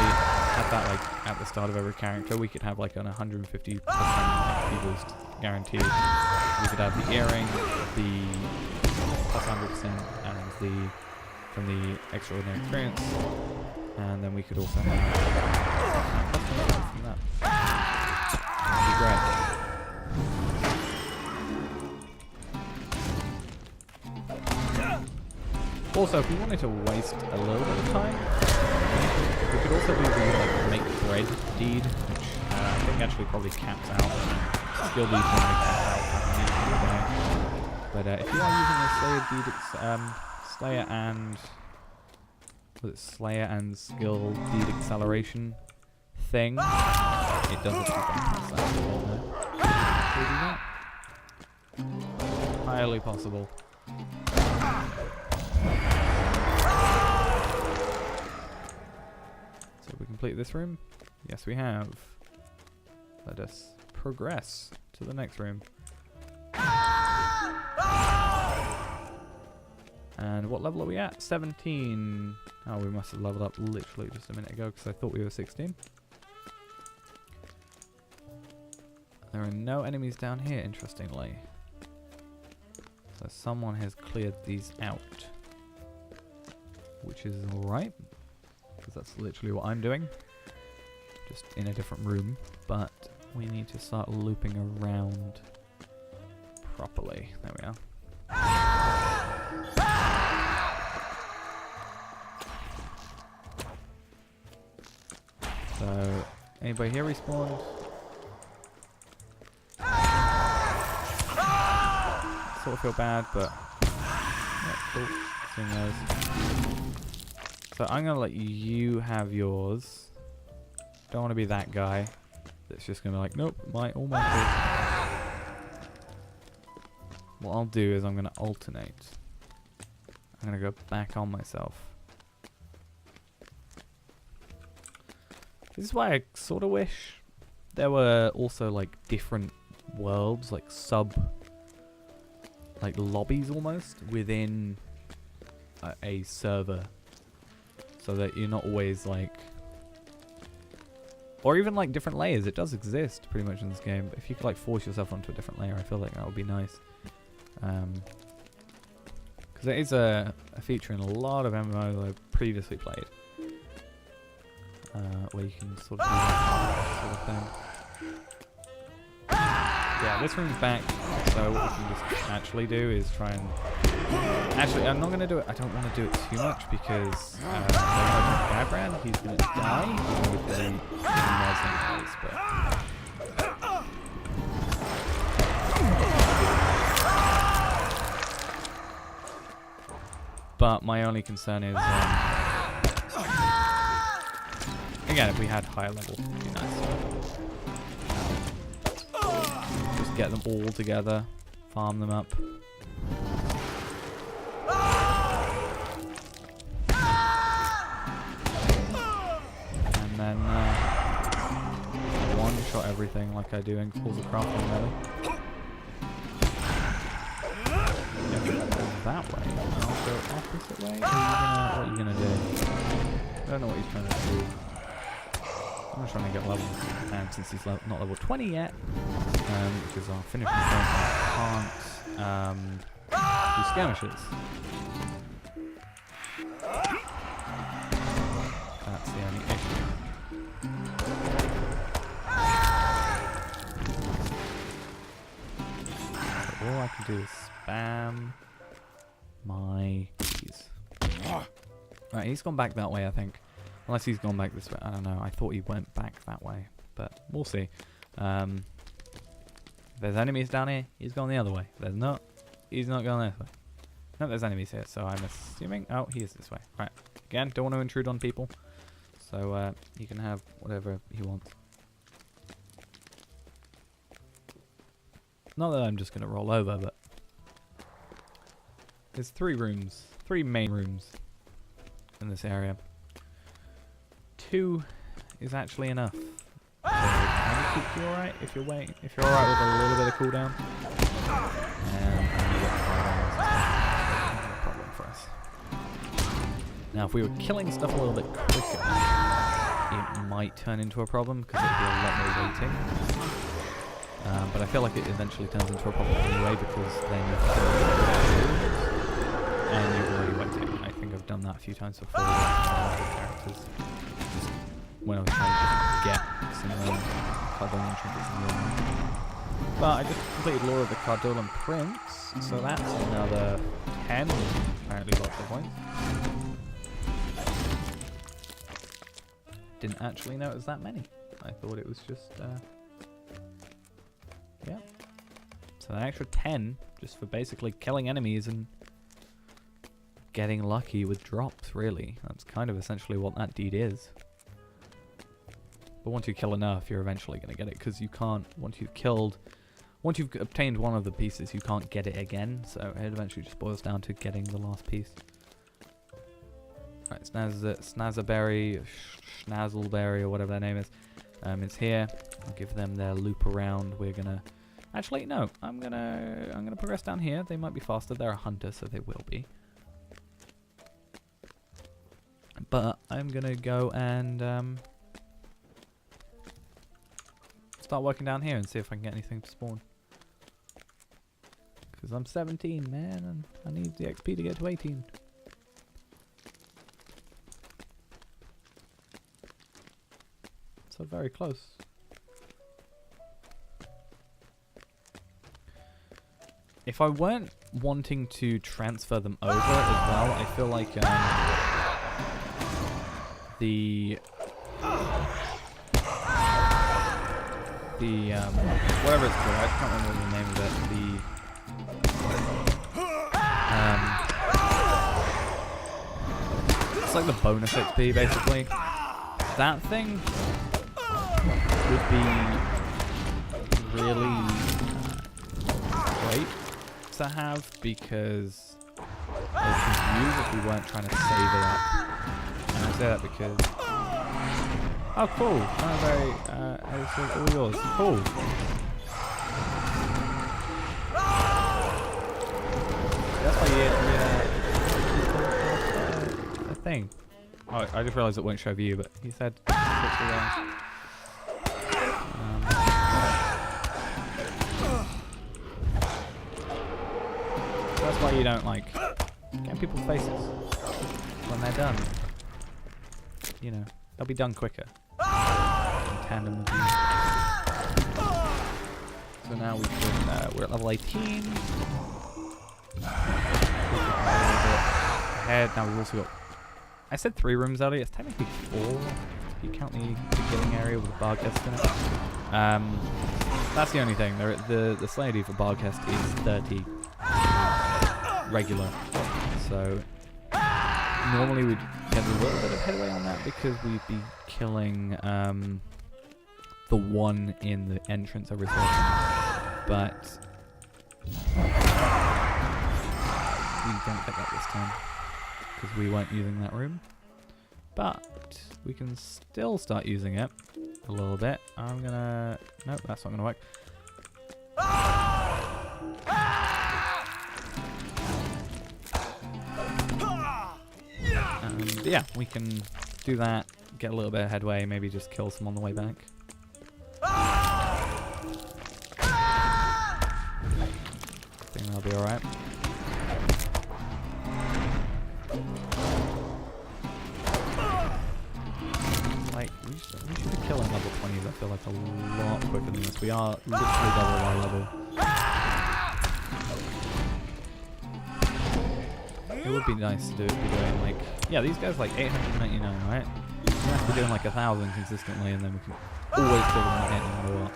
had that like at the start of every character, we could have like an 150% XP boost guaranteed. We could have the earring, the plus 100%, and the from the extraordinary experience, and then we could also have from that. That'd be great. Also, if we wanted to waste a little bit of time, we could also do the like make bread deed, which I think actually probably caps out. Skill deed normally caps out. But if you are using a Slayer deed, it's Slayer and skill deed acceleration thing. It does actually bypass that. Highly possible. So we complete this room? Yes, we have. Let us progress to the next room. And what level are we at? 17. Oh, we must have leveled up literally just a minute ago because I thought we were 16. There are no enemies down here, interestingly. So someone has cleared these out. Which is alright. Because that's literally what I'm doing. Just in a different room. But we need to start looping around properly. There we are. So, anybody here respawned? Sort of feel bad, but yeah, cool. Seeing those. So I'm gonna let you have yours. Don't want to be that guy that's just gonna be like, nope, all my food. What I'll do is I'm gonna alternate. I'm gonna go back on myself. This is why I sort of wish there were also like different worlds, like like lobbies almost within a server, so that you're not always like, or even like different layers. It does exist pretty much in this game, but if you could like force yourself onto a different layer, I feel like that would be nice. Because it is a feature in a lot of MMOs I've previously played. Where you can sort of do that sort of thing. Yeah, this room's back, so what we can just actually do is try and... Actually, I'm not going to do it. I don't want to do it too much because Gabran, he's going to die with the Muslim but my only concern is... again, if we had higher level, it'd be nice. Just get them all together, farm them up. And then one-shot everything like I do in Tools of Crafting, really. Yeah, that way. I'll go opposite way. What are you gonna do? I don't know what he's trying to do. I'm just trying to get levels, and since he's not level 20 yet, which is our finishing point, I can't do skirmishes. That's the only issue. So all I can do is spam my keys. Right, he's gone back that way, I think. Unless he's gone back this way. I don't know. I thought he went back that way. But we'll see. If there's enemies down here, he's gone the other way. If there's not, he's not going this way. No, there's enemies here, so I'm assuming... Oh, he is this way. Right. Again, don't want to intrude on people. So, he can have whatever he wants. Not that I'm just going to roll over, but... There's 3 rooms. 3 main rooms in this area. 2 is actually enough. So can we keep you alright if you're waiting? If you're alright with a little bit of cooldown? And you get the fire no problem for us. Now if we were killing stuff a little bit quicker, it might turn into a problem because it'd be a lot more waiting. But I feel like it eventually turns into a problem anyway because then you and you're already waiting. I think I've done that a few times before with characters. Just when I was trying to just get some Cardolan trinkets in the room. But I just completed Lore of the Cardolan Prince, so that's another 10, apparently lots of points. Didn't actually know it was that many. I thought it was just, yeah. So an extra 10 just for basically killing enemies and getting lucky with drops, really. That's kind of essentially what that deed is. But once you kill enough, you're eventually going to get it, because you can't, once you've obtained one of the pieces, you can't get it again, so it eventually just boils down to getting the last piece. Right, Snazzaberry, Schnazzleberry, or whatever their name is. It's here. I'll give them their loop around. We're gonna... Actually, no. I'm gonna progress down here. They might be faster. They're a hunter, so they will be. But I'm gonna go and start working down here and see if I can get anything to spawn. Because I'm 17, man, and I need the XP to get to 18. So very close. If I weren't wanting to transfer them over as well, I feel like the whatever it's called, I can't remember the name of it. It's like the bonus XP basically. That thing would be really great to have because I was confused if we weren't trying to save it up. And I say that because oh cool, it's all yours. Cool. That's why a thing. Oh, I just realised it won't show you, but he said that's why you don't like get people's faces when they're done. You know, they'll be done quicker. In tandem with you. So now we can, we're at level 18. Ahead. Now we've also got, I said 3 rooms earlier, it's technically 4 if you count the killing area with the bar guest in it. That's the only thing. The Slayer for bar guest is 30 regular. So normally we'd get a little bit of headway on that because we'd be killing the one in the entrance every so often. But we don't pick that this time because we weren't using that room. But we can still start using it a little bit. I'm gonna... Nope, that's not gonna work. Yeah, we can do that, get a little bit of headway, maybe just kill some on the way back. I think that'll be alright. Like, we should be killing level 20s, I feel like, a lot quicker than this. We are literally double our level. It would be nice to be doing like, yeah, these guys like 899, right? We have to be doing like 1,000 consistently, and then we can always kill them in a hit no matter what.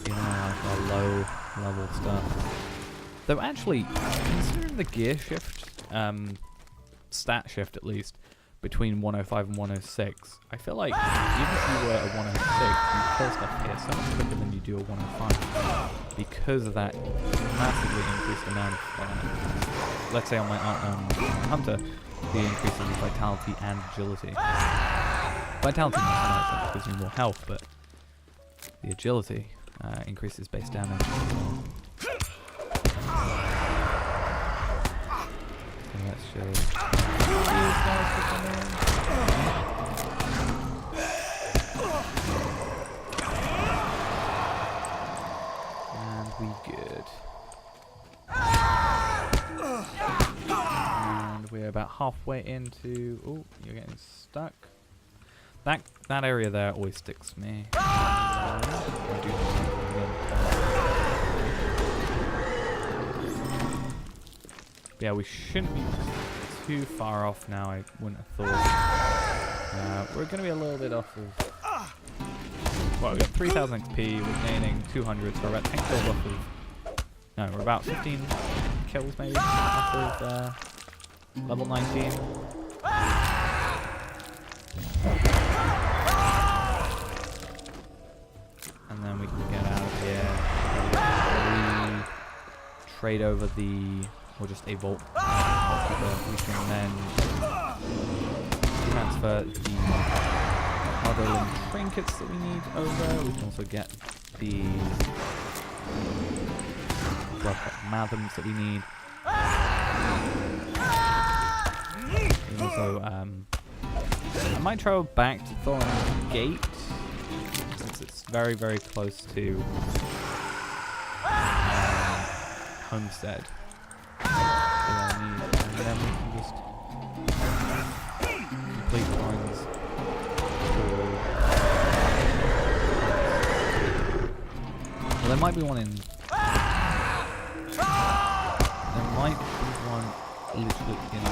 You know, like our low level stuff. Though actually, considering the gear shift, stat shift at least, between 105 and 106, I feel like even if you were at 106, you kill stuff here so much quicker than you do at 105 because of that massively increased amount of, let's say on my Hunter, the increase in vitality and agility. Vitality gives you more health, but the agility increases base damage. So let's just... And we good. And we're about halfway into... Oh, you're getting stuck. That area there always sticks me. Yeah, we shouldn't be too far off now, I wouldn't have thought. We're going to be a little bit off of... Well, we got 3,000 XP, we're gaining 200, so we're about 10 kills off of... No, we're about 15 kills maybe off of level 19. And then we can get out of here. Trade over the... or just a vault. We can then transfer the cargo and trinkets that we need over. We can also get the Mathams that we need. We can also, I might travel back to Thorin's Gate, since it's very, very close to homestead. I need, and then we can just complete lines well, there might be one in. There might be one literally in the games.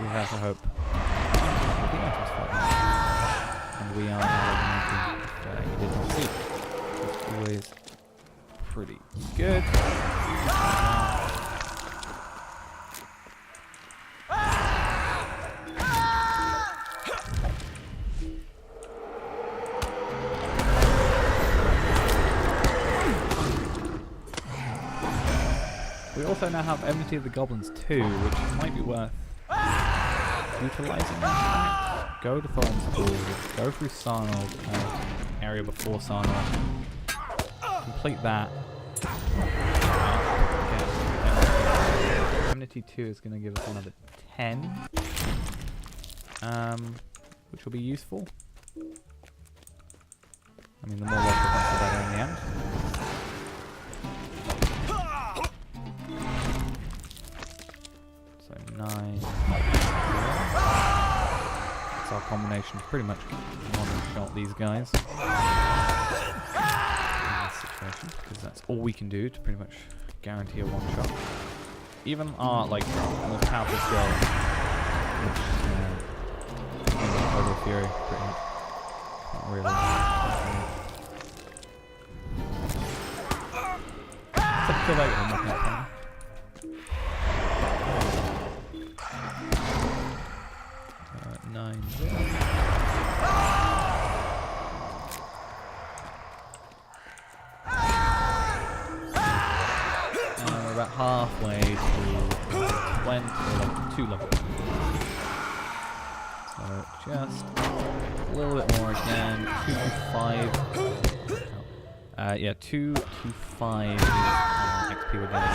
We have to hope. And we are now making you did not see. It's always pretty good. We also now have Enmity of the Goblins 2, which might be worth utilising that. Go to Thorn's Pool, go through Sarnov, area before Sarnov, complete that. Enmity 2 is going to give us another 10, which will be useful. I mean, the more local ones, the better in the end. So 9. That's our combination to pretty much one-shot these guys in this situation, because that's all we can do to pretty much guarantee a one-shot. Even our most powerful skill, which Total Fury, pretty much not really. I feel like I'm not that fun. We're about halfway to 20, level 2 level. So just a little bit more again. 2 to 5. Yeah, 2 to 5 is XP we're getting.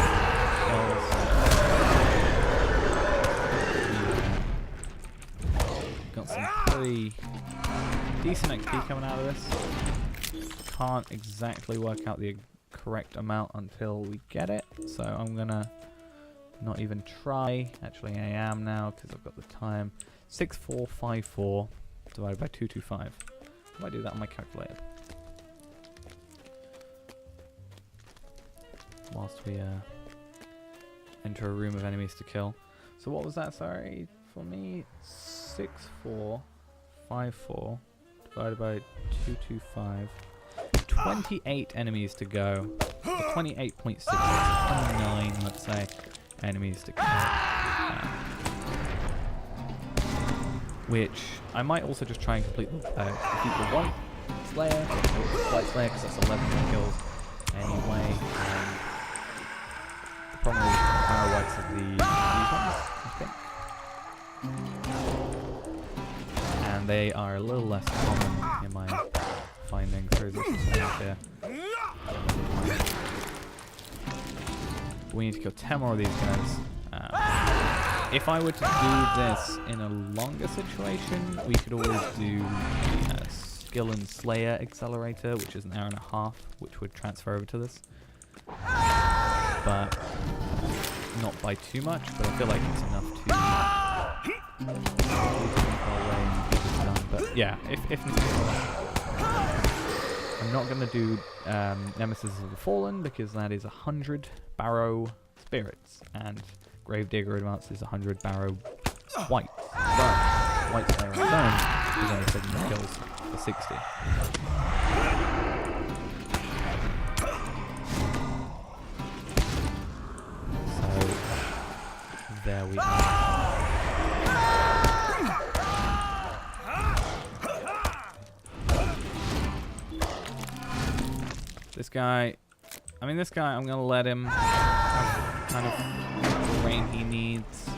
Got some pretty decent XP coming out of this. Can't exactly work out the correct amount until we get it, so I'm gonna not even try. Actually, I am now because I've got the time. 6454 divided by 225. If I do that on my calculator, whilst we enter a room of enemies to kill. So what was that? Sorry, for me, 6454 divided by 225. 28 enemies to go. 28.6, 29, let's say, enemies to kill. Which I might also just try and complete the defeat the White Slayer, because that's 11 kills anyway. The problem is the Power Whites of these ones, I think. And they are a little less common in my findings. There's this here. We need to kill 10 more of these guys. If I were to do this in a longer situation, we could always do the Skill and Slayer Accelerator, which is an hour and a half, which would transfer over to this. But not by too much, but I feel like it's enough to get this done. But yeah, if I'm not going to do Nemesis of the Fallen, because that is 100 Barrow Spirits, and Gravedigger Advance is 100 Barrow White. But White Slayer on its own is only 7 kills for 60. So there we are. This guy, I'm gonna let him have kind of the rain he needs.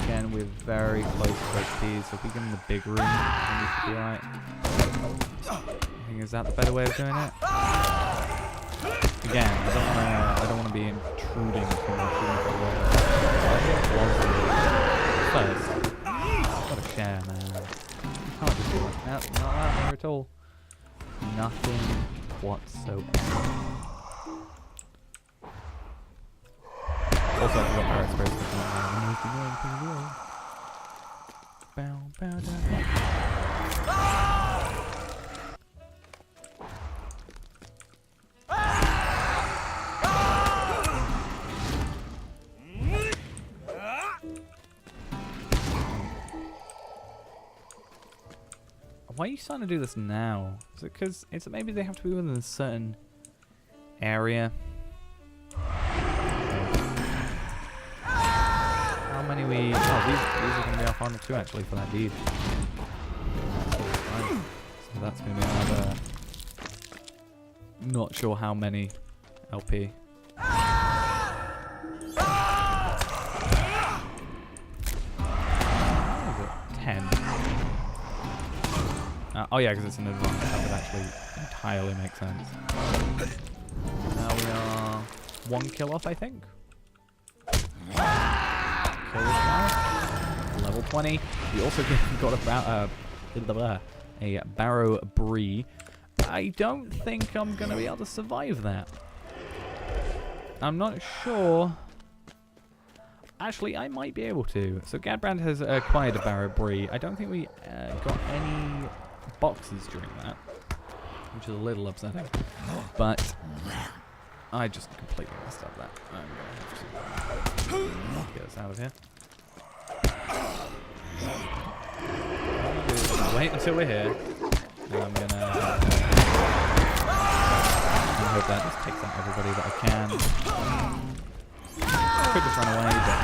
Again, we're very close to XP, so if we give him the big room, then we should be alright. I think, is that the better way of doing it? Again, I don't wanna be intruding too much into the way. First, gotta share, man. You can't just do like that, not that there at all. Nothing whatsoever. Also, I've got Barrett's Brace. Bow, bow, down. Why are you starting to do this now? Is it because maybe they have to be within a certain area? How many we? Oh, these are going to be our final two actually for that deed. Right. So that's going to be another. Not sure how many LP. What is it? 10. Oh yeah, because it's an advance. That would actually entirely make sense. Now we are 1 kill off, I think. Kill this guy. Level 20. We also got a Barrow Brie. I don't think I'm going to be able to survive that. I'm not sure. Actually, I might be able to. So Gadbrand has acquired a Barrow Brie. I don't think we got any boxes during that, which is a little upsetting. But I just completely messed up that. I'm going to have to get us out of here. Wait until we're here. And I'm going to hope that just takes out everybody that I can. Could just run away, but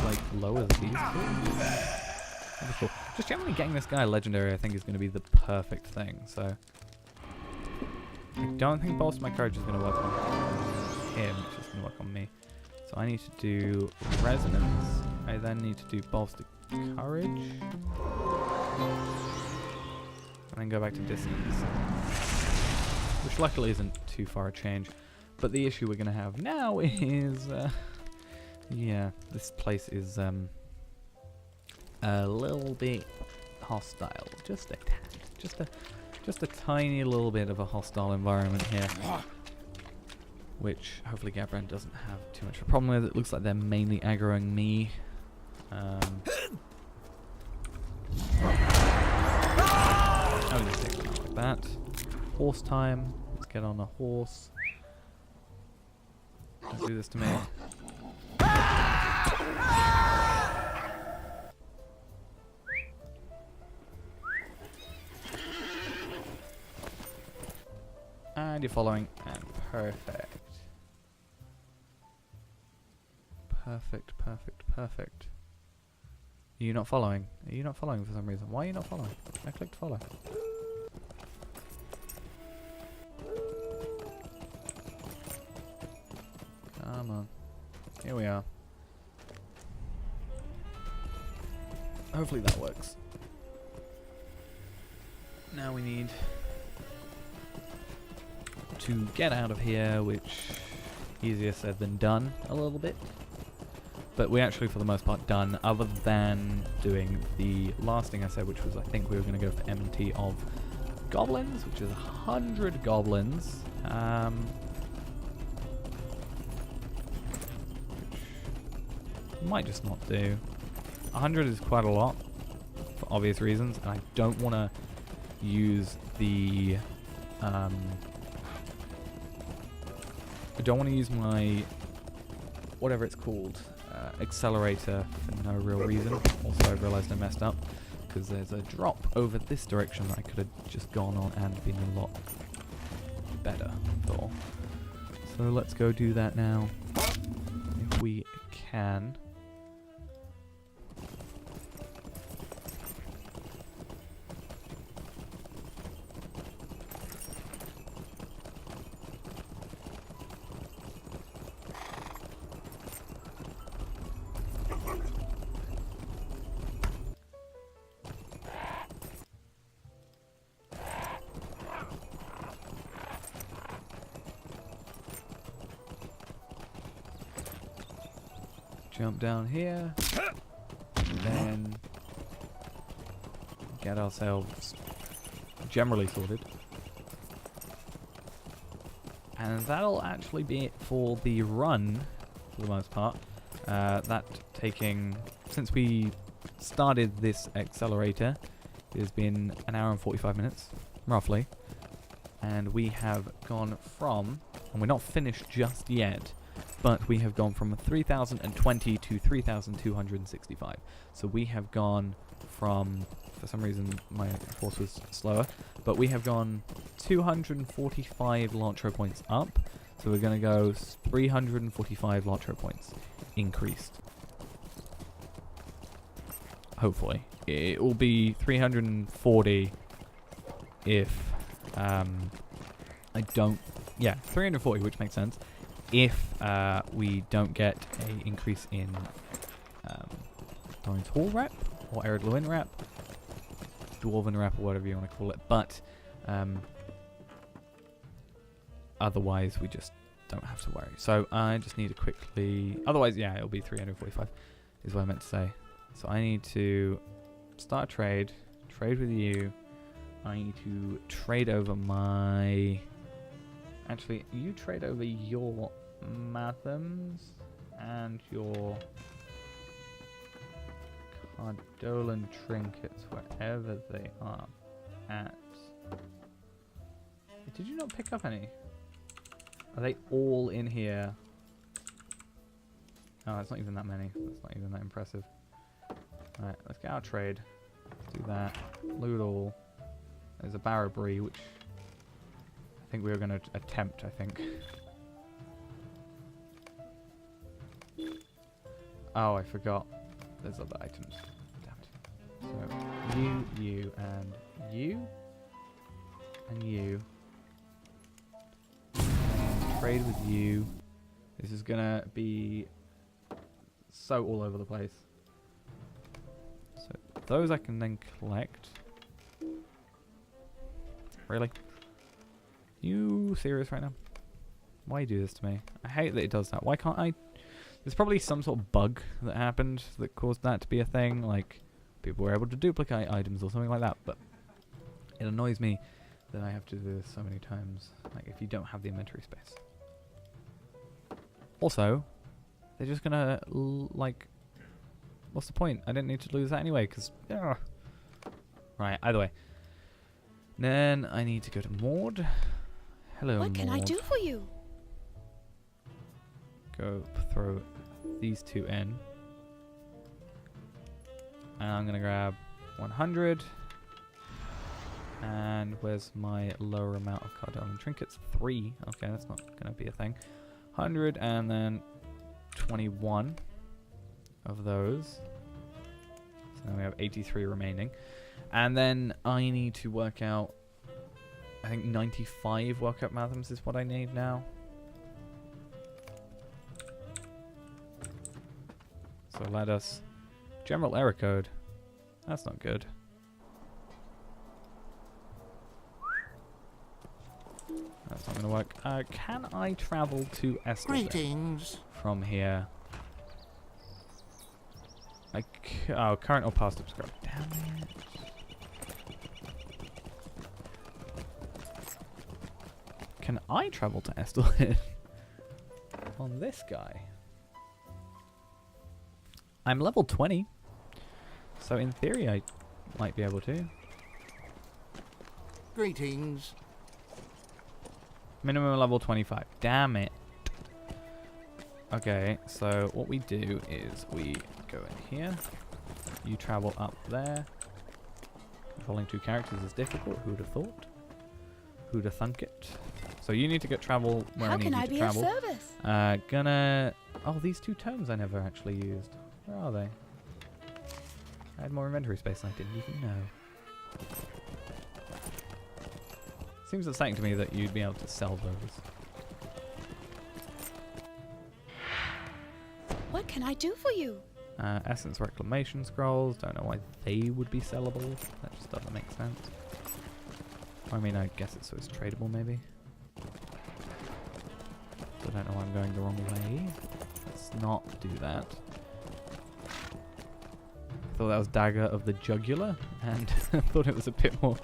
like lower than these two. Cool. Just generally getting this guy legendary, I think, is going to be the perfect thing. So I don't think Bolster My Courage is going to work on him. It's just going to work on me. So I need to do Resonance. I then need to do Bolster Courage. And then go back to Dissonance. Which luckily isn't too far a change. But the issue we're going to have now is... yeah, this place is a little bit hostile. Just a tad. Just a tiny little bit of a hostile environment here. Which hopefully Gadbrand doesn't have too much of a problem with. It looks like they're mainly aggroing me. I'll just take them out like that. Horse time. Let's get on a horse. Don't do this to me. And you're following, and perfect. Perfect. Are you not following? Are you not following for some reason? Why are you not following? I clicked follow. Come on. Here we are. Hopefully that works. Now we need to get out of here, which easier said than done a little bit. But we actually, for the most part, done, other than doing the last thing I said, which was I think we were going to go for M&T of goblins, which is 100 goblins. Which might just not do. 100 is quite a lot, for obvious reasons, and I don't want to use the... I don't want to use my... whatever it's called. Accelerator for no real reason. Also, I realised I messed up because there's a drop over this direction that I could have just gone on and been a lot better for. So let's go do that now, if we can. jump down here, and then get ourselves generally sorted. And that'll actually be it for the run, for the most part. That taking, since we started this accelerator, it has been an hour and 45 minutes, roughly. And we have gone from, and we're not finished just yet, but we have gone from 3,020 to 3,265. So we have gone from, for some reason my force was slower, but we have gone 245 Lotro points up. So we're going to go 345 Lotro points increased. Hopefully. It will be 340 if I don't... Yeah, 340, which makes sense. If we don't get an increase in Doran's Hall rep, or Ered Luin rep, Dwarven rep, or whatever you want to call it. But otherwise, we just don't have to worry. So I just need to quickly... Otherwise, yeah, it'll be 345, is what I meant to say. So I need to start a trade with you. I need to trade over my... Actually, you trade over your Mathams and your Cardolan trinkets wherever they are at. Did you not pick up any? Are they all in here? Oh, it's not even that many. That's not even that impressive. Alright, let's get our trade. Let's do that. Loot all. There's a Barrowbury, which I think we were going to attempt, I think. Oh, I forgot. There's other items. Damn it. So, you, and you. And you. And trade with you. This is going to be so all over the place. So, those I can then collect. Really? You serious right now? Why you do this to me? I hate that it does that. Why can't I... There's probably some sort of bug that happened that caused that to be a thing. Like, people were able to duplicate items or something like that. But it annoys me that I have to do this so many times. Like, if you don't have the inventory space. Also, they're just gonna, like... What's the point? I didn't need to lose that anyway, because... Right, either way. Then I need to go to Maud. Hello, What can I Maud. do for you? Go throw these two in. And I'm going to grab 100. And where's my lower amount of Cardolan trinkets? 3. Okay, that's not going to be a thing. 100 and then 21 of those. So now we have 83 remaining. And then I need to work out, I think 95 workup Mathams is what I need now. So let us... General error code. That's not good. That's not going to work. Can I travel to Estelville Greetings. from here? Oh, current or past subscribe. Damn it. Can I travel to Estelville on this guy? I'm level 20, so in theory I might be able to. Greetings. Minimum level 25. Damn it. Okay, so what we do is we go in here. You travel up there. Controlling 2 characters is difficult. Who'd have thought? Who'd have thunk it? So you need to get travel where I need you to travel. How can I be of service? Gonna... Oh, these 2 tomes I never actually used. Where are they? I had more inventory space than I didn't even know. Seems exciting to me that you'd be able to sell those. What can I do for you? Essence Reclamation Scrolls. Don't know why they would be sellable. That just doesn't make sense. I mean, I guess it's so it's tradable, maybe. So I don't know why I'm going the wrong way. Let's not do that. thought that was Dagger of the Jugular, and I thought it was a bit more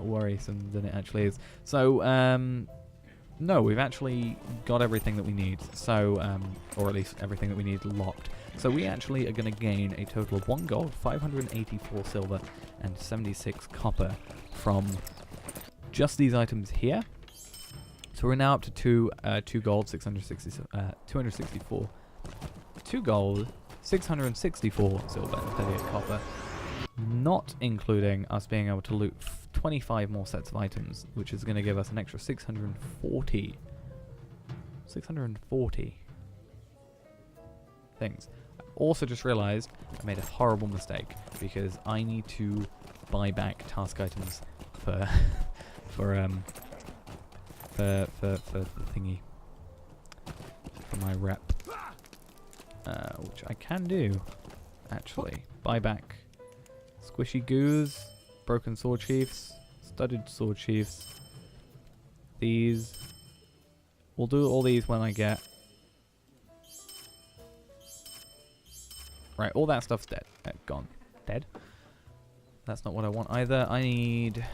worrisome than it actually is. So, no, we've actually got everything that we need. So, or at least everything that we need locked. So we actually are going to gain a total of 1 gold, 584 silver, and 76 copper from just these items here. So we're now up to 2 gold, 264. 2 gold, 664 silver, and 38 copper. Not including us being able to loot 25 more sets of items, which is going to give us an extra 640 things. I also just realized I made a horrible mistake because I need to buy back task items for for the thingy, for my rep, which I can do actually. Buy back squishy goos, broken sword chiefs, studded sword chiefs. These. We'll do all these when I get. Right, all that stuff's dead. Gone. Dead. That's not what I want either. I need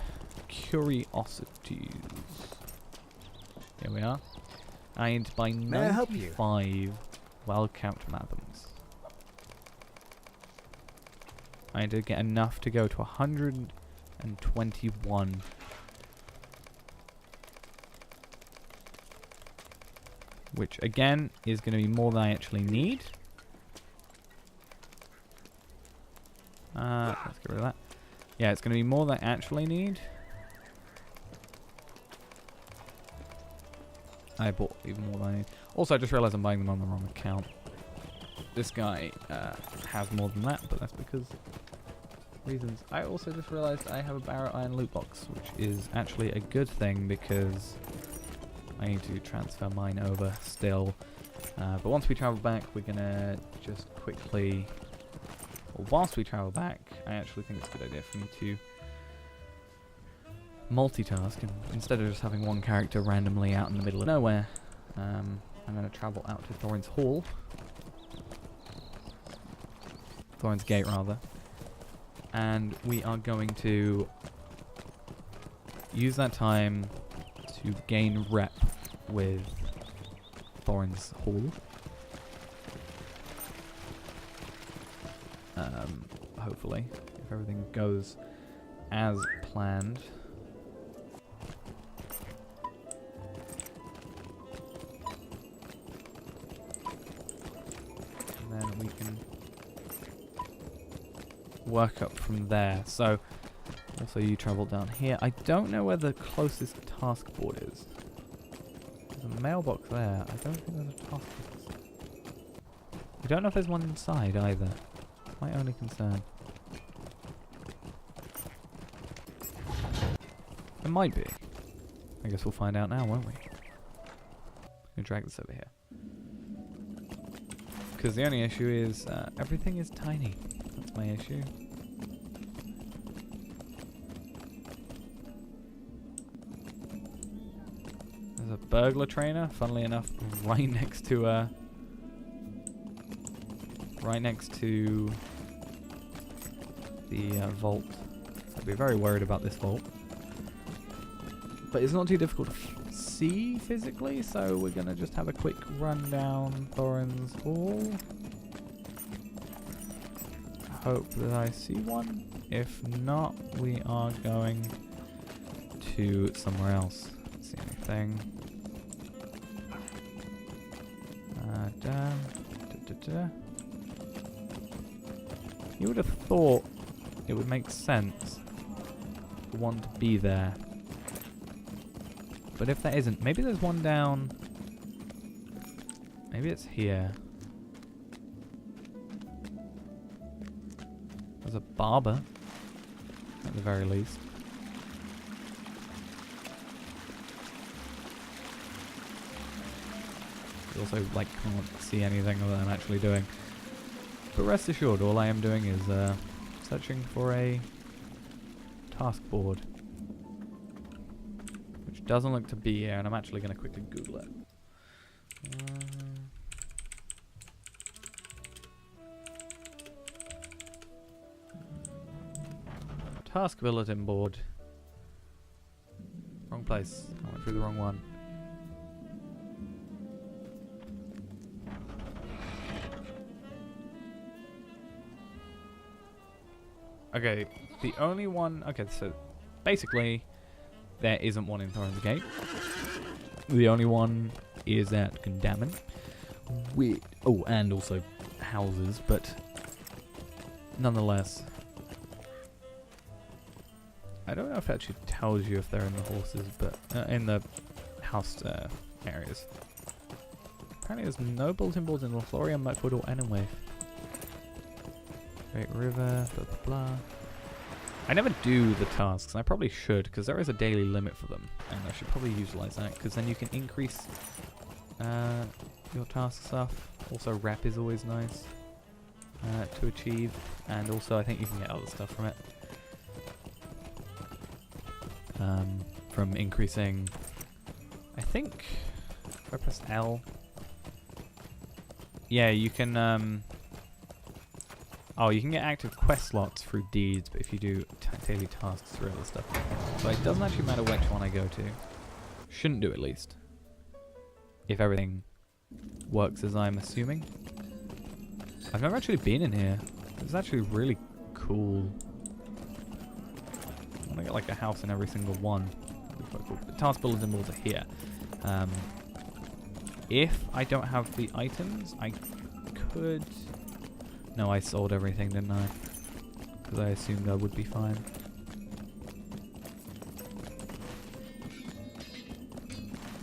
curiosities. Here we are. I need to buy 95 well-capped mathens. I need to get enough to go to 121. Which, again, is going to be more than I actually need. Let's get rid of that. Yeah, it's going to be more than I actually need. I bought even more than I need. Also, I just realized I'm buying them on the wrong account. This guy has more than that, but that's because reasons. I also just realized I have a Barrow Iron loot box, which is actually a good thing because I need to transfer mine over still. But once we travel back, we're going to just quickly... Well, whilst we travel back, I actually think it's a good idea for me to multitask, and instead of just having one character randomly out in the middle of nowhere, I'm going to travel out to Thorin's Hall. Thorin's Gate, rather. And we are going to use that time to gain rep with Thorin's Hall. Hopefully, if everything goes as planned. And then we can work up from there. So, also you travel down here. I don't know where the closest task board is. There's a mailbox there. I don't think there's a task box. I don't know if there's one inside either. My only concern. It might be. I guess we'll find out now, won't we? I'm gonna drag this over here. Because the only issue is everything is tiny. That's my issue. There's a burglar trainer, funnily enough, right next to the vault. So I'd be very worried about this vault. But it's not too difficult to see physically, so we're going to just have a quick run down Thorin's Hall. Hope that I see one. If not, we are going to somewhere else. Let's see anything. You would have thought it would make sense for one to be there. But if there isn't, maybe there's one down. Maybe it's here. There's a barber, at the very least. You also, like, can't see anything that I'm actually doing. But rest assured, all I am doing is searching for a task board. Which doesn't look to be here, and I'm actually going to quickly Google it. Task bulletin board. Wrong place. I went through the wrong one. Okay, the only one... Okay, so basically there isn't one in Thorin's Gate. The only one is at Gundamon. Oh, and also houses, but nonetheless. I don't know if it actually tells you if they're in the horses, but in the house areas. Apparently there's no bulletin boards in Lothlorien, Mirkwood, or Enemwave. Great River, blah blah blah. I never do the tasks, and I probably should, because there is a daily limit for them, and I should probably utilize that, because then you can increase your task stuff. Also, rep is always nice to achieve, and also I think you can get other stuff from it. From increasing, I think, if I press L, yeah, you can, oh, you can get active quest slots through deeds, but if you do daily tasks through other stuff. So it doesn't actually matter which one I go to. Shouldn't do, at least. If everything works as I'm assuming. I've never actually been in here. It's actually really cool. I want to get like a house in every single one. That'd be quite cool. The task bulletin boards are here. If I don't have the items, I could... No, I sold everything, didn't I? Because I assumed I would be fine.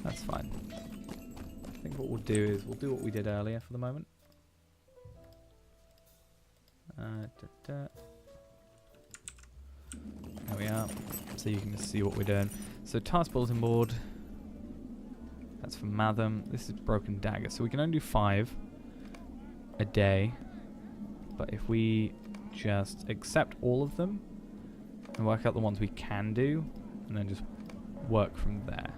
That's fine. I think what we'll do is we'll do what we did earlier for the moment. There we are. So you can just see what we're doing. So task bulletin board. That's for Matham. This is Broken Dagger. So we can only do 5 a day. But if we just accept all of them and work out the ones we can do, and then just work from there.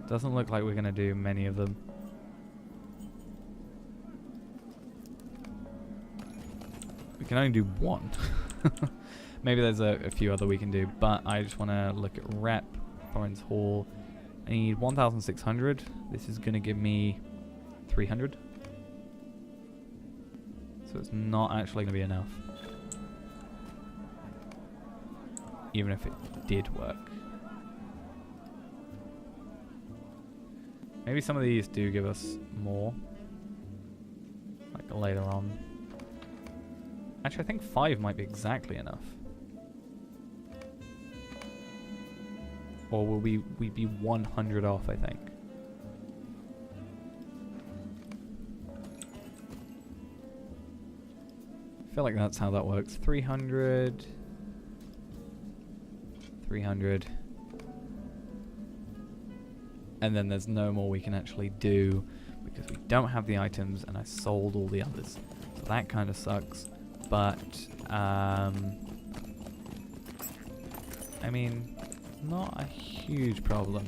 Doesn't look like we're going to do many of them. We can only do 1. Maybe there's a few other we can do, but I just want to look at rep, Thorin's Hall. I need 1,600. This is going to give me 300. So it's not actually going to be enough. Even if it did work. Maybe some of these do give us more. Like later on. Actually, I think 5 might be exactly enough. Or will we be 100 off, I think. I feel like that's how that works. 300. 300. And then there's no more we can actually do because we don't have the items and I sold all the others. So that kind of sucks. But, I mean, not a huge problem.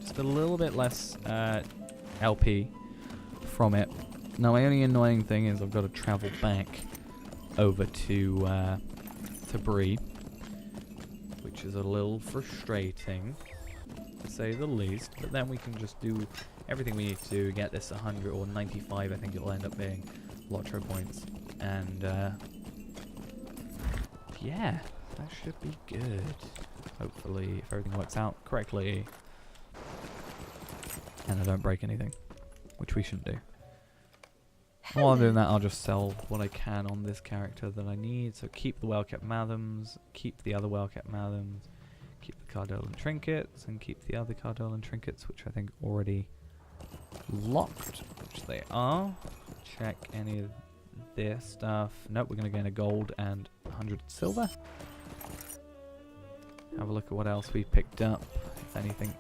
Just a little bit less LP from it. Now, my only annoying thing is I've got to travel back over to Bree, which is a little frustrating, to say the least. But then we can just do everything we need to do, get this 100 or 95, I think it'll end up being, Lotro points. And, yeah, that should be good. Hopefully, if everything works out correctly. And I don't break anything, which we shouldn't do. While I'm doing that, I'll just sell what I can on this character that I need. So keep the well-kept Mathams, keep the other well-kept Mathams, keep the Cardolan trinkets, and keep the other Cardolan trinkets, which I think already locked, which they are. Check any of this stuff. Nope, we're going to gain a gold and 100 silver. Have a look at what else we picked up, if anything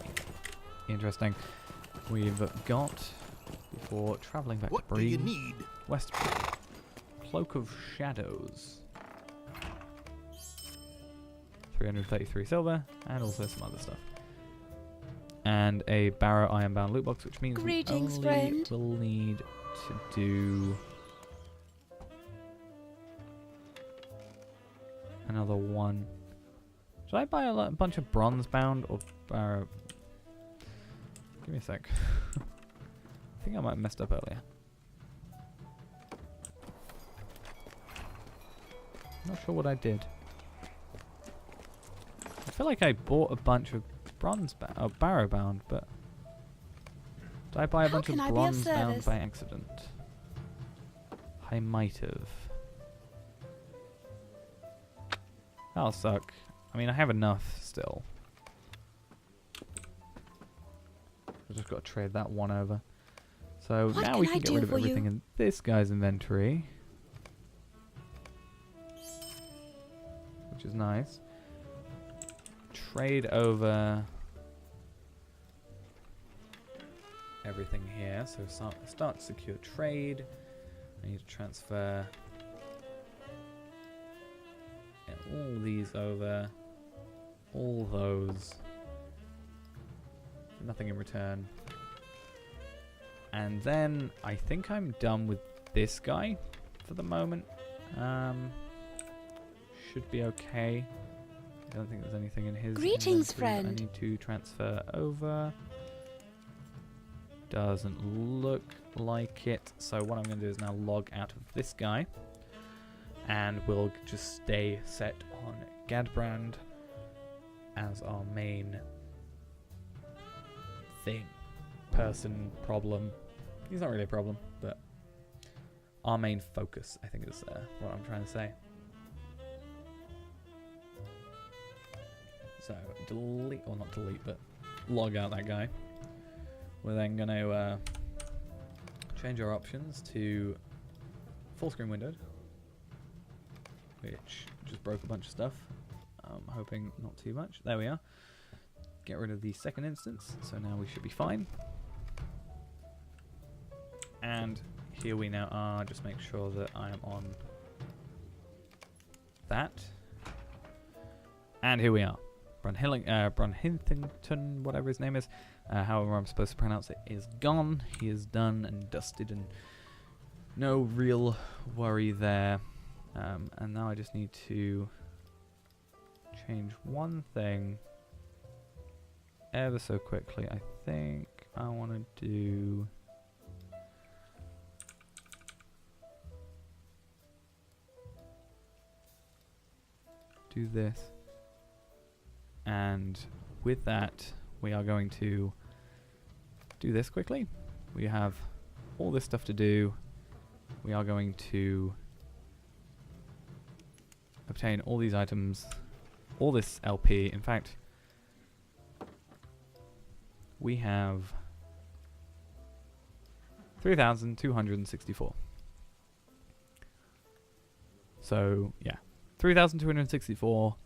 interesting we've got before travelling back to Bree. What do you need? West Cloak of Shadows. 333 silver, and also some other stuff. And a Barrow Ironbound loot box, which means Greetings, we only friend. will need to do another one. Should I buy a bunch of bronze bound or give me a sec. I think I might have messed up earlier. Not sure what I did. I feel like I bought a bunch of bronze barrow bound, but did I buy a bunch of bronze bound by accident? I might have. That'll suck. I mean, I have enough still. I've just got to trade that one over. So now we can get rid of everything in this guy's inventory, which is nice. Trade over everything here. So start secure trade. I need to transfer all these over. All those. Nothing in return. And then I think I'm done with this guy for the moment. Should be okay. I don't think there's anything in his. Greetings, friend. I need to transfer over. Doesn't look like it. So what I'm going to do is now log out of this guy. And we'll just stay set on Gadbrand as our main thing. Person, problem. He's not really a problem, but our main focus, I think, is what I'm trying to say. So delete, or not delete, but log out that guy. We're then going to change our options to full screen windowed, which just broke a bunch of stuff. I'm hoping not too much. There we are. Get rid of the second instance, so now we should be fine. And here we now are. Just make sure that I am on that. And here we are. Brunhilthington, whatever his name is, however I'm supposed to pronounce it, is gone. He is done and dusted, and no real worry there. And now I just need to change one thing ever so quickly. I think I want to do this, and with that we are going to do this quickly. We have all this stuff to do. We are going to obtain all these items, all this LP. In fact, we have 3,264. So yeah, 3,264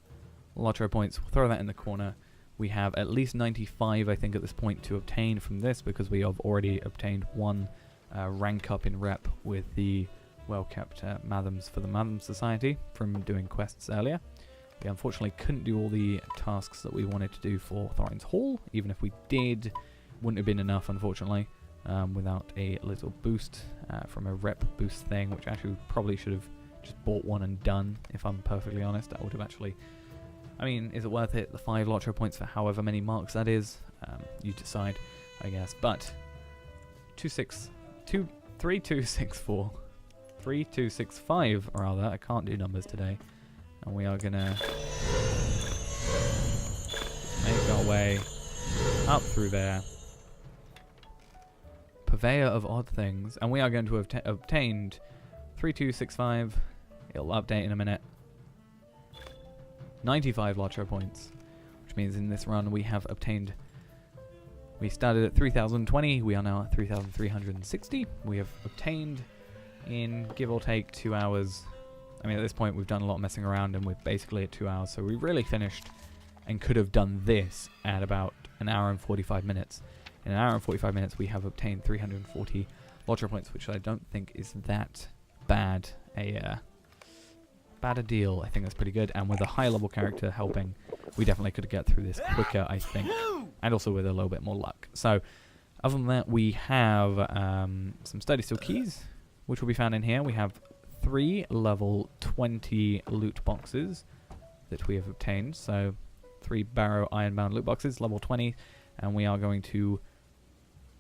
Lotro points. We'll throw that in the corner. We have at least 95, I think, at this point to obtain from this, because we have already obtained one rank up in rep with the well-kept Mathams for the Matham Society from doing quests earlier. We unfortunately couldn't do all the tasks that we wanted to do for Thorin's Hall. Even if we did, wouldn't have been enough, unfortunately, without a little boost from a rep boost thing, which actually probably should have just bought one and done, if I'm perfectly honest. That would have actually... I mean, is it worth it? The 5 Lotro points for however many marks that is? You decide, I guess. But 3264, 3265 rather. I can't do numbers today, and we are gonna make our way up through there. Purveyor of odd things, and we are going to have obtained 3265. It'll update in a minute. 95 Lotro points, which means in this run we have obtained... We started at 3,020, we are now at 3,360. We have obtained in, give or take, 2 hours. I mean, at this point we've done a lot of messing around and we're basically at 2 hours, so we really finished and could have done this at about an hour and 45 minutes. In an hour and 45 minutes we have obtained 340 Lotro points, which I don't think is that bad a deal. I think that's pretty good, and with a high level character helping, we definitely could get through this quicker, I think, and also with a little bit more luck. So other than that, we have some Study Still keys, which will be found in here. We have 3 level 20 loot boxes, that we have obtained. So 3 Barrow Ironbound loot boxes, level 20, and we are going to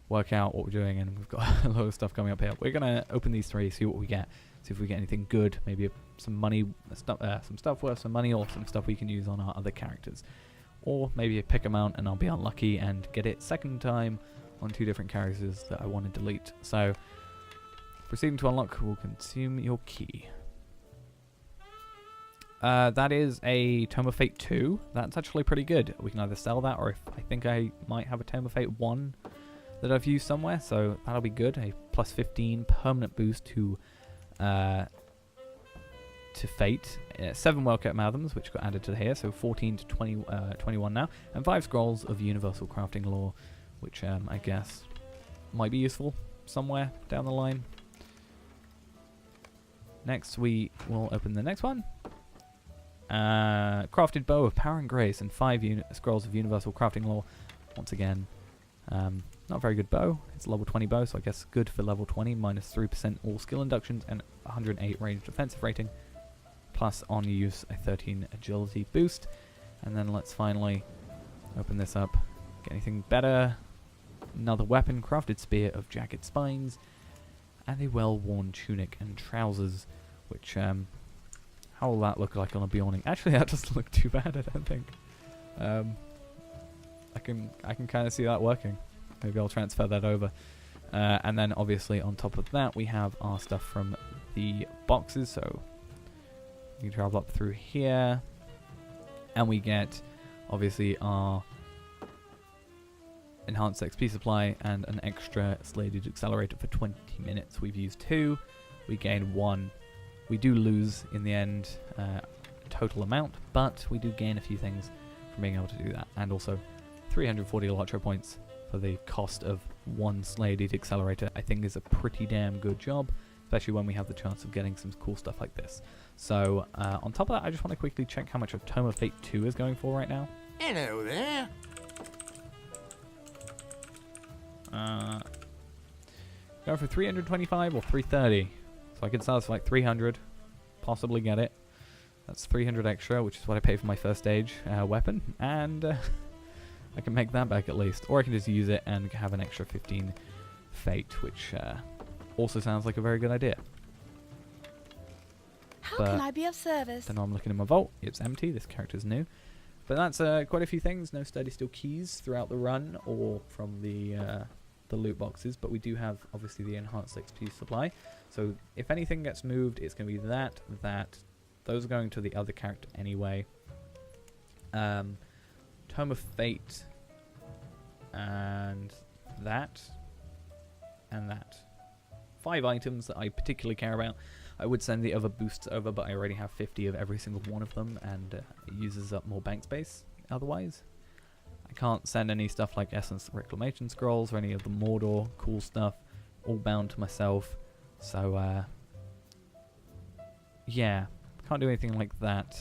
work out what we're doing, and we've got a lot of stuff coming up here. We're going to open these 3, see what we get, see if we get anything good, maybe some money, some stuff worth some money, or some stuff we can use on our other characters. Or maybe a pick amount and I'll be unlucky and get it second time on 2 different characters that I want to delete. So, proceeding to unlock will consume your key. That is a Tome of Fate 2. That's actually pretty good. We can either sell that, or if I think I might have a Tome of Fate 1 that I've used somewhere, so that'll be good. A plus 15 permanent boost to Fate. 7 Wellkept Mathams, which got added to here, so 14 to 21 now. And 5 Scrolls of Universal Crafting Lore, which I guess might be useful somewhere down the line. Next, we will open the next one. Crafted Bow of Power and Grace and 5 Scrolls of Universal Crafting Lore. Once again, not a very good bow. It's a level 20 bow, so I guess good for level 20. Minus 3% all skill inductions and 108 range defensive rating. Plus on use a 13 agility boost. And then let's finally open this up. Get anything better. Another weapon, Crafted Spear of Jagged Spines. And a well-worn tunic and trousers, which how will that look like on a Bjorning? Actually, that doesn't look too bad, I don't think. I can kind of see that working. Maybe I'll transfer that over. And then obviously on top of that, we have our stuff from the boxes. So you can travel up through here, and we get obviously our enhanced XP supply and an extra Sladed Accelerator for 20 minutes. We've used 2, we gain 1. We do lose in the end total amount, but we do gain a few things from being able to do that. And also 340 Electro points for the cost of 1 Sladed Accelerator, I think is a pretty damn good job, especially when we have the chance of getting some cool stuff like this. So on top of that, I just want to quickly check how much a Tome of Fate 2 is going for right now. Hello there. Going for 325 or 330. So I could sell this for like 300, possibly get it. That's 300 extra, which is what I paid for my first stage weapon, and I can make that back at least. Or I can just use it and have an extra 15 fate, which also sounds like a very good idea. How can I be of service? Then I'm looking in my vault. It's empty. This character's new. But that's quite a few things. No study still keys throughout the run or from the loot boxes. But we do have, obviously, the enhanced XP supply. So if anything gets moved, it's going to be that. Those are going to the other character anyway. Tome of Fate. And that. 5 items that I particularly care about. I would send the other boosts over, but I already have 50 of every single one of them, and it uses up more bank space otherwise. I can't send any stuff like Essence Reclamation Scrolls or any of the Mordor cool stuff, all bound to myself. So, yeah, can't do anything like that,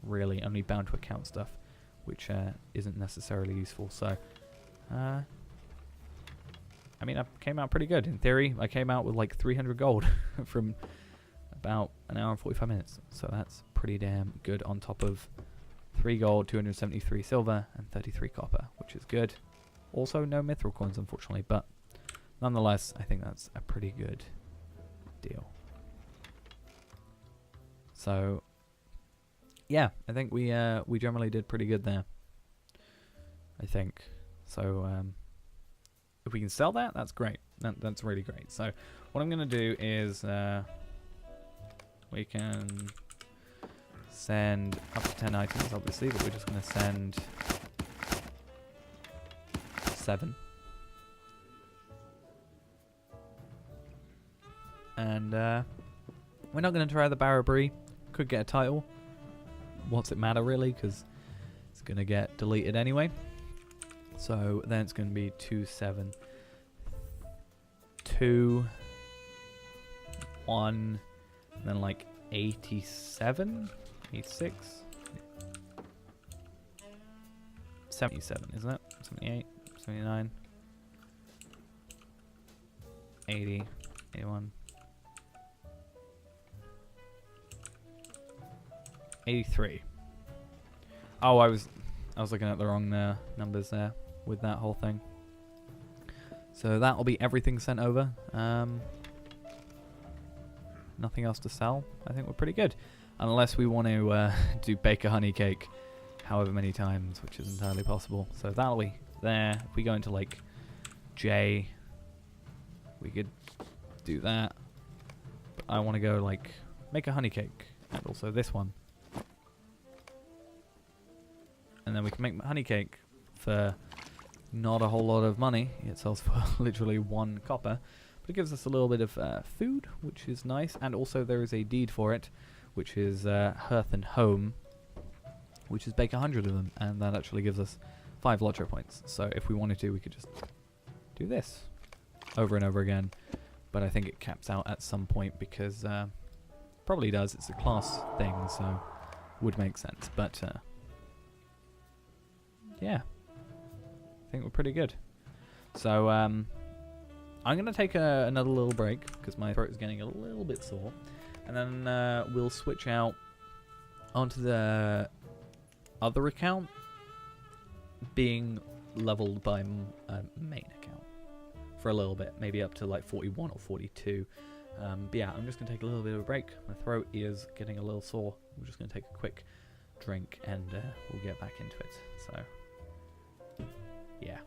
really, only bound to account stuff, which isn't necessarily useful. So, I mean, I came out pretty good. In theory, I came out with like 300 gold from about an hour and 45 minutes. So that's pretty damn good, on top of 3 gold, 273 silver, and 33 copper, which is good. Also, no mithril coins, unfortunately, but nonetheless, I think that's a pretty good deal. So, yeah, I think we generally did pretty good there. I think. So, if we can sell that, that's great. That's really great. So what I'm going to do is we can send up to 10 items, obviously, but we're just going to send 7. And we're not going to try the Barrow-Brie. Could get a title. What's it matter, really? Because it's going to get deleted anyway. So then it's going to be 2, 7, 2, 1, and then like 87, 86, 77, isn't it? 78, 79, 80, 81, 83. Oh, I was looking at the wrong numbers there with that whole thing. So that'll be everything sent over. Nothing else to sell. I think we're pretty good. Unless we want to bake a honey cake however many times, which is entirely possible. So that'll be there. If we go into like J, we could do that. But I want to go like make a honey cake, and also this one. And then we can make honey cake for not a whole lot of money. It sells for literally 1 copper. But it gives us a little bit of food, which is nice. And also there is a deed for it, which is Hearth and Home, which is bake 100 of them. And that actually gives us 5 Lotro points. So if we wanted to, we could just do this over and over again. But I think it caps out at some point because probably does. It's a class thing, so would make sense. But yeah, I think we're pretty good. So I'm going to take another little break because my throat is getting a little bit sore. And then we'll switch out onto the other account being leveled by main account for a little bit. Maybe up to like 41 or 42. But yeah, I'm just going to take a little bit of a break. My throat is getting a little sore. We're just going to take a quick drink and we'll get back into it. So yeah.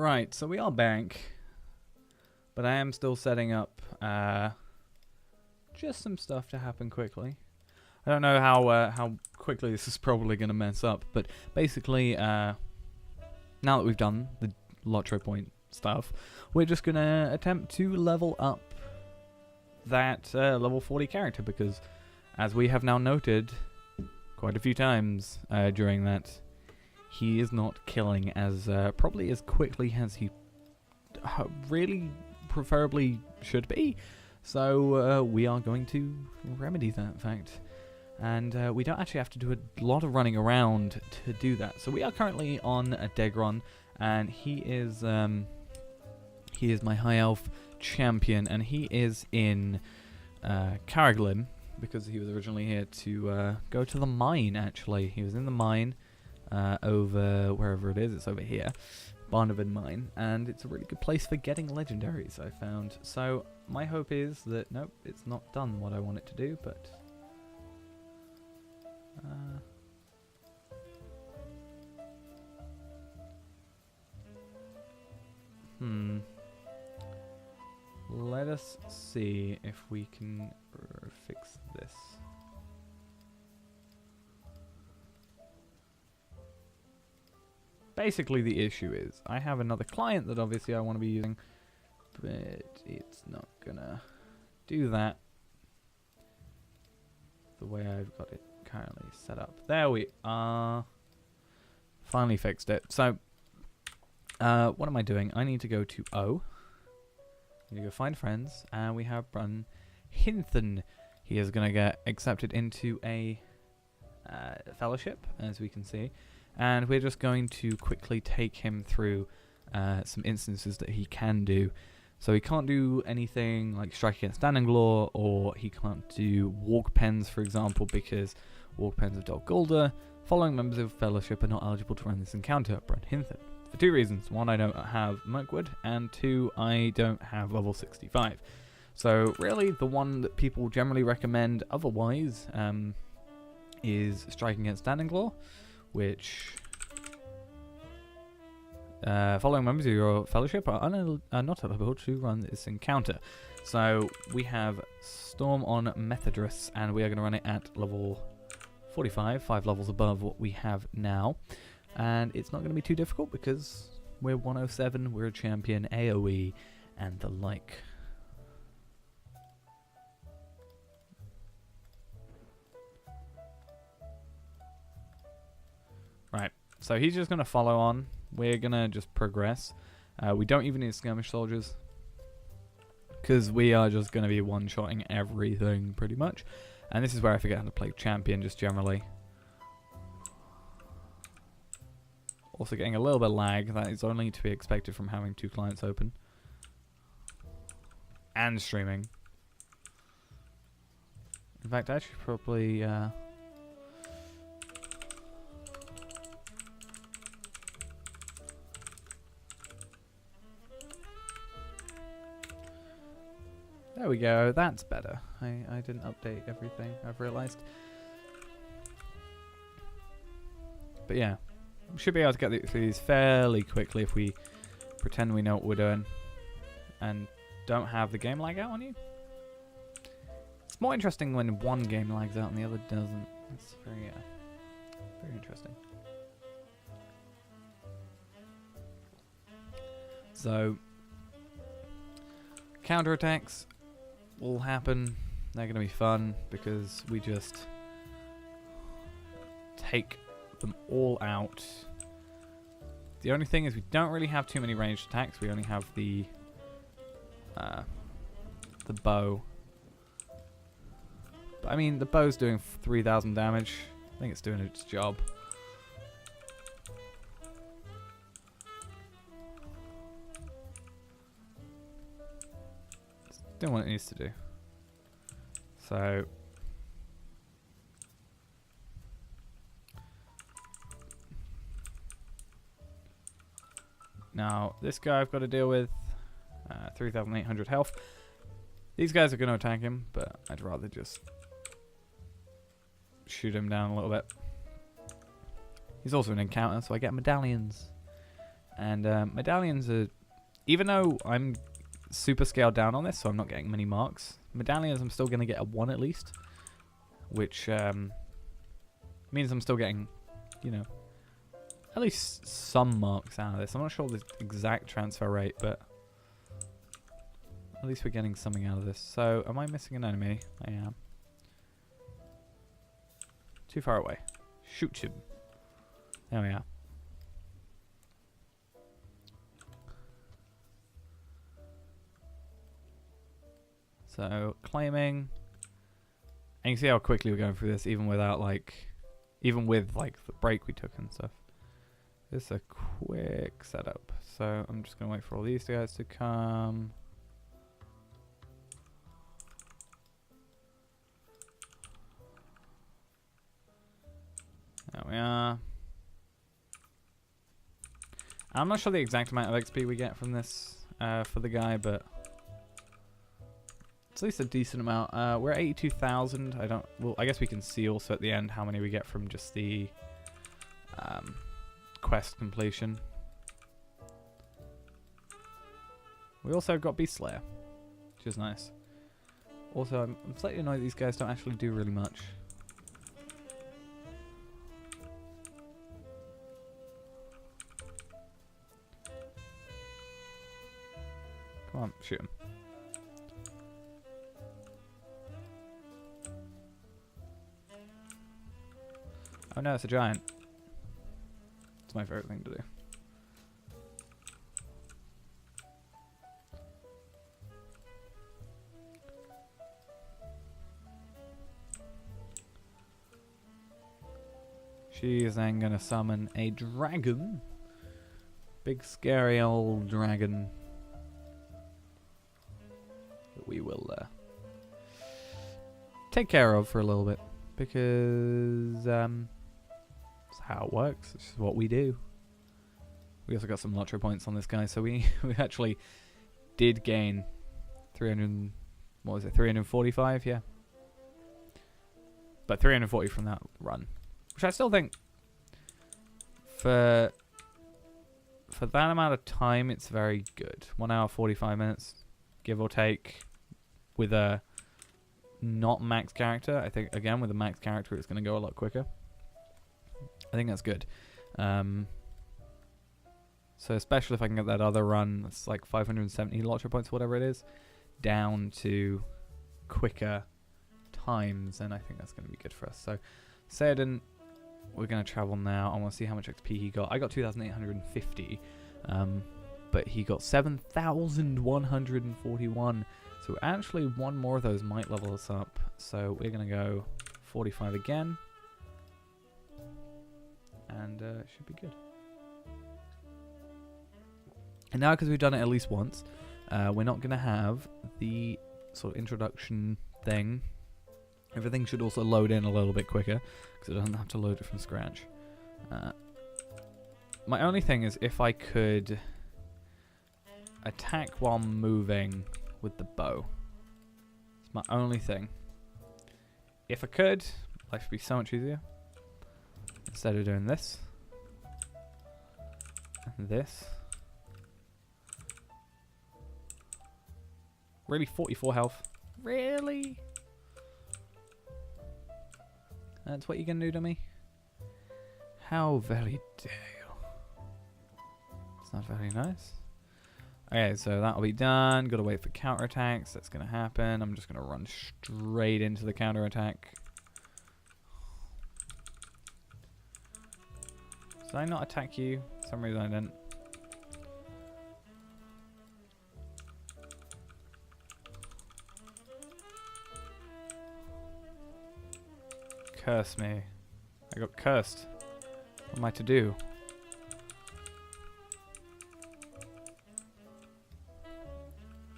Right, so we are back. But I am still setting up just some stuff to happen quickly. I don't know how quickly this is probably going to mess up, but basically, now that we've done the Lotro point stuff, we're just going to attempt to level up that level 40 character, because as we have now noted quite a few times during that, he is not killing as probably as quickly as he really preferably should be. So we are going to remedy that fact, and we don't actually have to do a lot of running around to do that. So we are currently on a Degron, and he is my high elf champion, and he is in Karaglim, because he was originally here to go to the mine. Actually, he was in the mine over wherever it is. It's over here, Barnavin Mine, and it's a really good place for getting legendaries, I found. So my hope is that, nope, it's not done what I want it to do, but let us see if we can fix this. Basically, the issue is I have another client that obviously I want to be using, but it's not gonna do that the way I've got it currently set up. There we are. Finally fixed it. So, what am I doing? I need to go to O. I need to go find friends, and we have Brun Hinthen. He is gonna get accepted into a fellowship, as we can see. And we're just going to quickly take him through some instances that he can do. So he can't do anything like strike against standing law, or he can't do walk pens, for example, because walk pens of Dol Guldur. Following members of Fellowship are not eligible to run this encounter, Brun Hinthen. For two reasons. One, I don't have Mirkwood, and two, I don't have level 65. So really, the one that people generally recommend otherwise is striking against standing law, which following members of your fellowship are not eligible to run this encounter. So we have Storm on Methodrus, and we are going to run it at level 45, 5 levels above what we have now. And it's not going to be too difficult because we're 107, we're a champion, AoE, and the like. Right. So he's just going to follow on. We're going to just progress. We don't even need skirmish soldiers, because we are just going to be one-shotting everything, pretty much. And this is where I forget how to play champion, just generally. Also getting a little bit of lag. That is only to be expected from having 2 clients open. And streaming. In fact, I should probably... There we go, that's better. I didn't update everything, I've realised. But yeah, we should be able to get through these fairly quickly if we pretend we know what we're doing and don't have the game lag out on you. It's more interesting when one game lags out and the other doesn't. It's very interesting. So, counterattacks will happen. They're going to be fun because we just take them all out. The only thing is we don't really have too many ranged attacks. We only have the bow. But I mean, the bow's doing 3,000 damage. I think it's doing its job. It's doing what it needs to do. So now this guy I've got to deal with 3,800 health. These guys are going to attack him, but I'd rather just shoot him down a little bit. He's also an encounter, so I get medallions. And medallions are... Even though I'm super scaled down on this, so I'm not getting many marks, medallions I'm still going to get a 1 at least. Which means I'm still getting, you know, at least some marks out of this. I'm not sure the exact transfer rate, but at least we're getting something out of this. So, am I missing an enemy? I am. Too far away. Shoot him. There we are. So, claiming. And you can see how quickly we're going through this, even without, like, even with, like, the break we took and stuff. This is a quick setup. So, I'm just going to wait for all these guys to come. There we are. I'm not sure the exact amount of XP we get from this for the guy, but it's at least a decent amount. We're at 82,000. Well, I guess we can see also at the end how many we get from just the quest completion. We also got Beast Slayer, which is nice. Also, I'm slightly annoyed these guys don't actually do really much. Come on, shoot him. Oh no, it's a giant. It's my favorite thing to do. She is then gonna summon a dragon. Big scary old dragon. That we will take care of for a little bit. Because that's how it works. It's just what we do. We also got some Lotro points on this guy, so we actually did gain 300. What was it? 345, yeah. But 340 from that run, which I still think for that amount of time, it's very good. 1 hour 45 minutes, give or take, with a not max character. I think again with a max character, it's going to go a lot quicker. I think that's good. So especially if I can get that other run, that's like 570 Lotro points, whatever it is, down to quicker times, then I think that's going to be good for us. So Sayadin, we're going to travel now. I want to see how much XP he got. I got 2,850, but he got 7,141. So actually one more of those might level us up. So we're going to go 45 again. And it should be good. And now because we've done it at least once, we're not going to have the sort of introduction thing. Everything should also load in a little bit quicker, because it doesn't have to load it from scratch. My only thing is if I could attack while moving with the bow. It's my only thing. If I could, life would be so much easier. Instead of doing this. And this. Really? 44 health? Really? That's what you're going to do to me? How very dare you? It's not very nice. Okay, so that'll be done. Gotta wait for counterattacks. That's going to happen. I'm just going to run straight into the counterattack. Did I not attack you? For some reason I didn't. Curse me. I got cursed. What am I to do?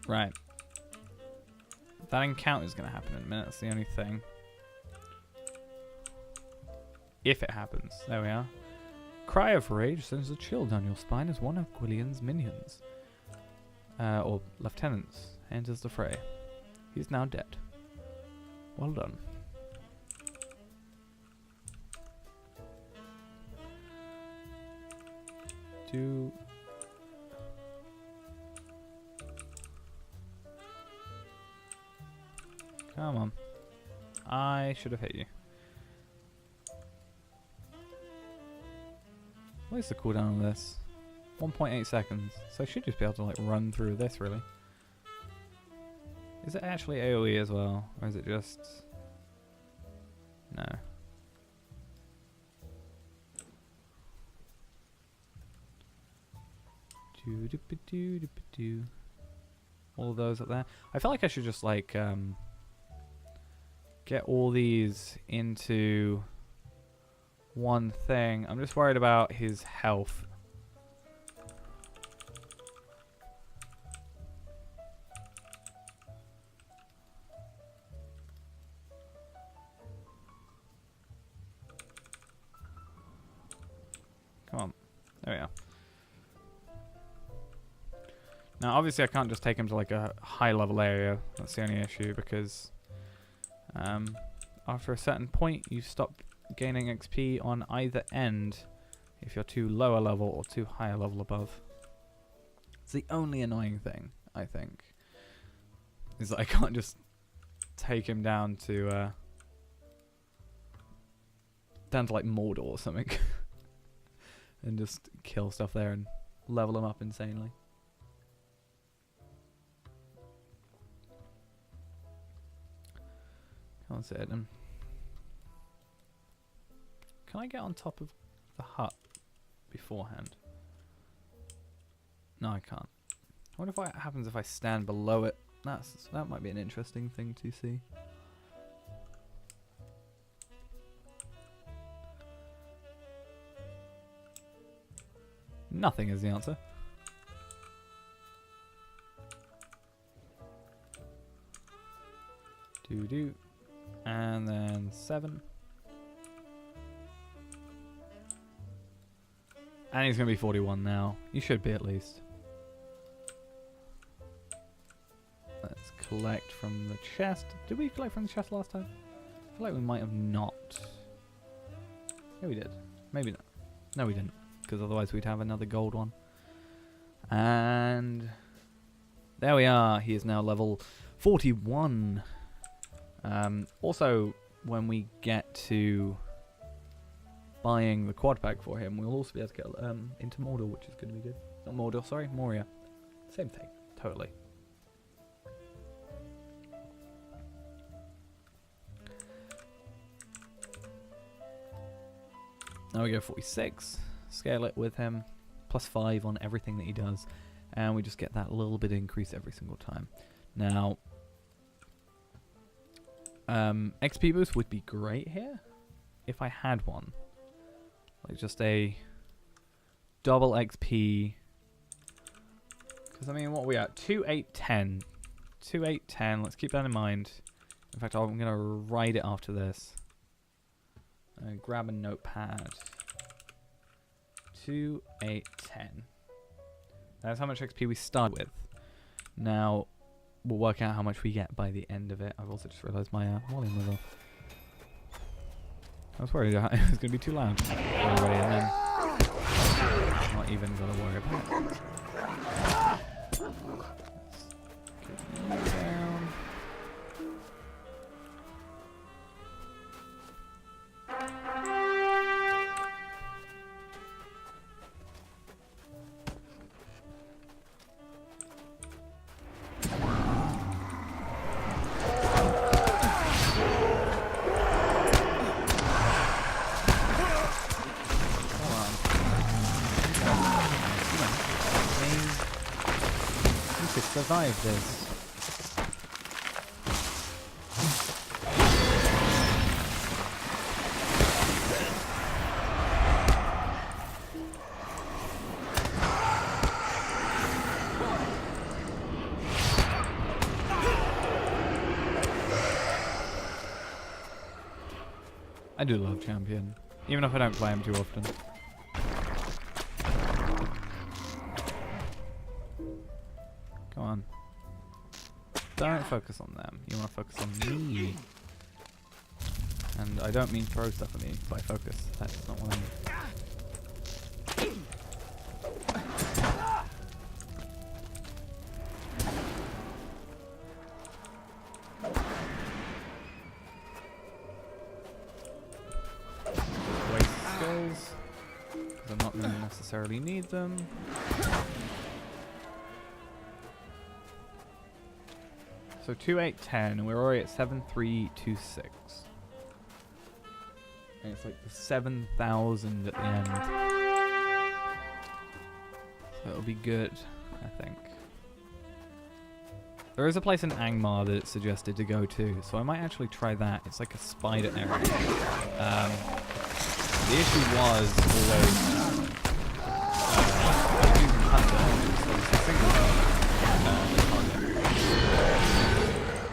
Right. That encounter is going to happen in a minute. That's the only thing. If it happens. There we are. Cry of Rage sends a chill down your spine as one of Gwillion's minions, or lieutenants, enters the fray. He's now dead. Well done. Come on. I should have hit you. What is the cooldown on this? 1.8 seconds. So I should just be able to like run through this really. Is it actually AoE as well? Or is it just... No. All of those up there. I feel like I should just like get all these into one thing. I'm just worried about his health. Come on. There we are. Now, obviously, I can't just take him to like a high-level area. That's the only issue because after a certain point, you stop gaining XP on either end if you're too lower level or too higher level above. It's the only annoying thing, I think, is that I can't just take him down to like Mordor or something and just kill stuff there and level him up insanely. Can't sit him. Can I get on top of the hut beforehand? No, I can't. I wonder what happens if I stand below it. That might be an interesting thing to see. Nothing is the answer. Do. And then 7. And he's going to be 41 now. You should be at least. Let's collect from the chest. Did we collect from the chest last time? I feel like we might have not. Yeah, we did. Maybe not. No, we didn't. Because otherwise we'd have another gold one. And there we are. He is now level 41. Also, when we get to buying the quad pack for him, we'll also be able to get into Mordor, which is going to be good. Not Mordor, sorry, Moria. Same thing, totally. Now we go 46, scale it with him, +5 on everything that he does, and we just get that little bit increase every single time. Now, XP boost would be great here if I had one. Like just a double XP. Because I mean, what are we at? 2, 8, 10. 2, 8, 10. Let's keep that in mind. In fact, I'm going to write it after this. Grab a notepad. 2, 8, 10. That's how much XP we start with. Now, we'll work out how much we get by the end of it. I've also just realised my volume was off. I was worried it was going to be too loud for everybody, and then not even going to worry about it. Let's get you down. Survive this. I do love Champion, even if I don't play him too often. Come on. Don't focus on them. You want to focus on me. And I don't mean throw stuff at me by focus. That's not what I mean. necessarily need them. So 2, 8, 10, and we're already at 7, 3, 2, 6. And it's like the 7,000 at the end. So it'll be good, I think. There is a place in Angmar that it's suggested to go to, so I might actually try that. It's like a spider area. The issue was always I was using Hunter, which is a single target.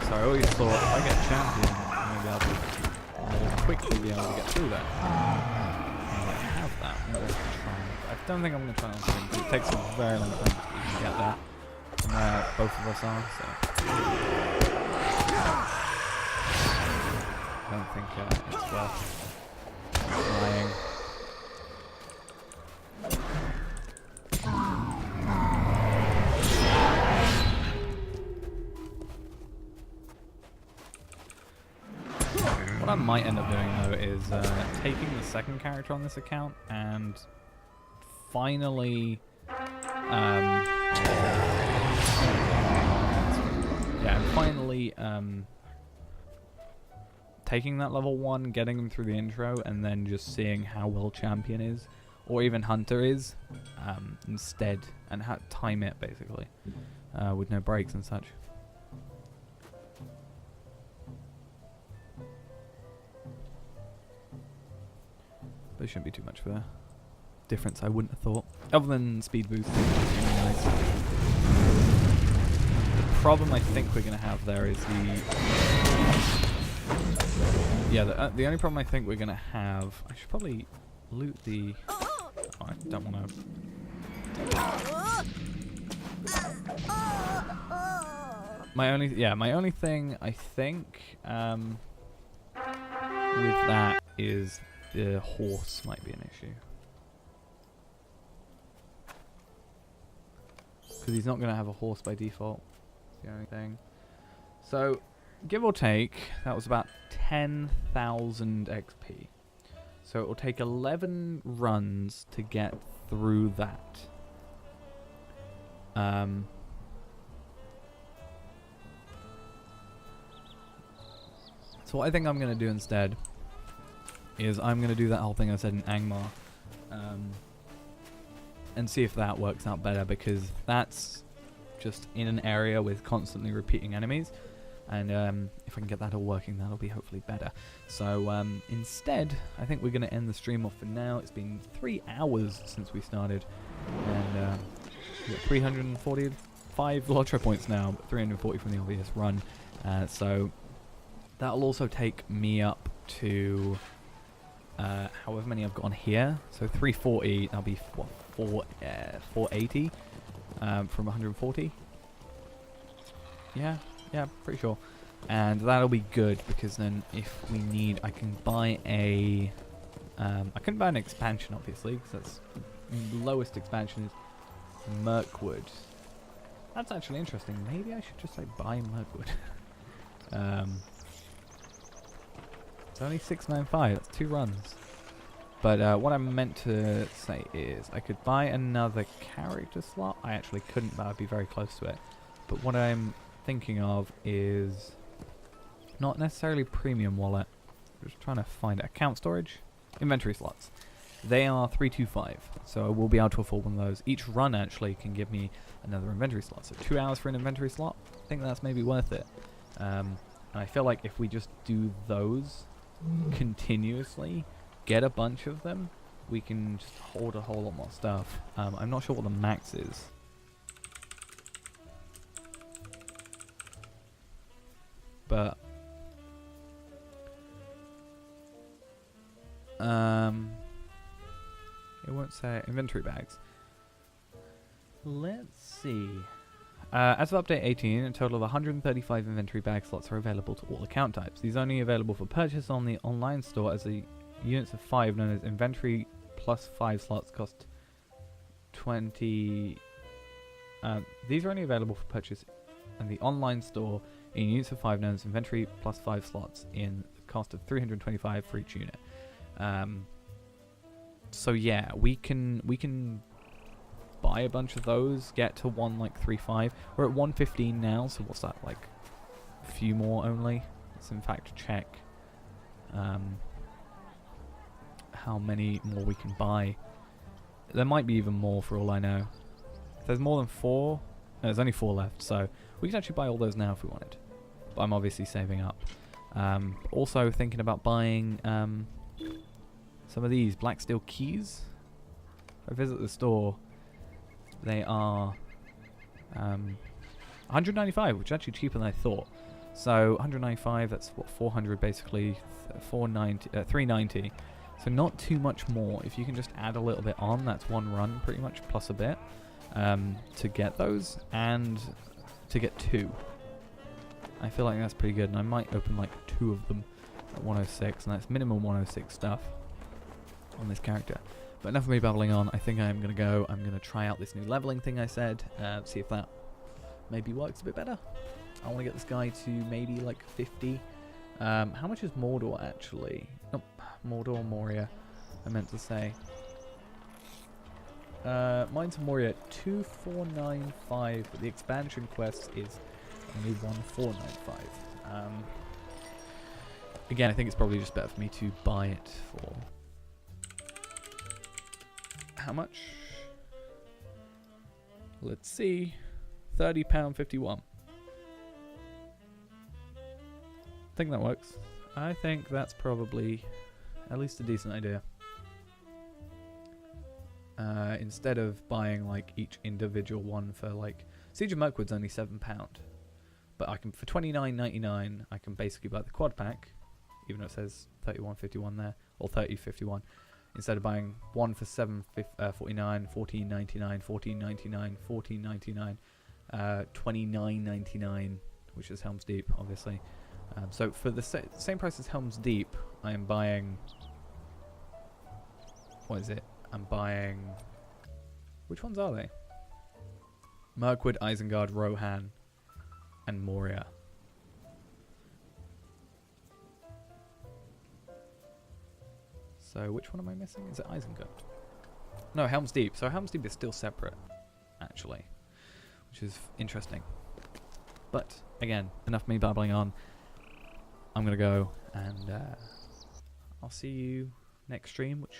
So I always thought if I get champion, I'm going to be able to more quickly be able to get through that. I have that. I'm going to try. I don't think I'm going to try on stream because it takes a very long time to even get that. And both of us are, so I don't think it's worth trying. What I might end up doing though is taking the second character on this account and finally taking that level 1, getting them through the intro, and then just seeing how well Champion is, or even Hunter is, instead, and time it basically, with no breaks and such. There shouldn't be too much of a difference, I wouldn't have thought, other than speed boost. Really nice. The problem I think we're going to have there is the only problem I think we're going to have, I should probably loot the, oh, I don't want to. My only thing I think with that is the horse might be an issue. Because he's not going to have a horse by default. That's the only thing. So, give or take, that was about 10,000 XP. So it will take 11 runs to get through that. So what I think I'm going to do instead is I'm going to do that whole thing I said in Angmar. And see if that works out better, because that's just in an area with constantly repeating enemies. And if I can get that all working, that'll be hopefully better. So instead, I think we're going to end the stream off for now. It's been 3 hours since we started. And we've got 345 Lotro points now, but 340 from the obvious run. So that'll also take me up to however many I've got on here. So 340, that'll be what, 480 from 140. Yeah, pretty sure. And that'll be good, because then if we need, I can buy a I couldn't buy an expansion obviously, because that's the lowest expansion is Mirkwood. That's actually interesting. Maybe I should just like buy Mirkwood. It's only 695. That's 2 runs. But what I meant to say is I could buy another character slot. I actually couldn't, but I'd be very close to it. But what I'm thinking of is not necessarily premium wallet. I'm just trying to find it. Account storage, inventory slots. They are 325, so I will be able to afford one of those. Each run actually can give me another inventory slot. So 2 hours for an inventory slot, I think that's maybe worth it. And I feel like if we just do those continuously, get a bunch of them, we can just hold a whole lot more stuff. I'm not sure what the max is. But it won't say inventory bags. Let's see. As of update 18, a total of 135 inventory bag slots are available to all account types. These are only available for purchase on the online store, as the units of 5 known as inventory plus 5 slots cost 20. These are only available for purchase in the online store in units of 5 known as inventory plus 5 slots in the cost of 325 for each unit. So yeah, we can buy a bunch of those, get to 1.35. We're at 115 now, so what's that, like a few more only? Let's in fact check how many more we can buy. There might be even more for all I know. If there's more than 4, no, there's only 4 left, so we can actually buy all those now if we wanted. But I'm obviously saving up. Also thinking about buying some of these black steel keys. If I visit the store, they are 195, which is actually cheaper than I thought. So 195, that's what, 400 basically, 390. So not too much more. If you can just add a little bit on, that's one run pretty much, plus a bit, to get those, and to get 2. I feel like that's pretty good, and I might open like 2 of them at 106, and that's minimum 106 stuff on this character. But enough of me babbling on. I think I'm going to go. I'm going to try out this new leveling thing I said, see if that maybe works a bit better. I want to get this guy to maybe like 50. How much is Mordor actually? Nope, Mordor, Moria, I meant to say. Mine's Moria 2495, but the expansion quest is only 1495. Again, I think it's probably just better for me to buy it for how much? Let's see, £30.51. I think that works. I think that's probably at least a decent idea. Instead of buying like each individual one for like Siege of Mirkwood's only £7, but I can for $29.99 I can basically buy the quad pack, even though it says 31.51 there or 30.51. Instead of buying one for $7.49, $14.99, $14.99, $14.99, $29.99, which is Helm's Deep, obviously. So for the same price as Helm's Deep, I am buying. What is it? I'm buying. Which ones are they? Mirkwood, Isengard, Rohan, and Moria. So which one am I missing? Is it Isengard? No, Helm's Deep. So Helm's Deep is still separate, actually, which is interesting. But again, enough of me babbling on. I'm gonna go, and I'll see you next stream, which